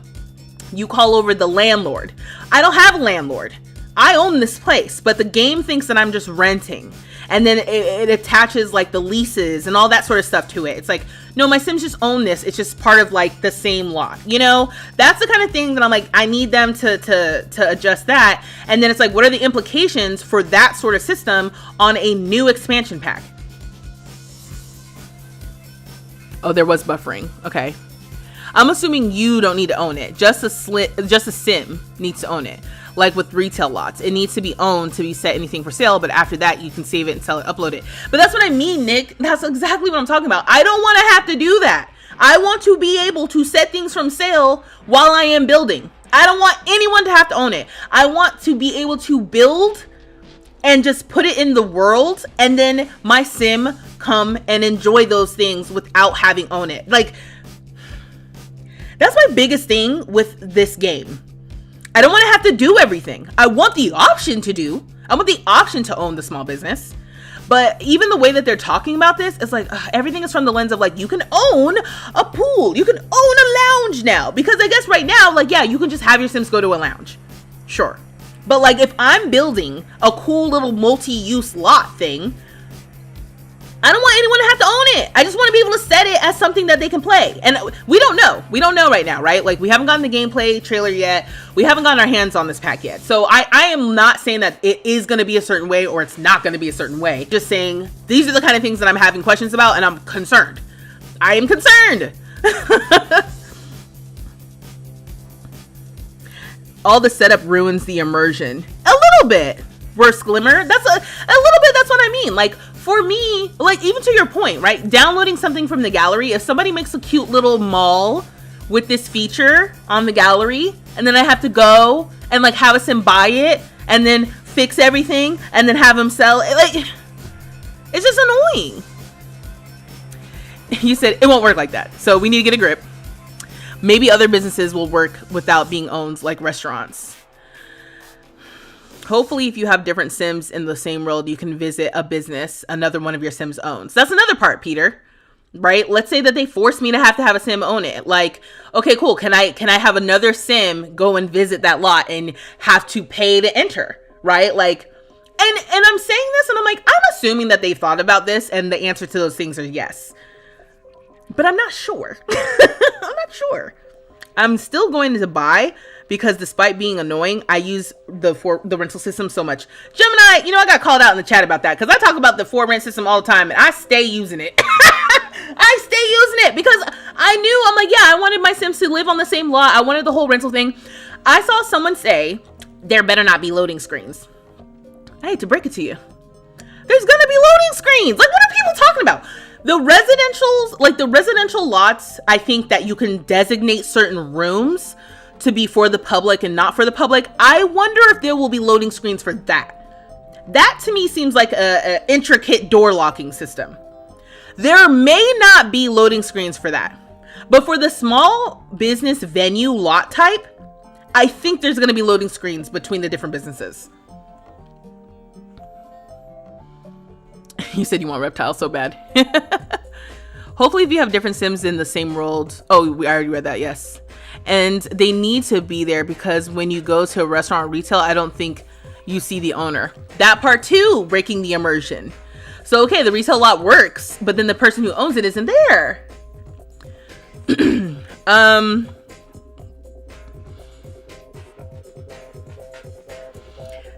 you call over the landlord. I don't have a landlord. I own this place, but the game thinks that I'm just renting. And then it attaches like the leases and all that sort of stuff to it. It's like, no, my Sims just own this. It's just part of like the same lot, you know? That's the kind of thing that I'm like, I need them to adjust that. And then it's like, what are the implications for that sort of system on a new expansion pack? Oh, there was buffering. Okay. I'm assuming you don't need to own it. Just a sim needs to own it. Like with retail lots, it needs to be owned to be set anything for sale, but after that you can save it and sell it, upload it. But that's what I mean, Nick. That's exactly what I'm talking about. I don't want to have to do that. I want to be able to set things from sale while I am building. I don't want anyone to have to own it. I want to be able to build and just put it in the world, and then my sim come and enjoy those things without having own it. Like, that's my biggest thing with this game. I don't want to have to do everything. I want the option to own the small business. But even the way that they're talking about this, it's like everything is from the lens of like, you can own a pool, you can own a lounge now. Because I guess right now, like, yeah, you can just have your Sims go to a lounge. Sure. But like, if I'm building a cool little multi-use lot thing, I don't want anyone to have to own it. I just want to be able to set it as something that they can play. And we don't know. We don't know right now, right? Like, we haven't gotten the gameplay trailer yet. We haven't gotten our hands on this pack yet. So I am not saying that it is going to be a certain way or it's not going to be a certain way. Just saying these are the kind of things that I'm having questions about, and I'm concerned. I am concerned. All the setup ruins the immersion. A little bit. Worst Glimmer. That's a little bit. That's what I mean. Like, for me, like, even to your point, right? Downloading something from the gallery, if somebody makes a cute little mall with this feature on the gallery, and then I have to go and like have a sim buy it and then fix everything and then have them sell it, like, it's just annoying. You said it won't work like that, so we need to get a grip. Maybe other businesses will work without being owned, like restaurants. Hopefully, if you have different Sims in the same world, you can visit a business another one of your Sims owns. That's another part, Peter, right? Let's say that they force me to have a Sim own it. Like, okay, cool. Can I have another Sim go and visit that lot and have to pay to enter, right? Like, and I'm saying this and I'm like, I'm assuming that they thought about this and the answer to those things are yes. But I'm not sure. I'm not sure. I'm still going to buy because despite being annoying, I use the rental system so much. Gemini, you know, I got called out in the chat about that because I talk about the rent system all the time and I stay using it. I stay using it because I'm like, yeah, I wanted my Sims to live on the same lot. I wanted the whole rental thing. I saw someone say there better not be loading screens. I hate to break it to you. There's gonna be loading screens. Like, what are people talking about? The residential lots, I think that you can designate certain rooms to be for the public and not for the public. I wonder if there will be loading screens for that. That to me seems like a intricate door locking system. There may not be loading screens for that. But for the small business venue lot type, I think there's going to be loading screens between the different businesses. You said you want reptiles so bad. Hopefully if you have different Sims in the same world. Oh, we already read that. Yes. And they need to be there because when you go to a restaurant or retail, I don't think you see the owner. That part too, breaking the immersion. So, okay, the retail lot works, but then the person who owns it isn't there.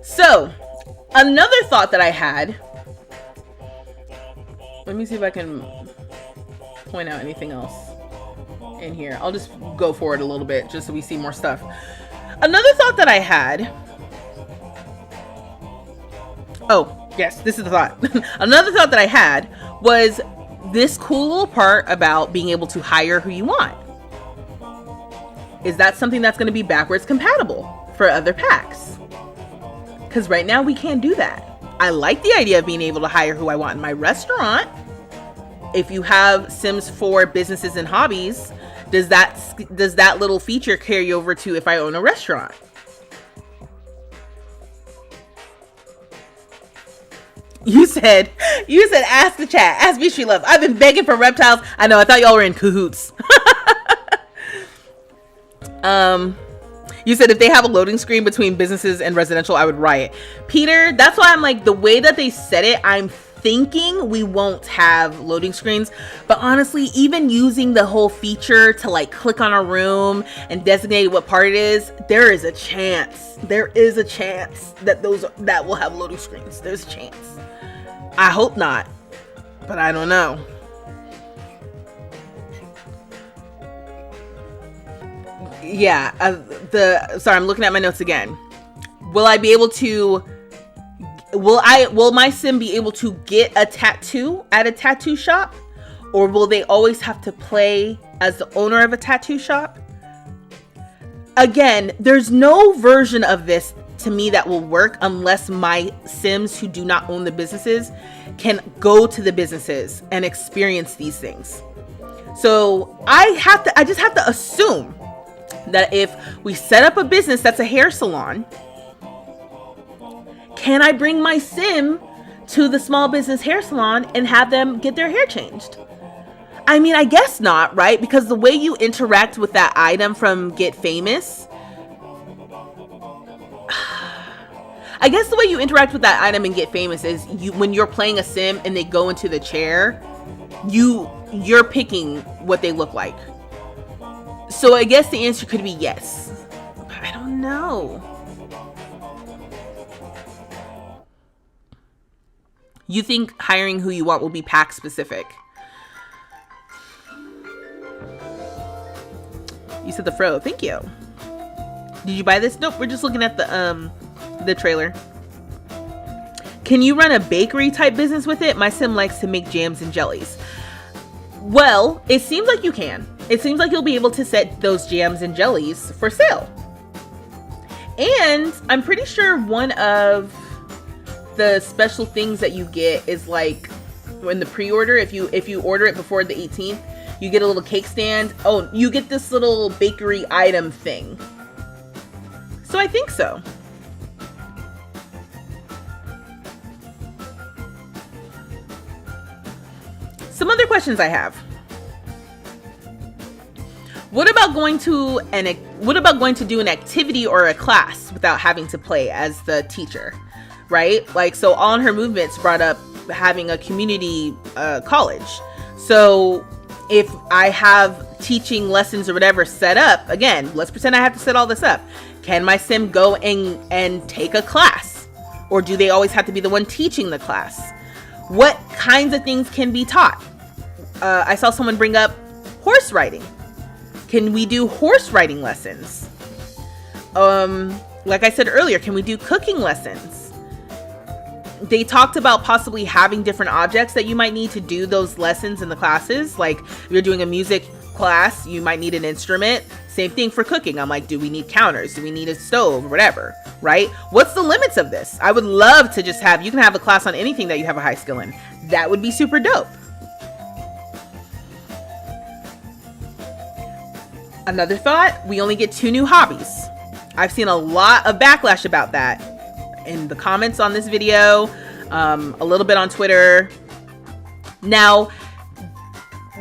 So, another thought that I had. Let me see if I can point out anything else in here. I'll just go forward a little bit just so we see more stuff. Another thought that I had. Oh, yes, this is the thought. Another thought that I had was this cool little part about being able to hire who you want. is that something that's going to be backwards compatible for other packs? Because right now we can't do that. I like the idea of being able to hire who I want in my restaurant. If you have Sims for businesses and hobbies, does that little feature carry over to if I own a restaurant? You said ask the chat, ask vstreetlove. I've been begging for reptiles. I know, I thought y'all were in cahoots. You said if they have a loading screen between businesses and residential, I would riot. Peter, that's why I'm like, the way that they said it, I'm thinking we won't have loading screens. But honestly, even using the whole feature to like click on a room and designate what part it is, there is a chance that will have loading screens. There's a chance. I hope not, but I don't know. Yeah, sorry, I'm looking at my notes again. Will my sim be able to get a tattoo at a tattoo shop? Or will they always have to play as the owner of a tattoo shop? Again, there's no version of this to me that will work unless my Sims who do not own the businesses can go to the businesses and experience these things. So I just have to assume that if we set up a business that's a hair salon, can I bring my Sim to the small business hair salon and have them get their hair changed? I mean, I guess not, right? Because the way you interact with that item from Get Famous, I guess the way you interact with that item in Get Famous is when you're playing a Sim and they go into the chair, you're picking what they look like. So I guess the answer could be yes. I don't know. You think hiring who you want will be pack specific? You said the Fro. Thank you. Did you buy this? Nope. We're just looking at the trailer. Can you run a bakery type business with it? My Sim likes to make jams and jellies. Well, it seems like you can. It seems like you'll be able to set those jams and jellies for sale. And I'm pretty sure one of the special things that you get is like in the pre-order, if you order it before the 18th, you get a little cake stand. Oh, you get this little bakery item thing. So I think so. Some other questions I have. What about going to do an activity or a class without having to play as the teacher, right? Like, so All in Her Movements brought up having a community college. So if I have teaching lessons or whatever set up, again, let's pretend I have to set all this up. Can my Sim go and take a class? Or do they always have to be the one teaching the class? What kinds of things can be taught? I saw someone bring up horse riding. Can we do horse riding lessons? Like I said earlier, can we do cooking lessons? They talked about possibly having different objects that you might need to do those lessons in the classes. Like if you're doing a music class, you might need an instrument. Same thing for cooking. I'm like, do we need counters? Do we need a stove or whatever, right? What's the limits of this? I would love to just you can have a class on anything that you have a high skill in. That would be super dope. Another thought, we only get 2 new hobbies. I've seen a lot of backlash about that in the comments on this video, a little bit on Twitter. Now,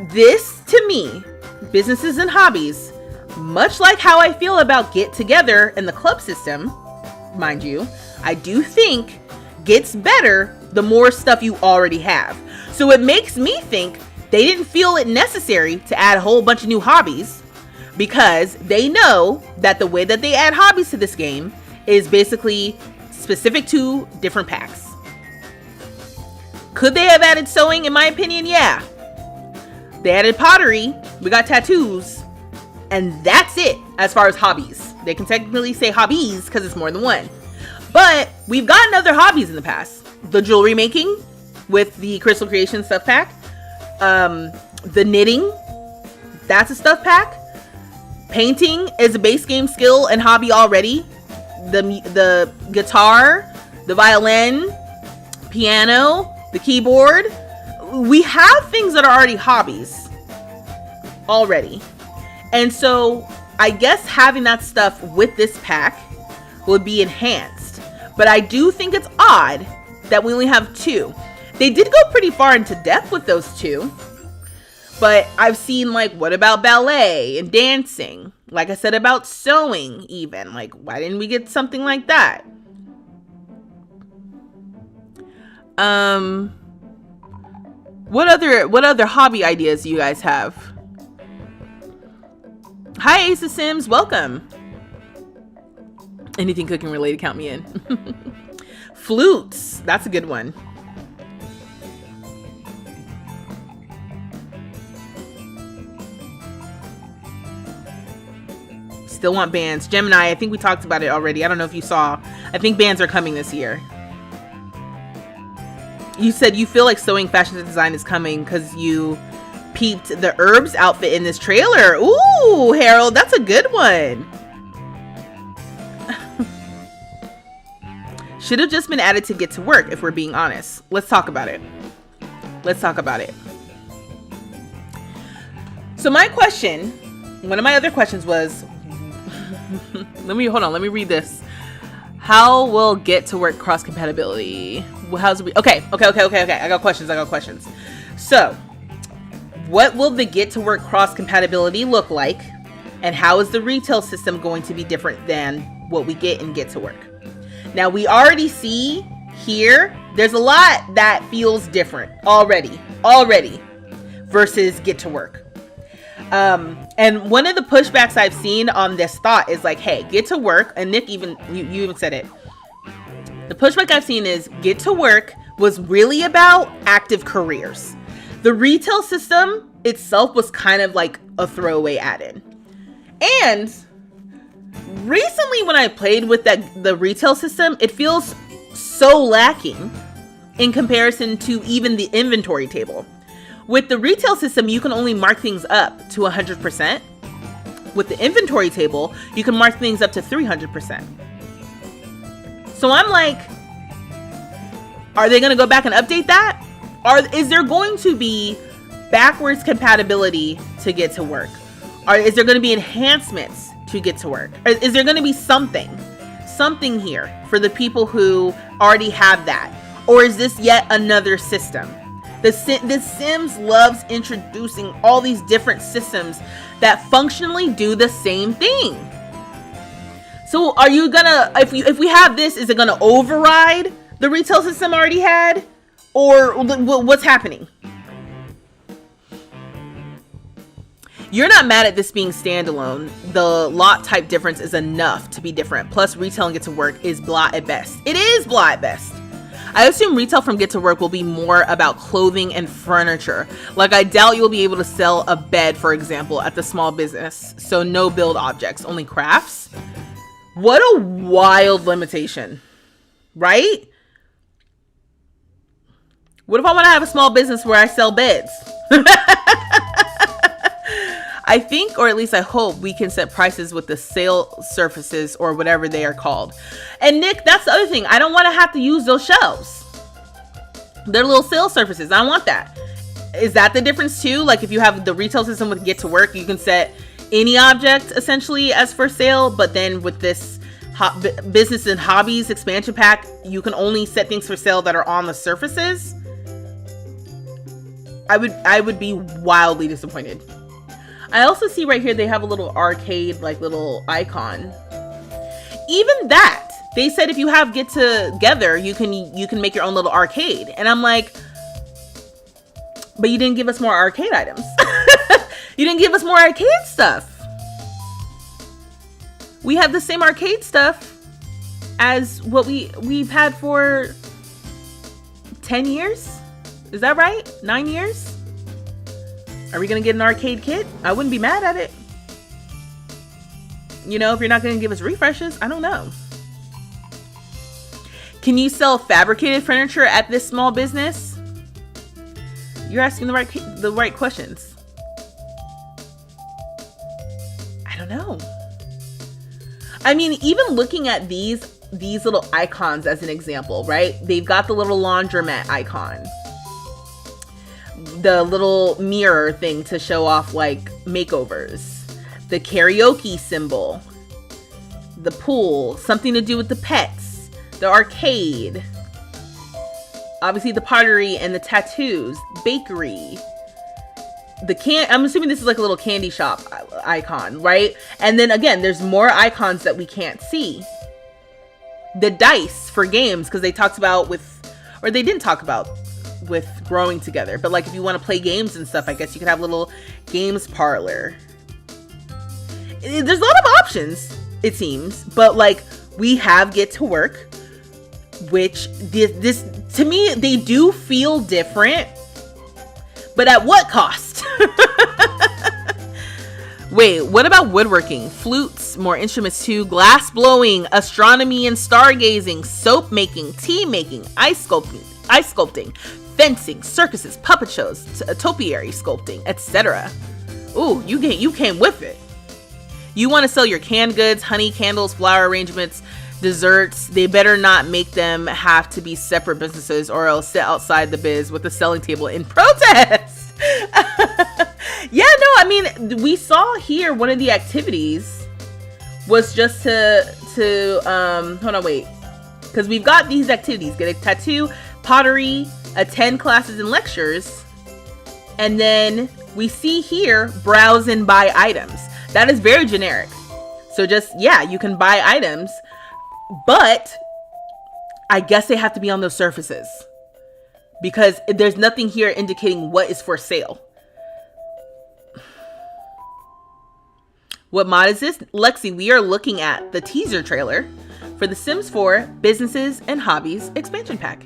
this to me, businesses and hobbies, much like how I feel about Get Together in the club system, mind you, I do think gets better the more stuff you already have. So it makes me think they didn't feel it necessary to add a whole bunch of new hobbies, because they know that the way that they add hobbies to this game is basically specific to different packs. Could they have added sewing? In my opinion, yeah. They added pottery, we got tattoos, and that's it as far as hobbies. They can technically say hobbies because it's more than one. But we've gotten other hobbies in the past. The jewelry making with the Crystal Creation stuff pack. The knitting, that's a stuff pack. Painting is a base game skill and hobby already. The guitar, the violin, piano, the keyboard. We have things that are already hobbies already. And so I guess having that stuff with this pack would be enhanced. But I do think it's odd that we only have 2. They did go pretty far into depth with those 2. But I've seen, like, what about ballet and dancing? Like I said about sewing even. Like, why didn't we get something like that? What other hobby ideas do you guys have? Hi, Ace of Sims. Welcome. Anything cooking related, count me in. Flutes. That's a good one. Still want bands. Gemini, I think we talked about it already. I don't know if you saw. I think bands are coming this year. You said you feel like sewing fashion design is coming because you peeped the herbs outfit in this trailer. Ooh, Harold, that's a good one. Should have just been added to get to work, if we're being honest. Let's talk about it. Let's talk about it. So my question, one of my other questions was, let me read this. How will get to work cross compatibility? Okay. I got questions. So, what will the get to work cross compatibility look like? And how is the retail system going to be different than what we get in get to work? Now, we already see here, there's a lot that feels different already versus get to work. And one of the pushbacks I've seen on this thought is like, hey, get to work. And Nick, you even said it. The pushback I've seen is get to work was really about active careers. The retail system itself was kind of like a throwaway add-in. And recently when I played with the retail system, it feels so lacking in comparison to even the inventory table. With the retail system, you can only mark things up to 100%. With the inventory table, you can mark things up to 300%. So I'm like, are they going to go back and update that? Is there going to be backwards compatibility to get to work? Is there going to be enhancements to get to work? Is there going to be something here for the people who already have that? Or is this yet another system? The Sims loves introducing all these different systems that functionally do the same thing. So are you gonna, if we have this, is it gonna override the retail system already had? Or what's happening? You're not mad at this being standalone. The lot type difference is enough to be different. Plus retail and get to work is blah at best. It is blah at best. I assume retail from get to work will be more about clothing and furniture. Like I doubt you'll be able to sell a bed, for example, at the small business. So no build objects, only crafts. What a wild limitation, right? What if I want to have a small business where I sell beds? I think, or at least I hope, we can set prices with the sale surfaces or whatever they are called. And Nick, that's the other thing. I don't want to have to use those shelves. They're little sale surfaces. I don't want that. Is that the difference too? Like if you have the retail system with get to work, you can set any object essentially as for sale. But then with this business and hobbies expansion pack, you can only set things for sale that are on the surfaces. I would be wildly disappointed. I also see right here they have a little arcade, like little icon. Even that, they said if you have get together, you can make your own little arcade. And I'm like, but you didn't give us more arcade items. You didn't give us more arcade stuff. We have the same arcade stuff as what we've had for 10 years. Is that right? 9 years? Are we going to get an arcade kit? I wouldn't be mad at it. You know, if you're not going to give us refreshes, I don't know. Can you sell fabricated furniture at this small business? You're asking the right questions. I don't know. I mean, even looking at these little icons as an example, right? They've got the little laundromat icon, the little mirror thing to show off like makeovers, the karaoke symbol, the pool, something to do with the pets, the arcade, obviously the pottery and the tattoos, bakery, I'm assuming this is like a little candy shop icon, right? And then again, there's more icons that we can't see. The dice for games, because they talked about they didn't talk about with growing together, but like if you want to play games and stuff, I guess you could have little games parlor. There's a lot of options, it seems, but like we have Get to Work, which this to me, they do feel different, but at what cost? Wait, what about woodworking, flutes, more instruments too, glass blowing, astronomy and stargazing, soap making, tea making, ice sculpting, fencing, circuses, puppet shows, topiary sculpting, etc. Ooh, you came with it. You want to sell your canned goods, honey, candles, flower arrangements, desserts. They better not make them have to be separate businesses or else sit outside the biz with a selling table in protest. Yeah, no, I mean, we saw here one of the activities was just to hold on, wait, because we've got these activities: get a tattoo, pottery, attend classes and lectures, and then we see here browse and buy items. That is very generic. So just, yeah, you can buy items, but I guess they have to be on those surfaces because there's nothing here indicating what is for sale. What mod is this? Lexi, we are looking at the teaser trailer for the Sims 4 Businesses and Hobbies expansion pack.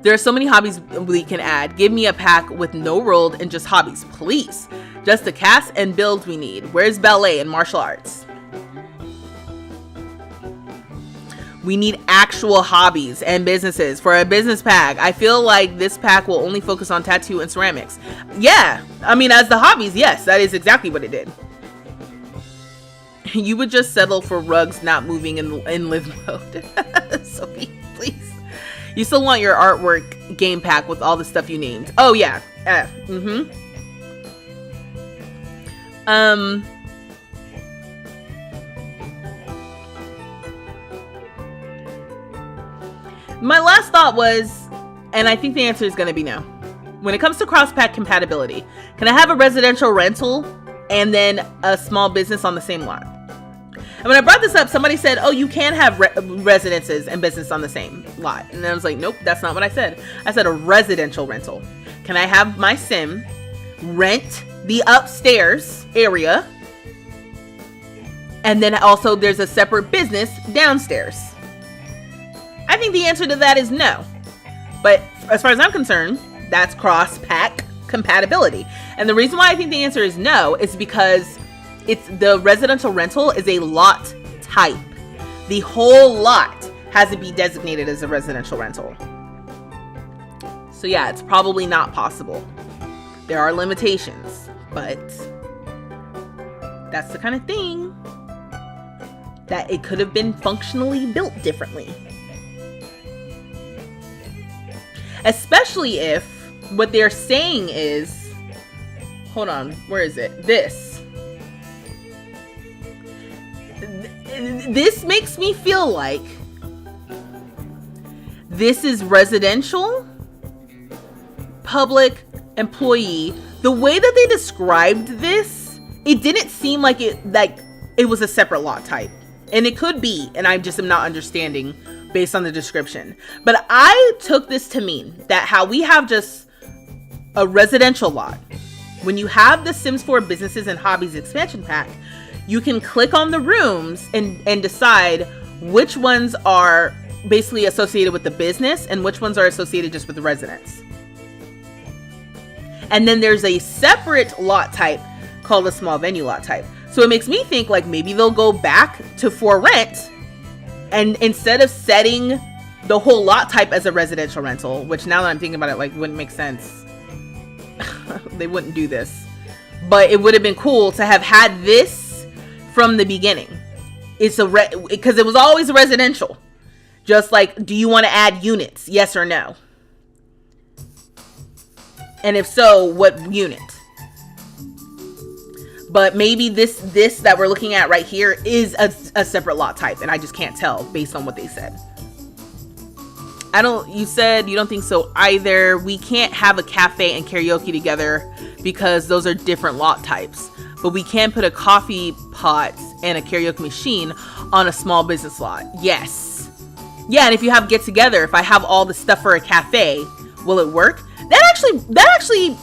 There are so many hobbies we can add. Give me a pack with no world and just hobbies, please. Just the cast and builds we need. Where's ballet and martial arts? We need actual hobbies and businesses for a business pack. I feel like this pack will only focus on tattoo and ceramics. Yeah, I mean, as the hobbies, yes, that is exactly what it did. You would just settle for rugs not moving in live mode. Sophie, please. You still want your artwork game pack with all the stuff you named. Oh, yeah. My last thought was, and I think the answer is going to be no. When it comes to cross-pack compatibility, can I have a residential rental and then a small business on the same lot? And when I brought this up, somebody said, oh, you can have residences and business on the same lot. And I was like, nope, that's not what I said. I said a residential rental. Can I have my sim rent the upstairs area? And then also there's a separate business downstairs. I think the answer to that is no. But as far as I'm concerned, that's cross-pack compatibility. And the reason why I think the answer is no is because it's the residential rental is a lot type. The whole lot has to be designated as a residential rental. So yeah, it's probably not possible. There are limitations, but that's the kind of thing that it could have been functionally built differently. Especially if what they're saying is, hold on, where is it? This makes me feel like this is residential, public, employee. The way that they described this, it didn't seem like it was a separate lot type. And it could be, and I just am not understanding based on the description. But I took this to mean that how we have just a residential lot, when you have the Sims 4 Businesses and Hobbies expansion pack, you can click on the rooms and decide which ones are basically associated with the business and which ones are associated just with the residents. And then there's a separate lot type called a small venue lot type. So it makes me think like maybe they'll go back to for rent, and instead of setting the whole lot type as a residential rental, which now that I'm thinking about it, like wouldn't make sense. They wouldn't do this. But it would have been cool to have had this from the beginning. It's because it was always residential. Just like, do you want to add units? Yes or no? And if so, what unit? But maybe this that we're looking at right here is a separate lot type, and I just can't tell based on what they said. You said you don't think so either. We can't have a cafe and karaoke together because those are different lot types. But we can put a coffee pot and a karaoke machine on a small business lot. Yes. Yeah, and if you have get together, if I have all the stuff for a cafe, will it work? That actually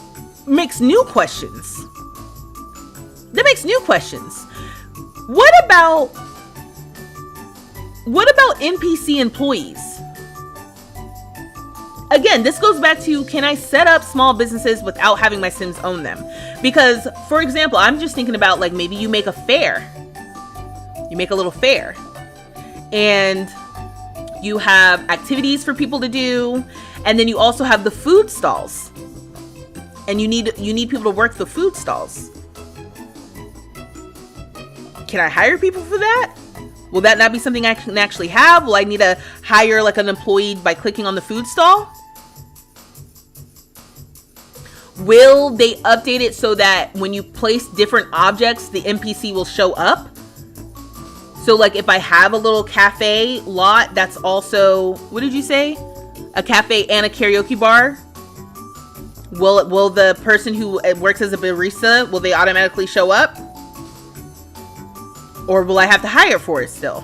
makes new questions. That makes new questions. What about NPC employees? Again, this goes back to, can I set up small businesses without having my Sims own them? Because, for example, I'm just thinking about, like, maybe you make a fair. You make a little fair. And you have activities for people to do. And then you also have the food stalls. And you need people to work the food stalls. Can I hire people for that? Will that not be something I can actually have? Will I need to hire like an employee by clicking on the food stall? Will they update it so that when you place different objects, the NPC will show up? So like if I have a little cafe lot, that's also, what did you say? A cafe and a karaoke bar? Will the person who works as a barista, will they automatically show up? Or will I have to hire for it still?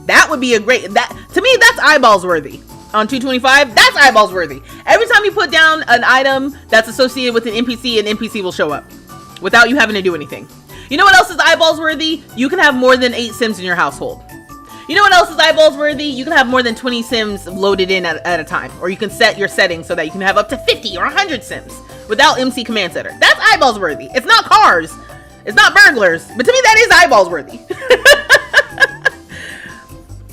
That would be a great, to me, that's eyeballs worthy. On 225, that's eyeballs worthy. Every time you put down an item that's associated with an NPC will show up without you having to do anything. You know what else is eyeballs worthy? You can have more than 8 Sims in your household. You know what else is eyeballs worthy? You can have more than 20 Sims loaded in at a time. Or you can set your settings so that you can have up to 50 or 100 Sims without MC Command Center. That's eyeballs worthy. It's not cars. It's not burglars. But to me, that is eyeballs worthy.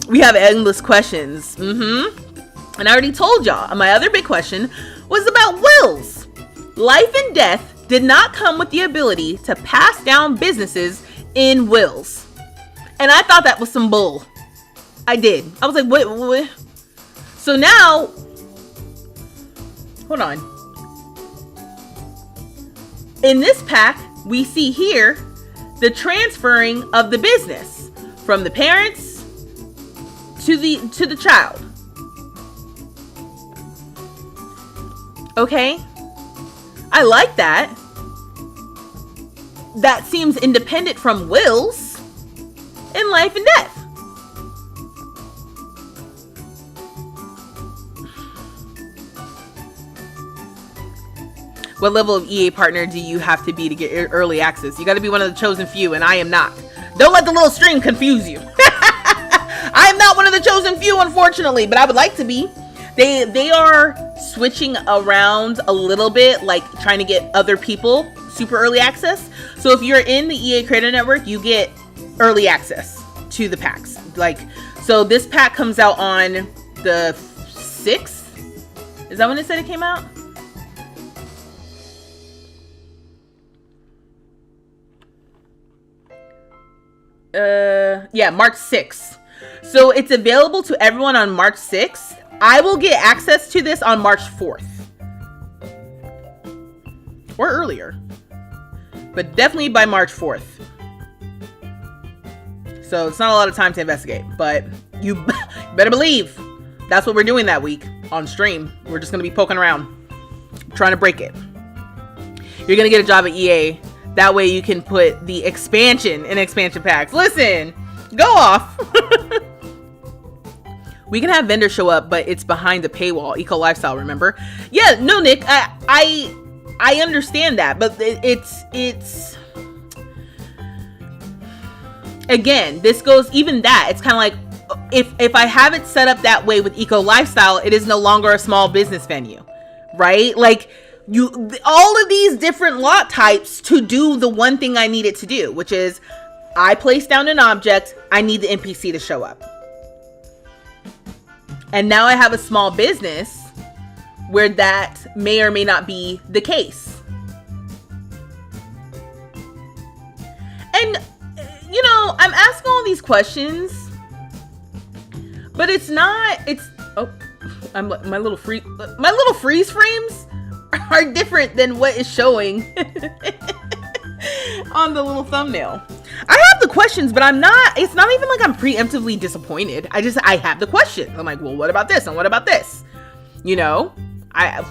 We have endless questions. And I already told y'all, my other big question was about wills. Life and death did not come with the ability to pass down businesses in wills. And I thought that was some bull. I did. I was like, what? So now, hold on. In this pack, we see here the transferring of the business from the parents to the child. Okay, I like that. That seems independent from wills in life and death. What level of EA partner do you have to be to get early access? You got to be one of the chosen few, and I am not. Don't let the little string confuse you. I am not one of the chosen few, unfortunately, but I would like to be. They are switching around a little bit, like trying to get other people super early access. So if you're in the EA Creator Network, you get early access to the packs. Like, so this pack comes out on the 6th. Is that when it said it came out? Yeah, March 6th. So it's available to everyone on March 6th. I will get access to this on March 4th. Or earlier. But definitely by March 4th. So it's not a lot of time to investigate. But you better believe that's what we're doing that week on stream. We're just going to be poking around. Trying to break it. You're going to get a job at EA. That way you can put the expansion in expansion packs. Listen, go off. We can have vendors show up, but it's behind the paywall. Eco lifestyle, remember? Yeah, no, Nick, I understand that, but it's again, this goes even that. It's kind of like if I have it set up that way with Eco lifestyle, it is no longer a small business venue, right? Like all of these different lot types to do the one thing I need it to do, which is I place down an object, I need the NPC to show up. And now I have a small business where that may or may not be the case. And, you know, I'm asking all these questions, but it's not, it's, oh, my little freeze frames are different than what is showing on the little thumbnail. I have the questions, but it's not even like I'm preemptively disappointed. I have the questions. I'm like, well, what about this? And what about this? You know,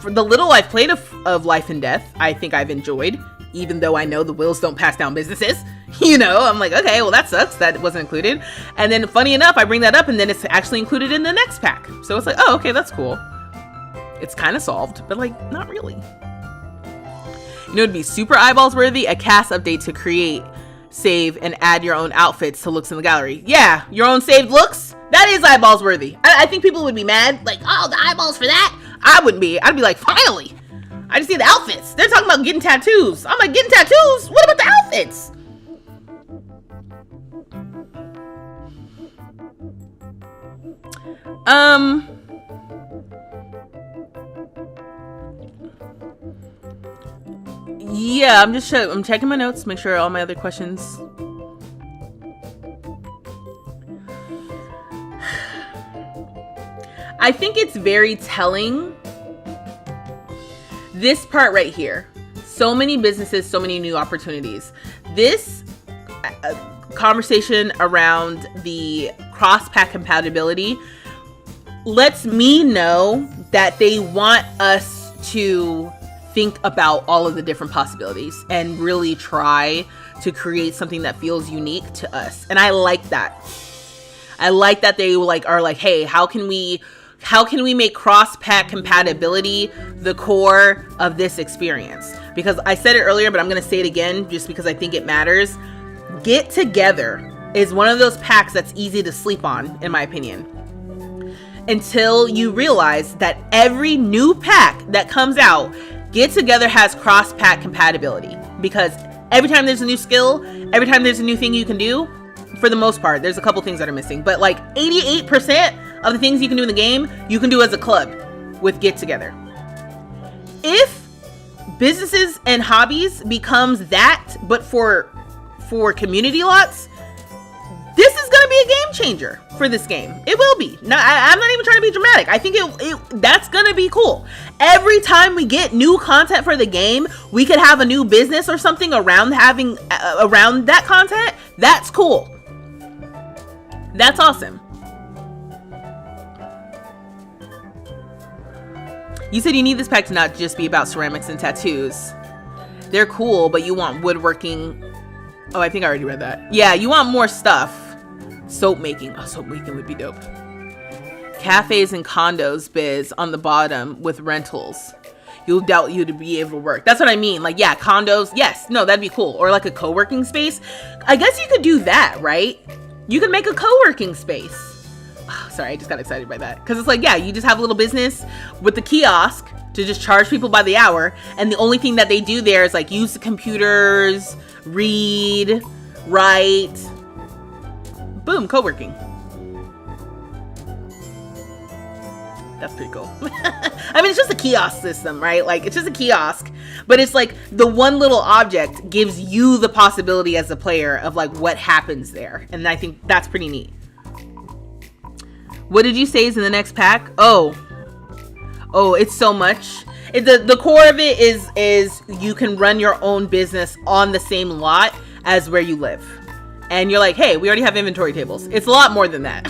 for the little I've played of Life and Death, I think I've enjoyed, even though I know the wills don't pass down businesses. You know, I'm like, okay, well, that sucks. That wasn't included. And then funny enough, I bring that up and then it's actually included in the next pack. So it's like, oh, okay, that's cool. It's kind of solved, but like, not really. You know, it'd be super eyeballs worthy, a cast update to create, save, and add your own outfits to looks in the gallery. Yeah, your own saved looks. That is eyeballs worthy. I think people would be mad, like, oh, the eyeballs for that. I wouldn't be. I'd be like, finally. I just need the outfits. They're talking about getting tattoos. I'm like, getting tattoos? What about the outfits? Yeah, I'm checking my notes, make sure all my other questions. I think it's very telling. This part right here. So many businesses, so many new opportunities. This conversation around the cross-pack compatibility lets me know that they want us to think about all of the different possibilities and really try to create something that feels unique to us. And I like that. I like that they are like, hey, how can we make cross-pack compatibility the core of this experience? Because I said it earlier, but I'm going to say it again just because I think it matters. Get Together is one of those packs that's easy to sleep on, in my opinion, until you realize that every new pack that comes out, Get Together has cross-pack compatibility. Because every time there's a new skill, every time there's a new thing you can do, for the most part, there's a couple things that are missing, but like 88% of the things you can do in the game, you can do as a club with Get Together. If businesses and hobbies becomes that, but for community lots, this is going to be a game changer for this game. It will be. No, I'm not even trying to be dramatic. I think that's going to be cool. Every time we get new content for the game, we could have a new business or something around around that content. That's cool. That's awesome. You said you need this pack to not just be about ceramics and tattoos. They're cool, but you want woodworking. Oh, I think I already read that. Yeah, you want more stuff. Soap making. Oh, soap making would be dope. Cafes and condos biz on the bottom with rentals. You'll doubt you to be able to work. That's what I mean. Like, yeah, condos. Yes. No, that'd be cool. Or like a co-working space. I guess you could do that, right? You could make a co-working space. Oh, sorry, I just got excited by that. Because it's like, yeah, you just have a little business with the kiosk to just charge people by the hour. And the only thing that they do there is like use the computers, read, write. Boom, co-working. That's pretty cool. I mean, it's just a kiosk system, right? Like, it's just a kiosk, but it's like the one little object gives you the possibility as a player of like what happens there. And I think that's pretty neat. What did you say is in the next pack? Oh, it's so much. The core of it is you can run your own business on the same lot as where you live. And you're like, hey, we already have inventory tables. It's a lot more than that.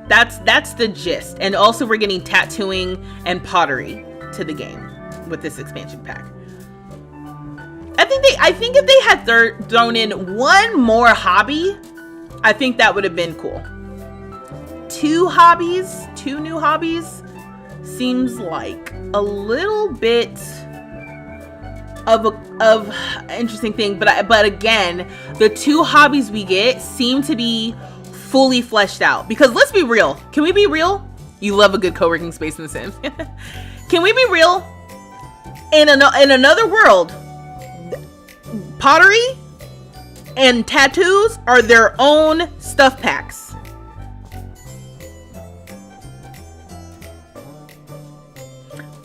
That's the gist. And also we're getting tattooing and pottery to the game with this expansion pack. I think if they had thrown in one more hobby, I think that would have been cool. Two new hobbies seems like a little bit of interesting thing, but again, the two hobbies we get seem to be fully fleshed out. Because let's be real. Can we be real? You love a good co-working space in The Sims. Can we be real? In another world, pottery and tattoos are their own stuff packs.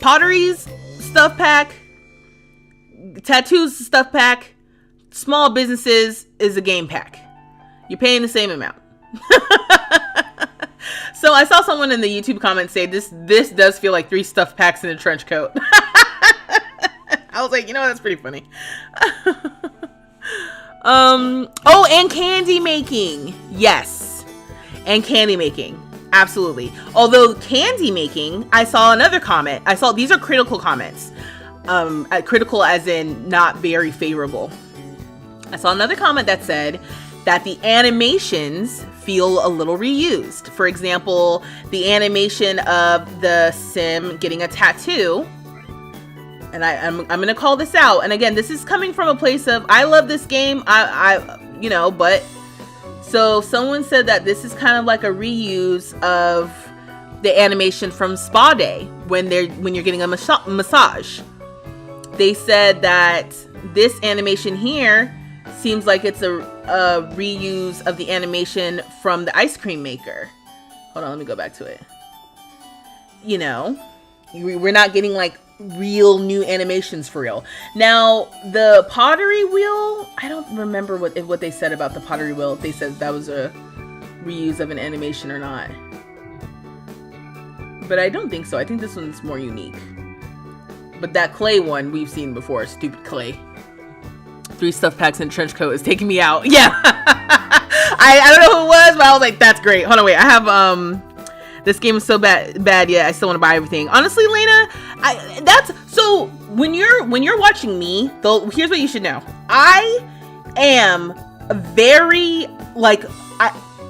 Pottery's stuff pack, tattoos stuff pack, small businesses is a game pack. You're paying the same amount. So I saw someone in the YouTube comments say this does feel like 3 stuffed packs in a trench coat. I was like, you know, that's pretty funny. Oh, and candy making. Yes. And candy making. Absolutely. Although candy making, I saw another comment. These are critical comments. Critical as in not very favorable. I saw another comment that said that the animations feel a little reused. For example, the animation of the sim getting a tattoo. And I'm gonna call this out. And again, this is coming from a place of, I love this game. But so someone said that this is kind of like a reuse of the animation from Spa Day when you're getting a massage. They said that this animation here seems like it's a reuse of the animation from the ice cream maker. Hold on, let me go back to it. You know, we're not getting like real new animations for real. Now, the pottery wheel, I don't remember what they said about the pottery wheel. If they said that was a reuse of an animation or not. But I don't think so. I think this one's more unique. But that clay one we've seen before. Stupid clay. 3 stuffed packs in a trench coat is taking me out. Yeah. I don't know who it was, but I was like, that's great. Hold on, wait. I have this game is so bad. Yeah, I still want to buy everything. Honestly, Lena, so when you're watching me, though, here's what you should know. I am very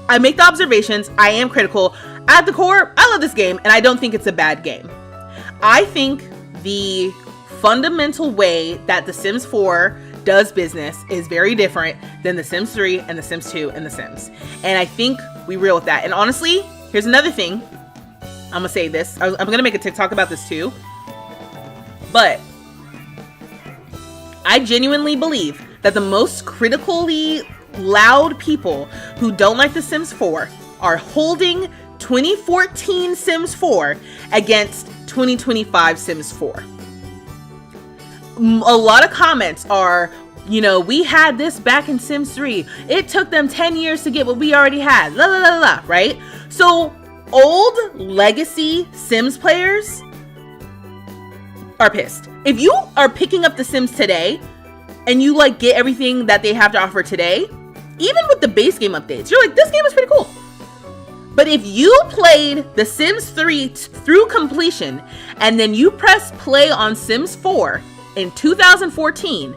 I make the observations. I am critical. At the core, I love this game, and I don't think it's a bad game. I think the fundamental way that The Sims 4 does business is very different than The Sims 3 and The Sims 2 and The Sims. And I think we real with that. And honestly, here's another thing. I'm gonna say this. I'm gonna make a TikTok about this too. But I genuinely believe that the most critically loud people who don't like The Sims 4 are holding 2014 Sims 4 against 2025 Sims 4. A lot of comments are, we had this back in Sims 3. It took them 10 years to get what we already had. La la la la, right? So old legacy Sims players are pissed. If you are picking up The Sims today and you get everything that they have to offer today, even with the base game updates, you're like, this game is pretty cool. But if you played The Sims 3 through completion and then you press play on Sims 4 in 2014,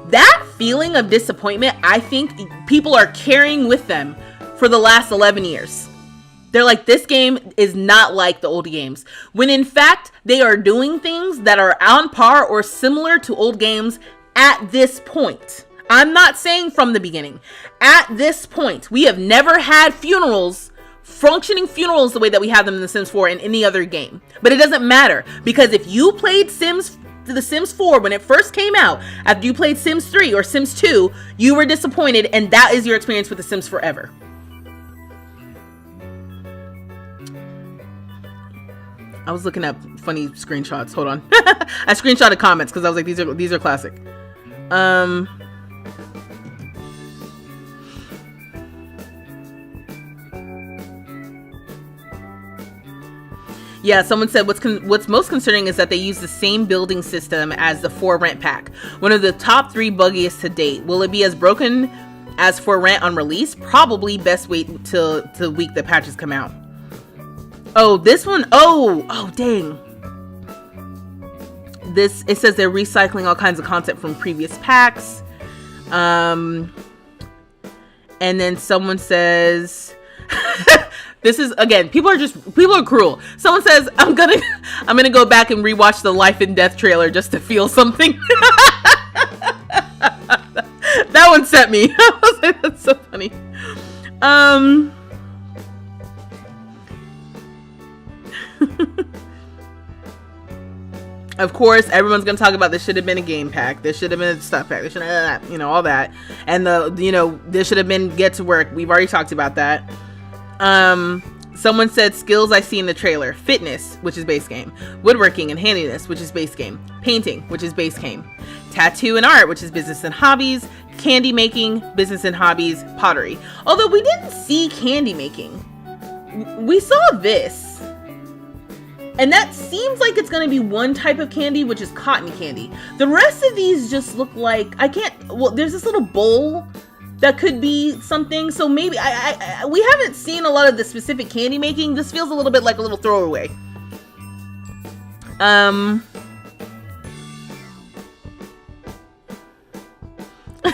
that feeling of disappointment, I think people are carrying with them for the last 11 years. They're like, this game is not like the old games. When in fact, they are doing things that are on par or similar to old games at this point. I'm not saying from the beginning. At this point, we have never had functioning funerals the way that we have them in The Sims 4 in any other game. But it doesn't matter, because if you played The Sims 4 when it first came out, after you played Sims 3 or Sims 2, you were disappointed, and that is your experience with The Sims forever. I was looking at funny screenshots. Hold on. I screenshotted comments because I was like, these are classic. Yeah, someone said what's most concerning is that they use the same building system as the For Rent pack. One of the top 3 buggiest to date. Will it be as broken as For Rent on release? Probably. Best wait till the week the patches come out. Oh, this one. Oh, dang. It says they're recycling all kinds of content from previous packs. And then someone says, this is, again, people are cruel. Someone says, I'm gonna go back and rewatch the Life and Death trailer just to feel something. That one set me. I was like, that's so funny. Of course, everyone's gonna talk about this should have been a game pack. This should have been a stuff pack. This should have, all that. And this should have been Get to Work. We've already talked about that. Someone said skills I see in the trailer: fitness, which is base game; woodworking and handiness, which is base game; painting, which is base game; tattoo and art, which is business and hobbies; candy making, business and hobbies, pottery. Although we didn't see candy making. We saw this. And that seems like it's going to be one type of candy, which is cotton candy. The rest of these just look like, well, there's this little bowl that could be something. So maybe, we haven't seen a lot of the specific candy making. This feels a little bit like a little throwaway.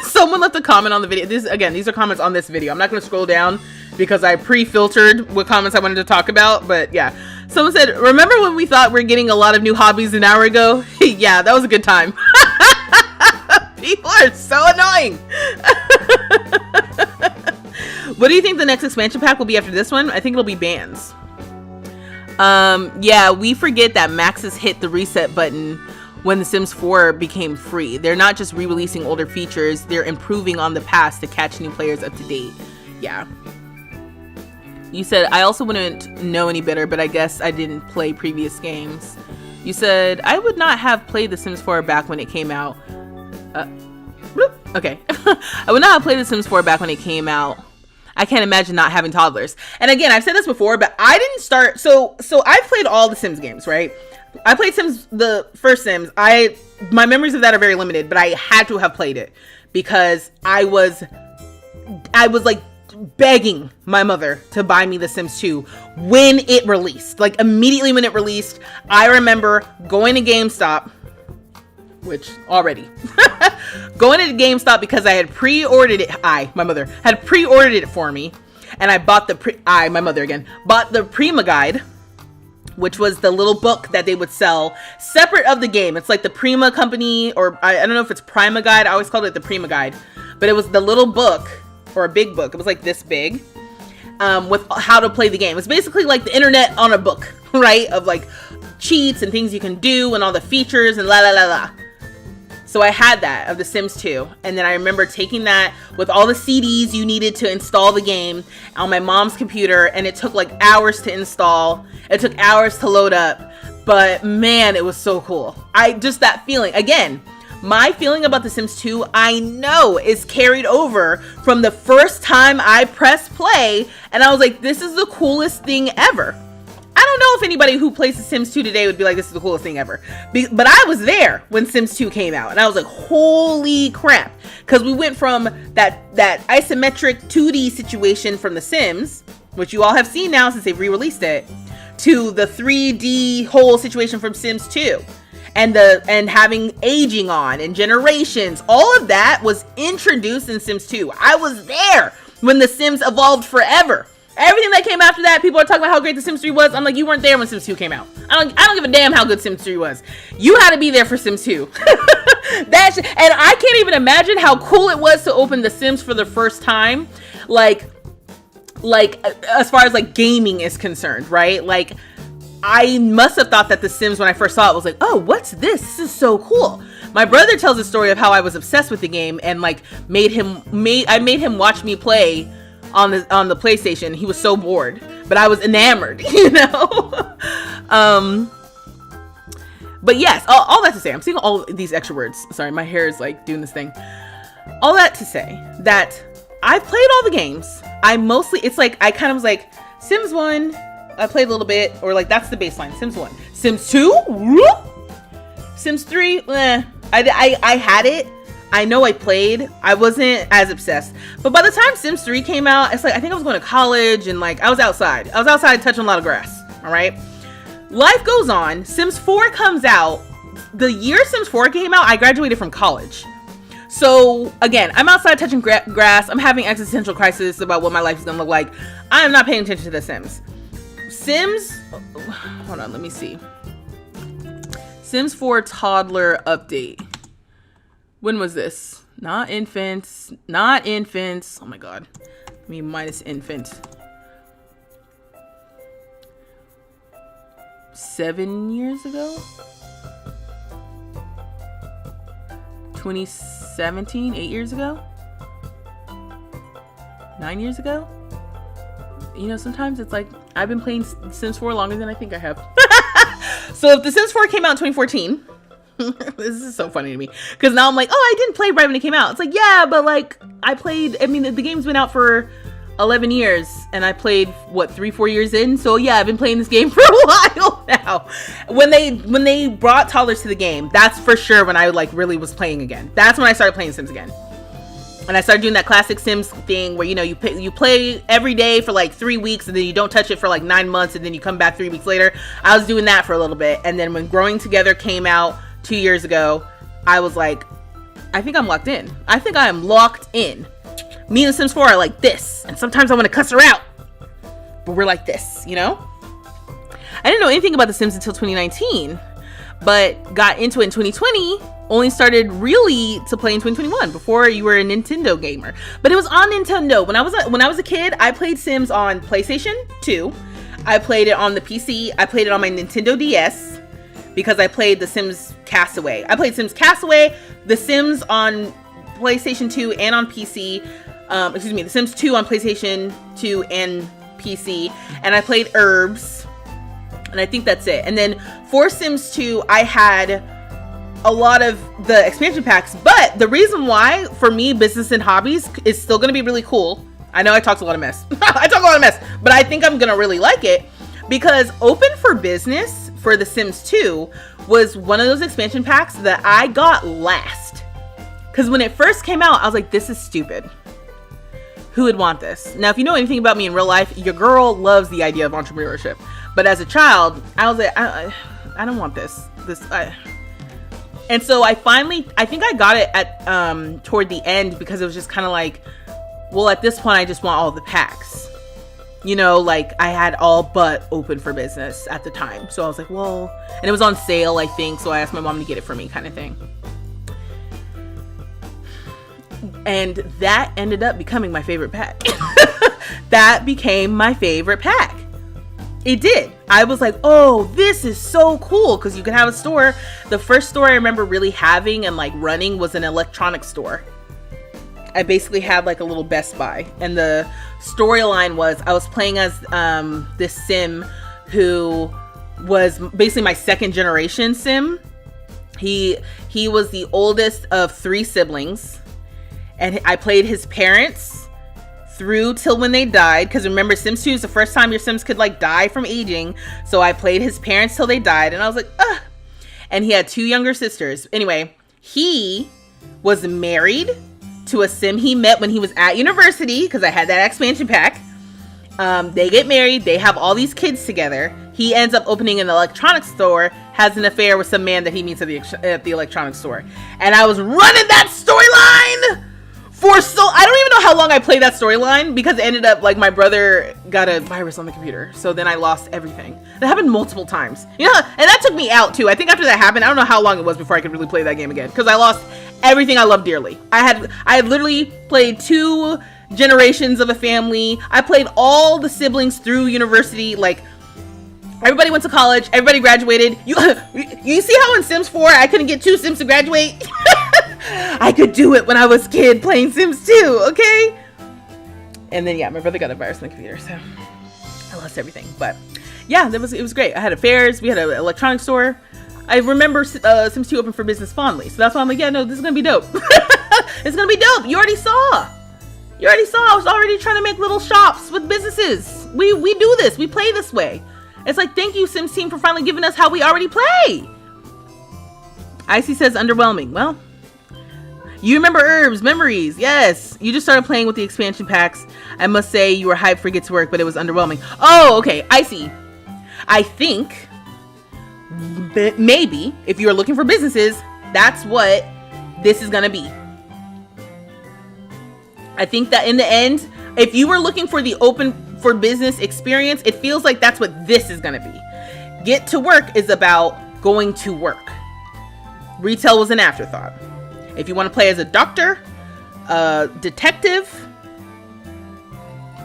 Someone left a comment on the video. These are comments on this video. I'm not going to scroll down because I pre-filtered what comments I wanted to talk about. But yeah, someone said, remember when we thought we were getting a lot of new hobbies an hour ago? Yeah, that was a good time. People are so annoying. What do you think the next expansion pack will be after this one? I think it'll be bands. Yeah, we forget that Max has hit the reset button when The Sims 4 became free. They're not just re-releasing older features, they're improving on the past to catch new players up to date. Yeah. You said, I also wouldn't know any better, but I guess I didn't play previous games. You said, I would not have played The Sims 4 back when it came out. Okay. I would not have played The Sims 4 back when it came out. I can't imagine not having toddlers. And again, I've said this before, but I didn't start, so I've played all the Sims games, right? I played Sims, the first Sims. My memories of that are very limited, but I had to have played it because I was like begging my mother to buy me The Sims 2 when it released. Like immediately when it released, I remember going to GameStop, which already going to GameStop because I had pre-ordered it. My mother had pre-ordered it for me, and I bought bought the Prima Guide, which was the little book that they would sell separate of the game. It's like the Prima company, or I don't know if it's Prima Guide. I always called it the Prima Guide, but it was the little book, or a big book. It was like this big, with how to play the game. It's basically like the internet on a book, right? Of like cheats and things you can do and all the features and la la la la. So I had that of The Sims 2. And then I remember taking that with all the CDs you needed to install the game on my mom's computer. And it took like hours to install. It took hours to load up. But man, it was so cool. That feeling. Again, my feeling about The Sims 2, I know is carried over from the first time I pressed play. And I was like, this is the coolest thing ever. I don't know if anybody who plays The Sims 2 today would be like, this is the coolest thing ever. But I was there when Sims 2 came out. And I was like, holy crap. Because we went from that isometric 2D situation from The Sims, which you all have seen now since they've re-released it, to the 3D whole situation from Sims 2. And having aging on and generations. All of that was introduced in Sims 2. I was there when The Sims evolved forever. Everything that came after that, people are talking about how great The Sims 3 was. I'm like, you weren't there when Sims 2 came out. I don't give a damn how good Sims 3 was. You had to be there for Sims 2. And I can't even imagine how cool it was to open The Sims for the first time. Like as far as like gaming is concerned, right? Like I must have thought that The Sims, when I first saw it, was like, oh, what's this? This is so cool. My brother tells a story of how I was obsessed with the game and like I made him watch me play on the PlayStation. He was so bored, but I was enamored, you know. But yes, all that to say, I'm seeing all these extra words. Sorry, my hair is like doing this thing. All that to say that I've played all the games. It's like I kind of was like, Sims 1, I played a little bit, or like that's the baseline. Sims 1, Sims 2, whoop. Sims 3, I had it. I know I played. I wasn't as obsessed. But by the time Sims 3 came out, it's like, I think I was going to college and like, I was outside touching a lot of grass. All right. Life goes on. Sims 4 comes out. The year Sims 4 came out, I graduated from college. So again, I'm outside touching grass. I'm having existential crisis about what my life is going to look like. I am not paying attention to The Sims. Hold on, let me see. Sims 4 toddler update. When was this? Not infants. Oh my god. Let me minus infant. 7 years ago? 2017? 8 years ago? 9 years ago? You know, sometimes it's like, I've been playing Sims 4 longer than I think I have. So if The Sims 4 came out in 2014, This is so funny to me because now I'm like, oh, I didn't play right when it came out. It's like, yeah, but like I mean, the game's been out for 11 years and I played what 3-4 years in. So yeah, I've been playing this game for a while now. When they brought toddlers to the game, that's for sure when I like really was playing again. That's when I started playing Sims again. And I started doing that classic Sims thing where, you know, you play every day for like 3 weeks and then you don't touch it for like 9 months and then you come back 3 weeks later. I was doing that for a little bit. And then when Growing Together came out 2 years ago, I was like, I think I'm locked in. I think I am locked in. Me and The Sims 4 are like this. And sometimes I want to cuss her out. But we're like this, you know? I didn't know anything about The Sims until 2019. But got into it in 2020. Only started really to play in 2021 before you were a Nintendo gamer. But it was on Nintendo. When I was a kid, I played Sims on PlayStation 2. I played it on the PC. I played it on my Nintendo DS because I played The Sims Castaway. I played Sims Castaway, The Sims on PlayStation 2 and on PC. The Sims 2 on PlayStation 2 and PC. And I played Herbs. And I think that's it. And then for Sims 2, I had a lot of the expansion packs, but the reason why for me business and hobbies is still going to be really cool. I know I talked a lot of mess. I talk a lot of mess, but I think I'm going to really like it because Open for Business for The Sims 2 was one of those expansion packs that I got last. Because when it first came out, I was like, this is stupid. Who would want this? Now, if you know anything about me in real life, your girl loves the idea of entrepreneurship. But as a child, I was like, I don't want this. And so I think I got it at toward the end because it was just kind of like, well, at this point, I just want all the packs. You know, like I had all but Open for Business at the time. So I was like, well, and it was on sale, I think. So I asked my mom to get it for me kind of thing. And that ended up becoming my favorite pack. That became my favorite pack. It did. I was like, oh, this is so cool because you can have a store. The first store I remember really having and like running was an electronics store. I basically had like a little Best Buy, and the storyline was I was playing as this Sim who was basically my second generation Sim. He was the oldest of 3 siblings, and I played his parents through till when they died, because remember, Sims 2 is the first time your Sims could like die from aging. So I played his parents till they died, and I was like, ugh. And he had 2 younger sisters. Anyway, he was married to a Sim he met when he was at university, because I had that expansion pack. They get married, they have all these kids together. He ends up opening an electronics store, has an affair with some man that he meets at the electronics store. And I was running that storyline I don't even know how long I played that storyline, because it ended up like my brother got a virus on the computer, so then I lost everything. That happened multiple times, you know, and that took me out too. I think after that happened, I don't know how long it was before I could really play that game again, because I lost everything I love dearly. I had literally played 2 generations of a family. I played all the siblings through university. Like, everybody went to college, everybody graduated. You see how in Sims 4 I couldn't get 2 Sims to graduate? I could do it when I was a kid playing Sims 2, okay? And then yeah, my brother got a virus on the computer, so I lost everything. But yeah, it was great. I had affairs, we had an electronics store. I remember Sims 2 Open for Business fondly, so that's why I'm like, yeah, no, this is gonna be dope. It's gonna be dope. You already saw. I was already trying to make little shops with businesses. We do this. We play this way. It's like, thank you, Sims team, for finally giving us how we already play. Icy says underwhelming. Well, you remember Herbs, memories. Yes. You just started playing with the expansion packs. I must say you were hyped for Get to Work, but it was underwhelming. Oh, okay. Icy. I think maybe if you're looking for businesses, that's what this is going to be. I think that in the end, if you were looking for the Open for Business experience, it feels like that's what this is going to be. Get to Work is about going to work. Retail was an afterthought. If you want to play as a doctor, a detective,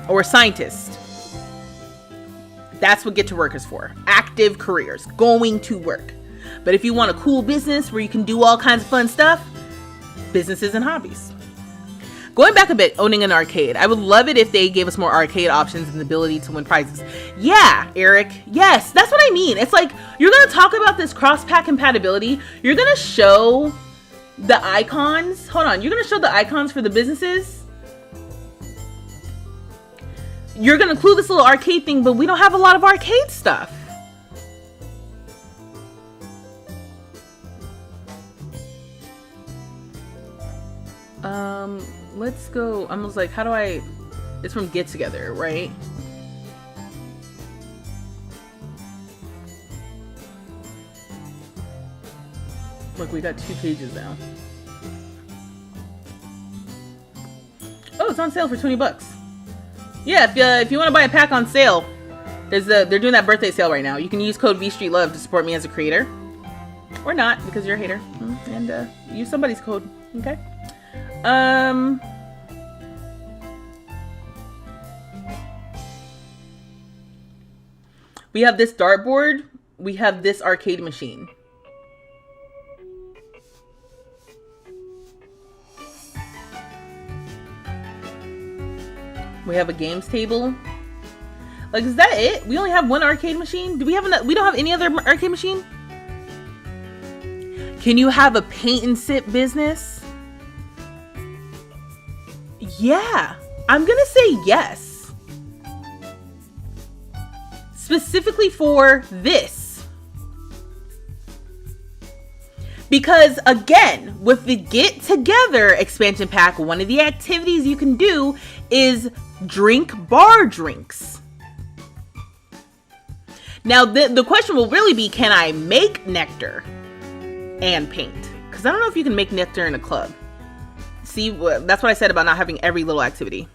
or a scientist, that's what Get to Work is for. Active careers, going to work. But if you want a cool business where you can do all kinds of fun stuff, businesses and hobbies. Going back a bit, owning an arcade. I would love it if they gave us more arcade options and the ability to win prizes. Yeah, Eric. Yes, that's what I mean. It's like, you're going to talk about this cross-pack compatibility. You're going to show the icons. Hold on. You're going to show the icons for the businesses. You're going to include this little arcade thing, but we don't have a lot of arcade stuff. Let's go. I was like, how do I... It's from Get Together, right? Look, we got 2 pages now. Oh, it's on sale for 20 bucks. Yeah, if you want to buy a pack on sale, they're doing that birthday sale right now. You can use code vstreetlove to support me as a creator. Or not, because you're a hater. And use somebody's code, okay? We have this dartboard. We have this arcade machine. We have a games table. Like, is that it? We only have one arcade machine? Do we have we don't have any other arcade machine? Can you have a paint and sip business? Yeah, I'm gonna say yes. Specifically for this. Because again, with the Get Together expansion pack, one of the activities you can do is drink bar drinks. Now, the question will really be, can I make nectar and paint? Because I don't know if you can make nectar in a club. See, that's what I said about not having every little activity.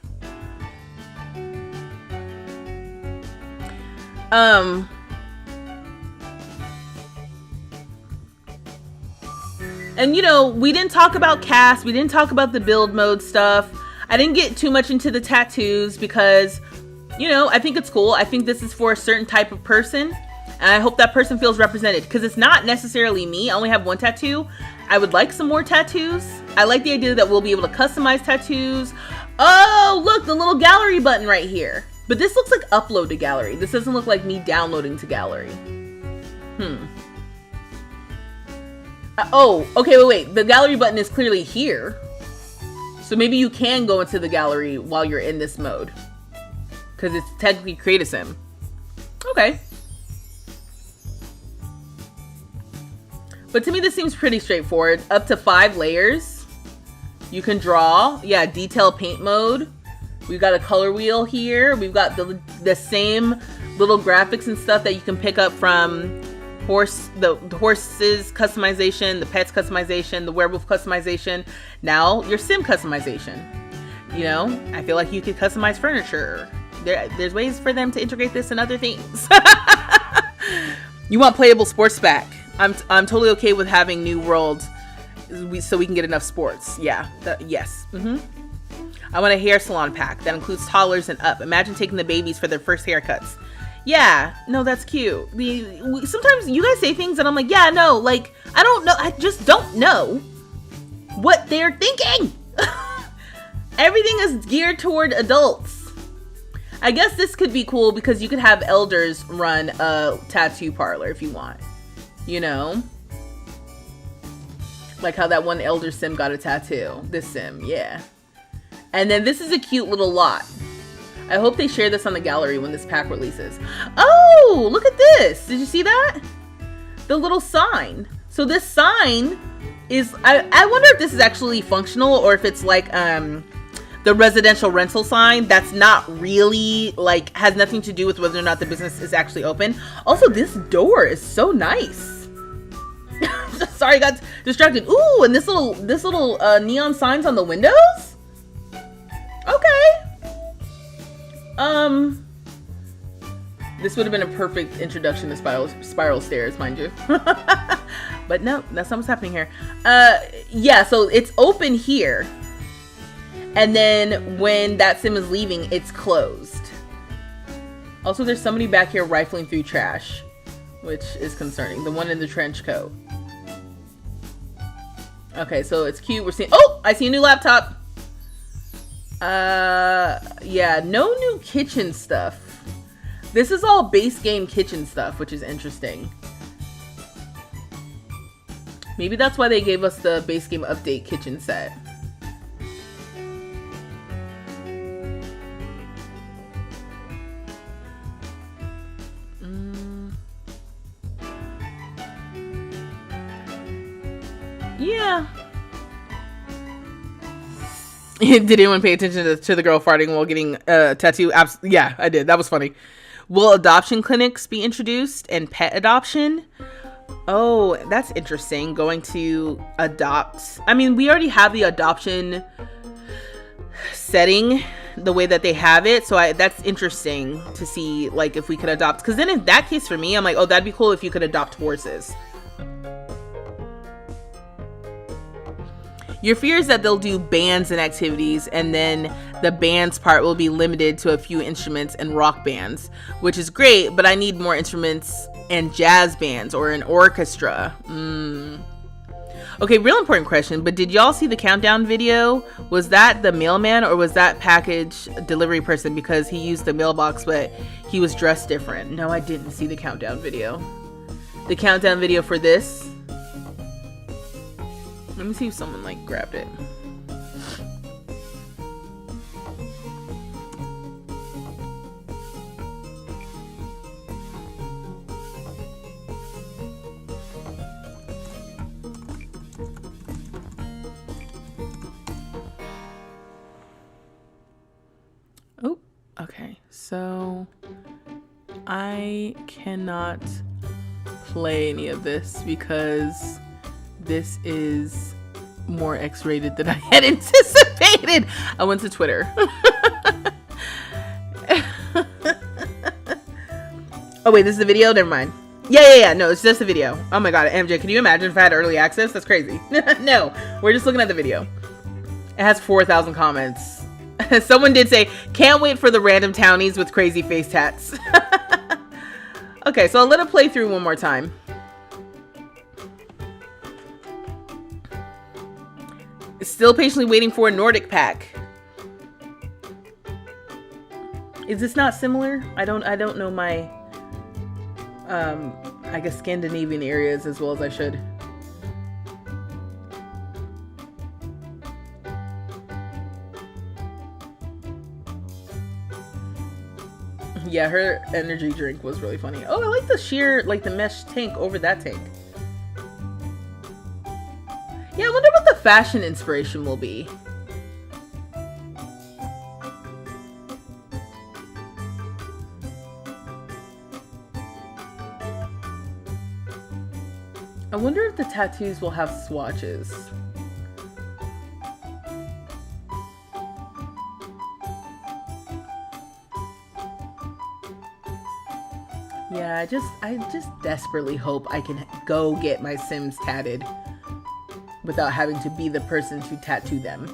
And you know, we didn't talk about cast, we didn't talk about the build mode stuff. I didn't get too much into the tattoos because, you know, I think it's cool. I think this is for a certain type of person, and I hope that person feels represented, because it's not necessarily me. I only have one tattoo. I would like some more tattoos. I like the idea that we'll be able to customize tattoos. Oh, look, the little gallery button right here. But this looks like upload to gallery. This doesn't look like me downloading to gallery. Oh, okay, wait. The gallery button is clearly here. So maybe you can go into the gallery while you're in this mode, because it's technically create a sim. Okay. But to me, this seems pretty straightforward. Up to 5 layers. You can draw. Yeah, detail paint mode. We've got a color wheel here. We've got the same little graphics and stuff that you can pick up from the horses customization, the pets customization, the werewolf customization. Now your sim customization. You know, I feel like you could customize furniture. There's ways for them to integrate this and other things. You want playable sports pack? I'm totally okay with having new worlds, so we can get enough sports. Yeah, yes. I want a hair salon pack that includes toddlers and up. Imagine taking the babies for their first haircuts. Yeah, no, that's cute. Sometimes you guys say things and I'm like, yeah, no, like, I don't know. I just don't know what they're thinking. Everything is geared toward adults. I guess this could be cool because you could have elders run a tattoo parlor if you want. You know? Like how that one elder sim got a tattoo. This sim, yeah. And then this is a cute little lot. I hope they share this on the gallery when this pack releases. Oh, look at this. Did you see that? The little sign. So this sign is, I wonder if this is actually functional or if it's like the residential rental sign that's not really, like, has nothing to do with whether or not the business is actually open. Also, this door is so nice. Sorry, I got distracted. Ooh, and this little neon signs on the windows? Okay. This would have been a perfect introduction to spiral stairs, mind you. But no, that's not what's happening here. Yeah, so it's open here. And then when that sim is leaving, it's closed. Also, there's somebody back here rifling through trash, which is concerning. The one in the trench coat. Okay, so it's cute. We're seeing, oh, I see a new laptop. Yeah, no new kitchen stuff. This is all base game kitchen stuff, which is interesting. Maybe that's why they gave us the base game update kitchen set. Yeah. Did anyone pay attention to the girl farting while getting a tattoo? Yeah, I did. That was funny. Will adoption clinics be introduced and pet adoption? Oh, that's interesting. Going to adopt. I mean, we already have the adoption setting the way that they have it. So that's interesting to see, like, if we could adopt. Because then in that case for me, I'm like, oh, that'd be cool if you could adopt horses. Your fear is that they'll do bands and activities, and then the bands part will be limited to a few instruments and rock bands, which is great, but I need more instruments and jazz bands or an orchestra. Okay, real important question, but did y'all see the countdown video? Was that the mailman or was that package delivery person, because he used the mailbox but he was dressed different? No, I didn't see the countdown video. The countdown video for this? Let me see if someone like grabbed it. Oh, okay. So I cannot play any of this because this is more X-rated than I had anticipated. I went to Twitter. Oh wait, this is the video? Never mind. Yeah. No, it's just a video. Oh my god, MJ, can you imagine if I had early access? That's crazy. No, we're just looking at the video. It has 4,000 comments. Someone did say, can't wait for the random townies with crazy face tats. Okay, so I'll let it play through one more time. Still patiently waiting for a Nordic pack. Is this not similar? I don't know my I guess Scandinavian areas as well as I should. Yeah, her energy drink was really funny. Oh, I like the sheer, like the mesh tank over that tank. Yeah, I wonder what the fashion inspiration will be. I wonder if the tattoos will have swatches. Yeah, I just desperately hope I can go get my Sims tatted without having to be the person to tattoo them.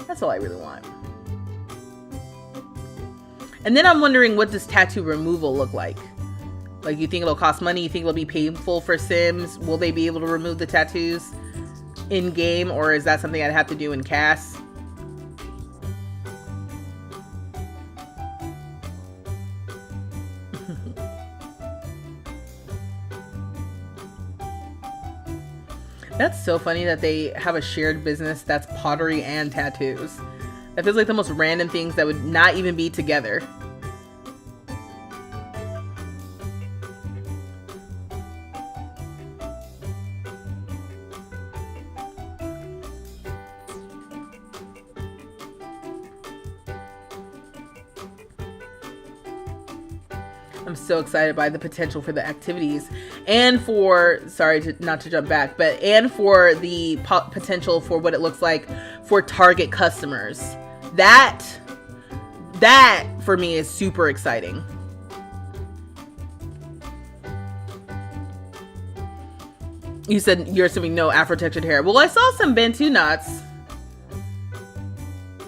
That's all I really want. And then I'm wondering, what does tattoo removal look like? Like, you think it'll cost money? You think it'll be painful for Sims? Will they be able to remove the tattoos in game, or is that something I'd have to do in CAS? That's so funny that they have a shared business that's pottery and tattoos. That feels like the most random things that would not even be together. I'm so excited by the potential for the activities and for, not to jump back, but and for the potential for what it looks like for target customers. That for me is super exciting. You said you're assuming no afro textured hair. Well, I saw some Bantu knots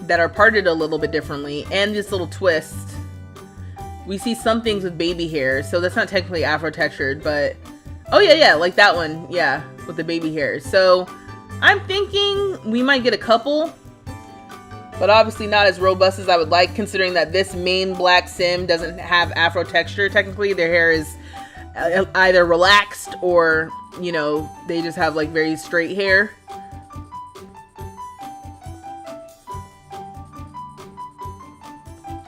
that are parted a little bit differently, and this little twist. We see some things with baby hair, so that's not technically afro textured, but oh yeah, like that one, yeah, with the baby hair. So I'm thinking we might get a couple. but obviously not as robust as I would like, considering that this main black sim doesn't have afro texture. Technically, their hair is either relaxed or, you know, they just have like very straight hair.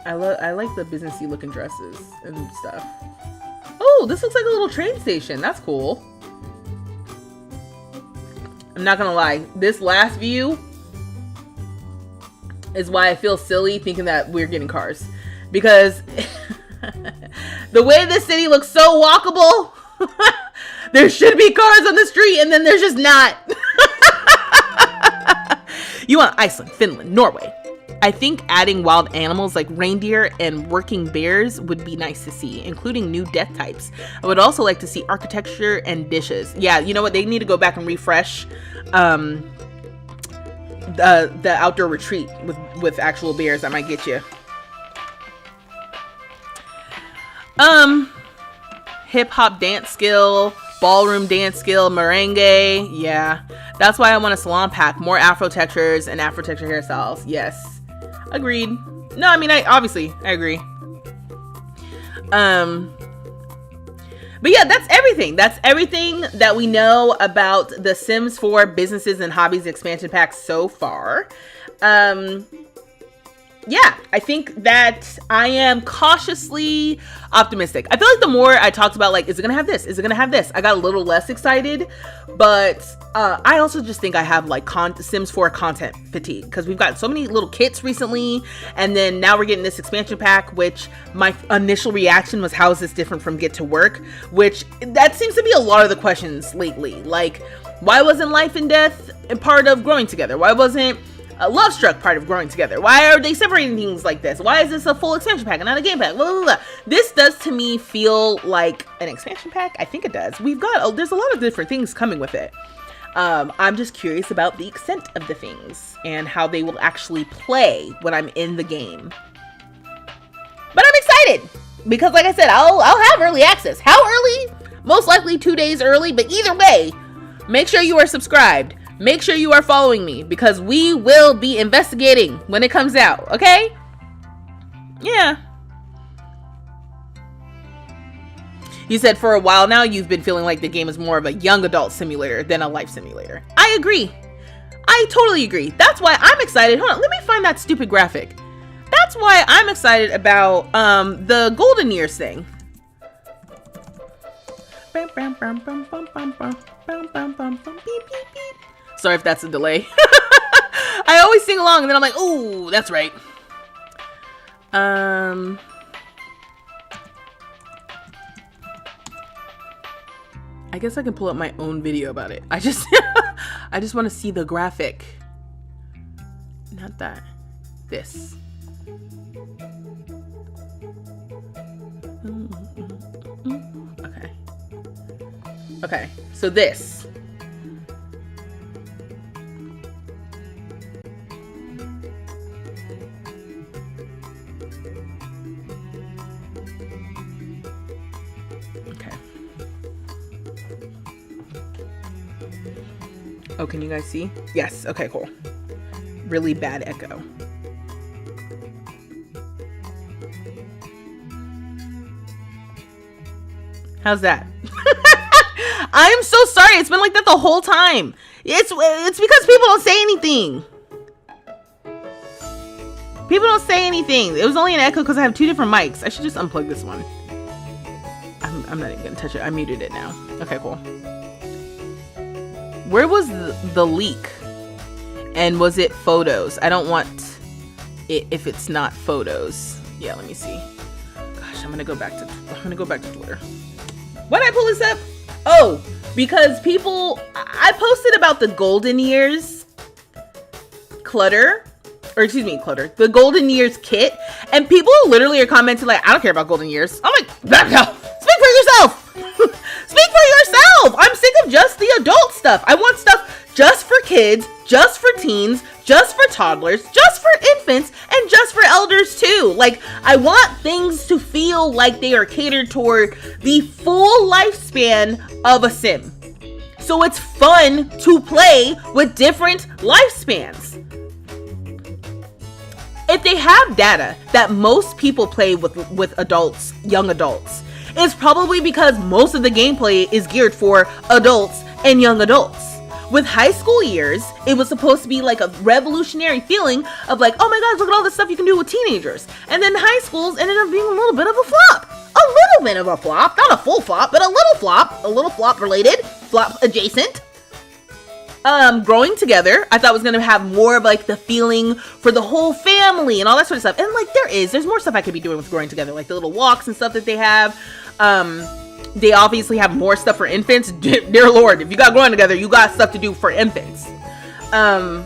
I like the businessy looking dresses and stuff. Oh, this looks like a little train station. That's cool. I'm not gonna lie, this last view is why I feel silly thinking that we're getting cars, because the way this city looks so walkable, there should be cars on the street and then there's just not. You want Iceland, Finland, Norway. I think adding wild animals like reindeer and working bears would be nice to see, including new death types. I would also like to see architecture and dishes. Yeah, you know what? They need to go back and refresh the outdoor retreat with actual bears. That might get you. Hip hop dance skill, ballroom dance skill, merengue. Yeah, that's why I want a salon pack, more afro textures and afro texture hairstyles. Yes. Agreed. No, I mean, I agree. But yeah, that's everything. That's everything that we know about the Sims 4 Businesses and Hobbies expansion pack so far. Yeah, I think that I am cautiously optimistic. I feel like the more I talked about, like, is it gonna have this? Is it gonna have this? I got a little less excited, but I also just think I have like Sims 4 content fatigue, because we've got so many little kits recently, and then now we're getting this expansion pack, which my initial reaction was, how is this different from Get to Work? Which that seems to be a lot of the questions lately. Like, why wasn't Life and Death a part of Growing Together? Why wasn't Love Struck part of Growing Together? Why are they separating things like this? Why is this a full expansion pack and not a game pack? Blah, blah, blah. This does to me feel like an expansion pack. I think it does. There's a lot of different things coming with it. I'm just curious about the extent of the things and how they will actually play when I'm in the game. But I'm excited because, like I said, I'll have early access. How early? Most likely 2 days early, but either way, make sure you are subscribed. Make sure you are following me, because we will be investigating when it comes out, okay? Yeah. You said for a while now you've been feeling like the game is more of a young adult simulator than a life simulator. I agree. I totally agree. That's why I'm excited. Hold on, let me find that stupid graphic. That's why I'm excited about the Golden Years thing. Sorry if that's a delay. I always sing along and then I'm like, ooh, that's right. I guess I can pull up my own video about it. I just want to see the graphic. Not that. This. Okay. Okay, so this. Okay. Oh, can you guys see? Yes, okay, cool. Really bad echo. How's that? I am so sorry. It's been like that the whole time. It's because people don't say anything. People don't say anything. It was only an echo because I have two different mics. I should just unplug this one. I'm not even gonna touch it. I muted it now. Okay, cool. Where was the leak? And was it photos? I don't want it if it's not photos. Yeah, let me see. Gosh, I'm gonna go back to Twitter. Why did I pull this up? Oh, because I posted about the Golden Years the Golden Years kit, and people literally are commenting like, I don't care about Golden Years. I'm like, no, speak for yourself. Speak for yourself. I'm sick of just the adult stuff. I want stuff just for kids, just for teens, just for toddlers, just for infants, and just for elders too. Like, I want things to feel like they are catered toward the full lifespan of a sim. So it's fun to play with different lifespans. if they have data that most people play with adults, young adults, it's probably because most of the gameplay is geared for adults and young adults. With high school years, it was supposed to be like a revolutionary feeling of like, oh my gosh, look at all this stuff you can do with teenagers. And then high schools ended up being a little bit of a flop. A little bit of a flop, not a full flop, but a little flop related, flop adjacent. Growing Together, I thought was gonna have more of like the feeling for the whole family and all that sort of stuff. And like there's more stuff I could be doing with Growing Together, like the little walks and stuff that they have. They obviously have more stuff for infants. Dear Lord, if you got Growing Together, you got stuff to do for infants. But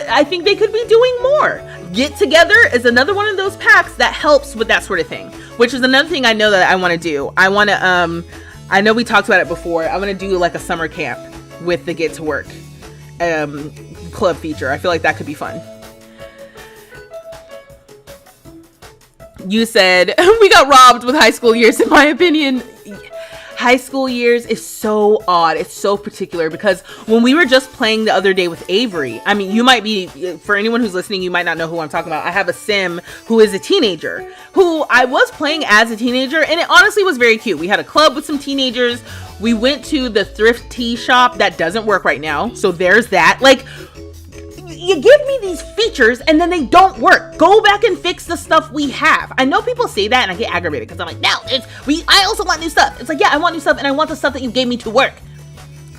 I think they could be doing more. Get Together is another one of those packs that helps with that sort of thing, which is another thing I know that I want to do. I want to, I know we talked about it before. I want to do like a summer camp with the Get to Work club feature. I feel like that could be fun. You said we got robbed with high school years. In my opinion, high school years is so odd. It's so particular because when we were just playing the other day with Avery, I mean, you might be, for anyone who's listening, you might not know who I'm talking about. I have a sim who is a teenager who I was playing as a teenager, and it honestly was very cute. We had a club with some teenagers. We went to the thrift tea shop that doesn't work right now. So there's that. Like, you give me these features and then they don't work. Go back and fix the stuff we have. I know people say that and I get aggravated because I'm like, no, I also want new stuff. It's like, yeah, I want new stuff and I want the stuff that you gave me to work.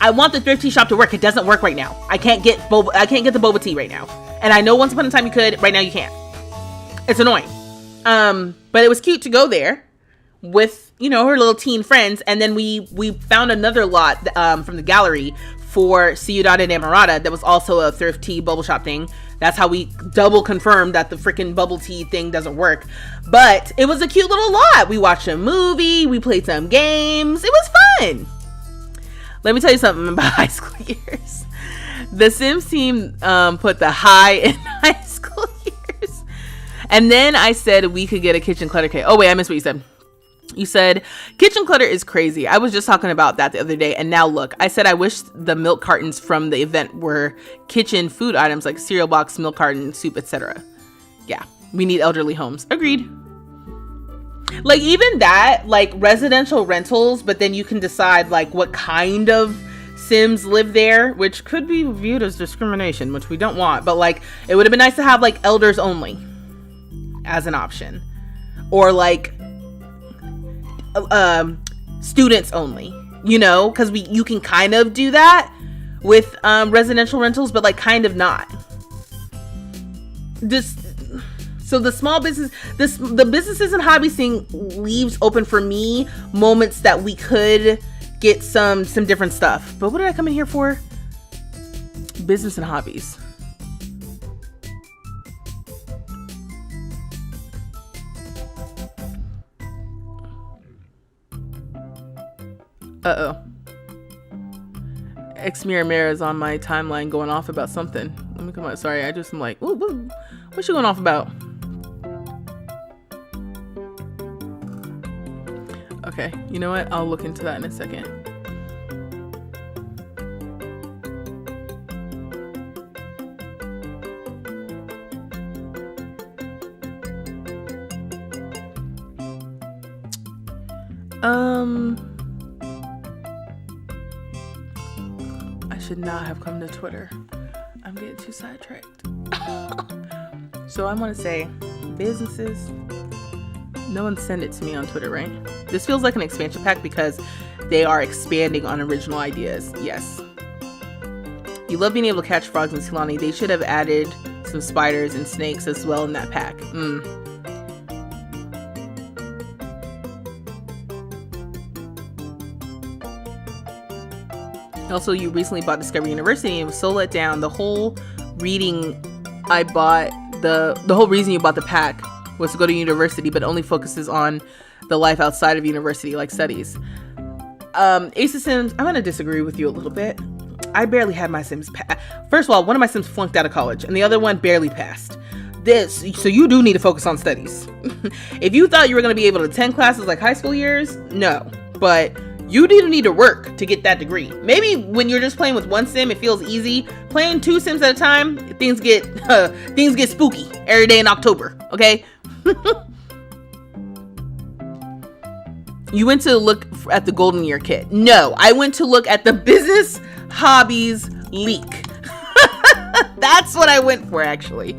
I want the thrift tea shop to work. It doesn't work right now. I can't get the boba tea right now. And I know once upon a time you could. Right now you can't. It's annoying. But it was cute to go there with, you know, her little teen friends. And then we found another lot from the gallery for Ciudad Enamorada that was also a thrift tea bubble shop thing. That's how we double confirmed that the freaking bubble tea thing doesn't work. But it was a cute little lot. We watched a movie, we played some games. It was fun. Let me tell you something about high school years. The Sims team put the high in high school years. And then I said we could get a kitchen clutter kit. Oh wait, I missed what you said. You said, kitchen clutter is crazy. I was just talking about that the other day. And now look, I said, I wish the milk cartons from the event were kitchen food items like cereal box, milk carton, soup, etc. Yeah, we need elderly homes. Agreed. Like even that, like residential rentals, but then you can decide like what kind of Sims live there, which could be viewed as discrimination, which we don't want. But like, it would have been nice to have like elders only as an option. Or like, students only, you know, because you can kind of do that with residential rentals, but like kind of not. So the small business, the businesses and hobbies thing leaves open for me moments that we could get some different stuff. But what did I come in here for? Business and hobbies. Uh-oh. Xmira Mira is on my timeline going off about something. Let me come on. Sorry, I'm like, ooh, what's she going off about? Okay, you know what? I'll look into that in a second. I should not have come to Twitter. I'm getting too sidetracked. So I want to say, businesses, no one send it to me on Twitter, right? This feels like an expansion pack because they are expanding on original ideas. Yes. You love being able to catch frogs in Silani. They should have added some spiders and snakes as well in that pack. Also, you recently bought Discovery University and was so let down. The whole reading I bought, the whole reason you bought the pack was to go to university, but only focuses on the life outside of university, like studies. Ace of Sims, I'm going to disagree with you a little bit. I barely had my Sims pass. First of all, one of my Sims flunked out of college, and the other one barely passed. So you do need to focus on studies. If you thought you were going to be able to attend classes like high school years, no. But You didn't need to work to get that degree. Maybe when you're just playing with one sim, it feels easy. Playing 2 sims at a time, things get spooky every day in October. Okay. You went to look at the Golden Year kit. No, I went to look at the business hobbies leak. That's what I went for, actually.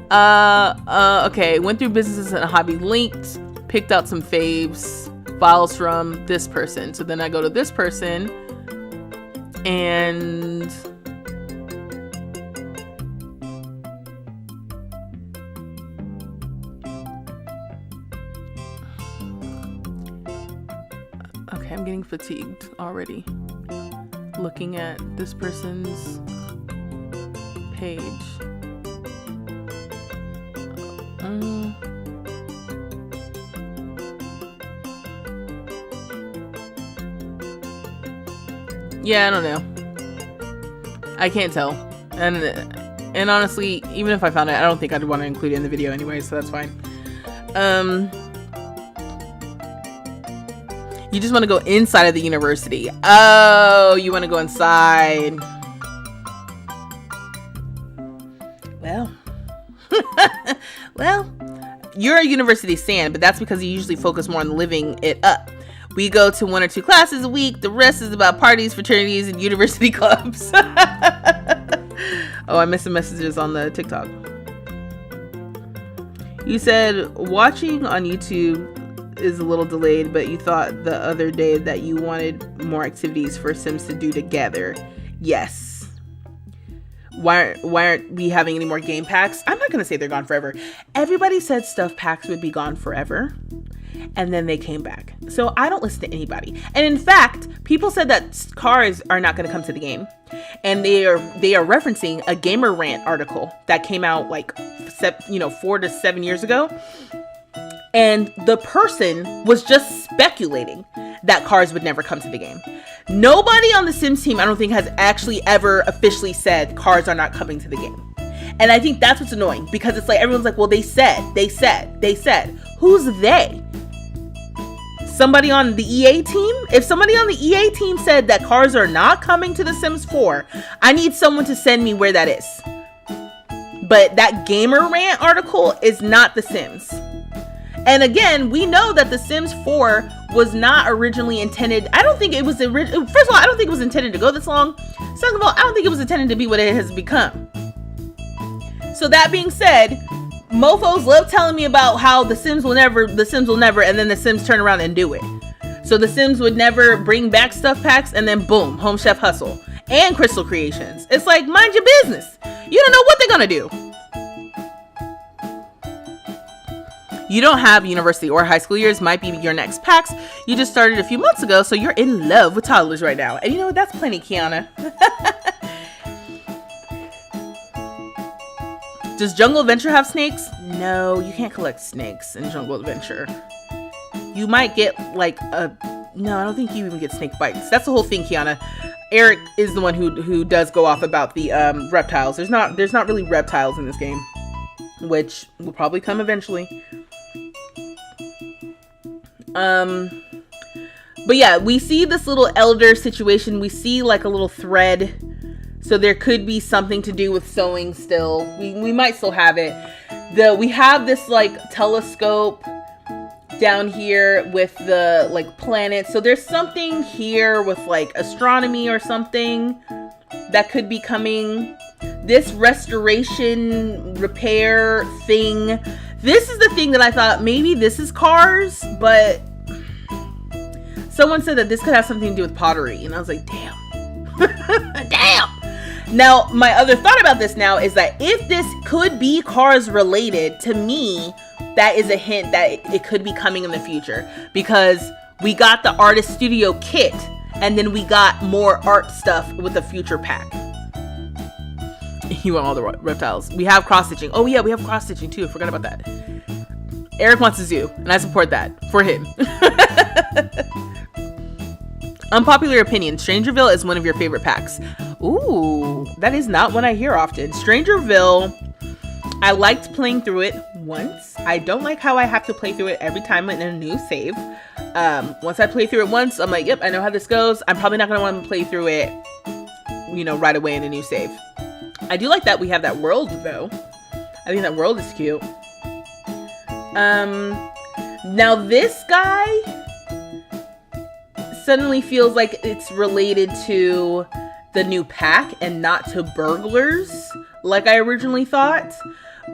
Okay, went through businesses and hobby linked, picked out some faves, files from this person. So then I go to this person and okay, I'm getting fatigued already looking at this person's page. Yeah, I don't know. I can't tell. And honestly, even if I found it, I don't think I'd want to include it in the video anyway, so that's fine. You just want to go inside of the university. Oh, you want to go inside. Well. Well, you're a university stan, but that's because you usually focus more on living it up. We go to 1 or 2 classes a week. The rest is about parties, fraternities, and university clubs. Oh, I missed some messages on the TikTok. You said watching on YouTube is a little delayed, but you thought the other day that you wanted more activities for Sims to do together. Yes. Why aren't we having any more game packs? I'm not going to say they're gone forever. Everybody said stuff packs would be gone forever. And then they came back. So I don't listen to anybody. And in fact, people said that cars are not going to come to the game. And they are referencing a Gamer Rant article that came out like 4 to 7 years ago. And the person was just speculating that cars would never come to the game. Nobody on the Sims team, I don't think, has actually ever officially said cars are not coming to the game. And I think that's what's annoying, because it's like everyone's like, well, they said. Who's they? Somebody on the EA team? If somebody on the EA team said that cars are not coming to The Sims 4, I need someone to send me where that is. But that Gamer Rant article is not The Sims. And again, we know that The Sims 4 was not originally intended. I don't think it was first of all, I don't think it was intended to go this long. Second of all, I don't think it was intended to be what it has become. So that being said, mofos love telling me about how The Sims will never, and then The Sims turn around and do it. So The Sims would never bring back stuff packs, and then boom, Home Chef Hustle and Crystal Creations. It's like, mind your business. You don't know what they're gonna do. You don't have university or high school years, might be your next packs. You just started a few months ago, so you're in love with toddlers right now. And you know what? That's plenty, Kiana. Does Jungle Adventure have snakes? No, you can't collect snakes in Jungle Adventure. You might get like no, I don't think you even get snake bites. That's the whole thing, Kiana. Eric is the one who does go off about the reptiles. There's not really reptiles in this game, which will probably come eventually. But yeah, we see this little elder situation. We see like a little thread. So there could be something to do with sewing still. We might still have it. We have this like telescope down here with the like planets. So there's something here with like astronomy or something that could be coming. This restoration repair thing. This is the thing that I thought maybe this is cars, but someone said that this could have something to do with pottery. And I was like, damn. Damn. Now, my other thought about this now is that if this could be cars related, to me, that is a hint that it could be coming in the future, because we got the artist studio kit and then we got more art stuff with the future pack. You want all the reptiles. We have cross stitching. Oh yeah, we have cross stitching too. I forgot about that. Eric wants a zoo and I support that for him. Unpopular opinion. Strangerville is one of your favorite packs. Ooh, that is not one I hear often. Strangerville, I liked playing through it once. I don't like how I have to play through it every time in a new save. Once I play through it once, I'm like, yep, I know how this goes. I'm probably not going to want to play through it, you know, right away in a new save. I do like that we have that world, though. I think that world is cute. Now this guy suddenly feels like it's related to the new pack and not to burglars, like I originally thought.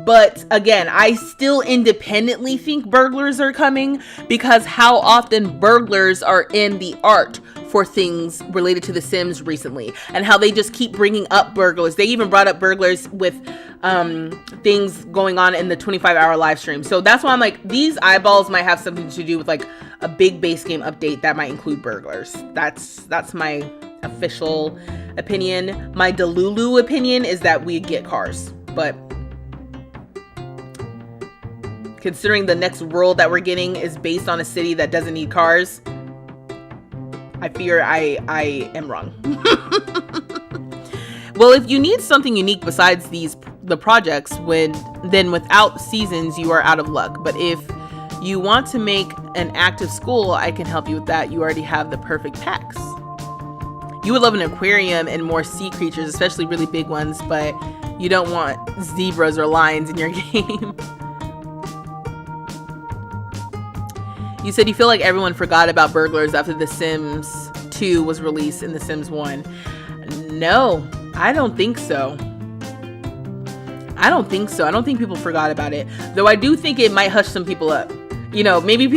But again, I still independently think burglars are coming, because how often burglars are in the art for things related to The Sims recently, and how they just keep bringing up burglars. They even brought up burglars with things going on in the 25-hour live stream. So that's why I'm like, these eyeballs might have something to do with like a big base game update that might include burglars. That's my official opinion. My Delulu opinion is that we get cars, but considering the next world that we're getting is based on a city that doesn't need cars, I fear I am wrong. Well, if you need something unique besides the projects, then without seasons, you are out of luck. But if you want to make an active school, I can help you with that. You already have the perfect packs. You would love an aquarium and more sea creatures, especially really big ones, but you don't want zebras or lions in your game. You said you feel like everyone forgot about burglars after The Sims 2 was released in The Sims 1. No, I don't think so. I don't think people forgot about it. Though I do think it might hush some people up. You know, maybe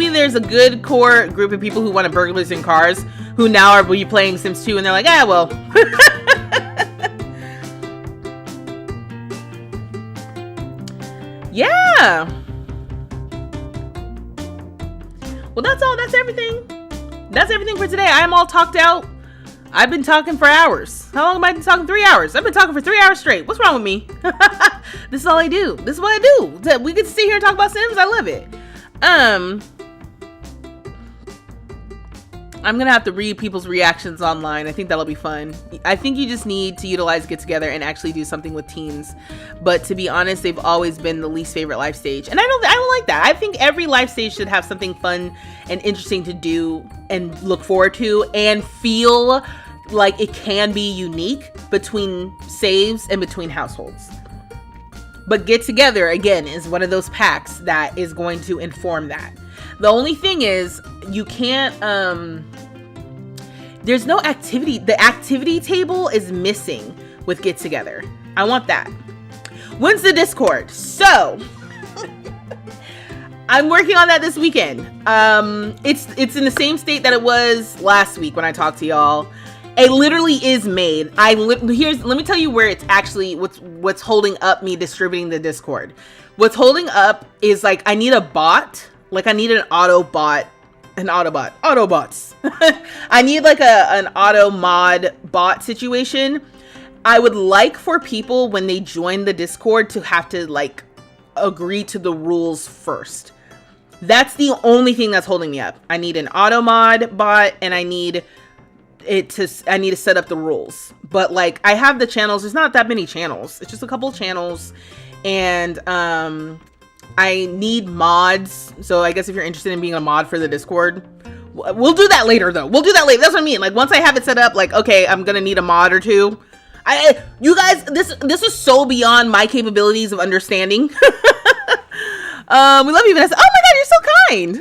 there's a good core group of people who want burglars in cars who now are replaying Sims 2 and they're like, ah, well. Yeah. Well, that's all. That's everything. That's everything for today. I am all talked out. I've been talking for hours. How long have I been talking? 3 hours. I've been talking for 3 hours straight. What's wrong with me? This is all I do. This is what I do. We get to sit here and talk about Sims. I love it. I'm gonna have to read people's reactions online. I think that'll be fun. I think you just need to utilize Get Together and actually do something with teens. But to be honest, they've always been the least favorite life stage, and I don't like that. I think every life stage should have something fun and interesting to do and look forward to, and feel like it can be unique between saves and between households. But Get Together, again, is one of those packs that is going to inform that. The only thing is, you can't, there's no activity. The activity table is missing with Get Together. I want that. When's the Discord? So, I'm working on that this weekend. It's in the same state that it was last week when I talked to y'all. It literally is made. Let me tell you where it's actually, what's holding up me distributing the Discord. What's holding up is like, I need a bot. Like I need an Autobots. I need like an auto mod bot situation. I would like for people when they join the Discord to have to like agree to the rules first. That's the only thing that's holding me up. I need an auto mod bot, and I need to set up the rules. But like I have the channels. There's not that many channels. It's just a couple of channels, and I need mods. So I guess if you're interested in being a mod for the Discord, we'll do that later though. We'll do that later. That's what I mean. Like once I have it set up, like, okay, I'm going to need a mod or two. You guys, this is so beyond my capabilities of understanding. We love you, Vanessa. Oh my God, you're so kind.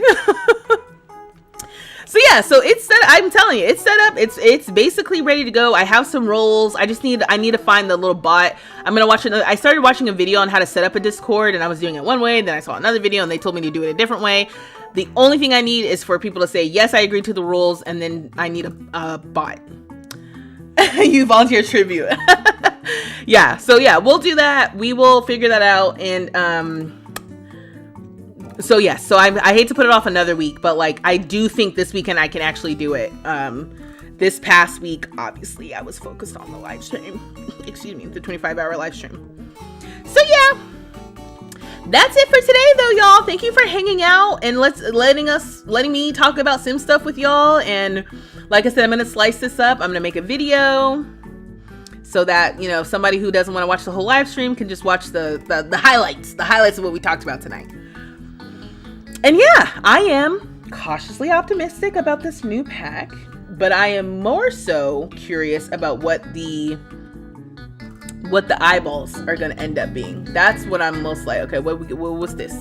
So yeah, so it's set. I'm telling you, it's set up. It's basically ready to go. I have some roles. I need to find the little bot. I'm gonna watch it. I started watching a video on how to set up a Discord, and I was doing it one way. Then I saw another video, and they told me to do it a different way. The only thing I need is for people to say yes, I agree to the rules, and then I need a bot. You volunteer tribute. Yeah. So yeah, we'll do that. We will figure that out, and so yes, so I hate to put it off another week, but like I do think this weekend I can actually do it. This past week, obviously, I was focused on the live stream. Excuse me, the 25-hour live stream. So yeah, that's it for today, though, y'all. Thank you for hanging out and letting me talk about Sim stuff with y'all. And like I said, I'm gonna slice this up. I'm gonna make a video, so that, you know, somebody who doesn't want to watch the whole live stream can just watch the highlights of what we talked about tonight. And yeah, I am cautiously optimistic about this new pack, but I am more so curious about what the eyeballs are going to end up being. That's what I'm most like, okay, what's this?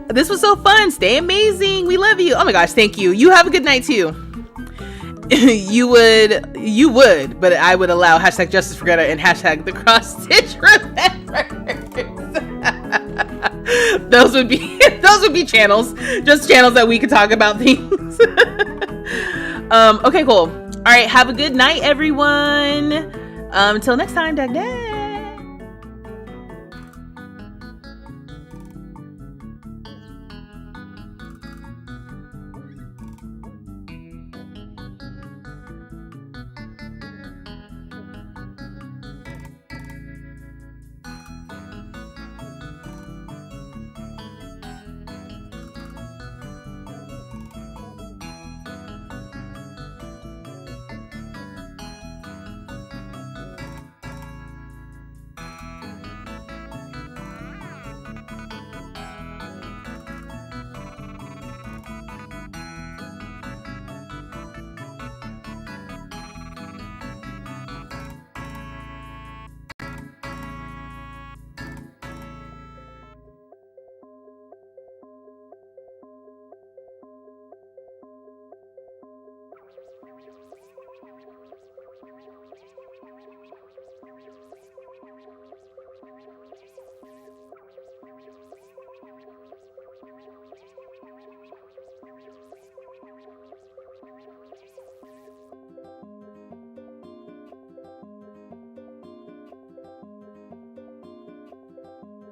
This was so fun. Stay amazing. We love you. Oh my gosh, thank you. You have a good night too. You would, but I would allow hashtag justice for Greta and hashtag the cross stitch remembers. Those would be channels, just channels that we could talk about things. Okay, cool. All right, have a good night, everyone. Until next time, dag dag.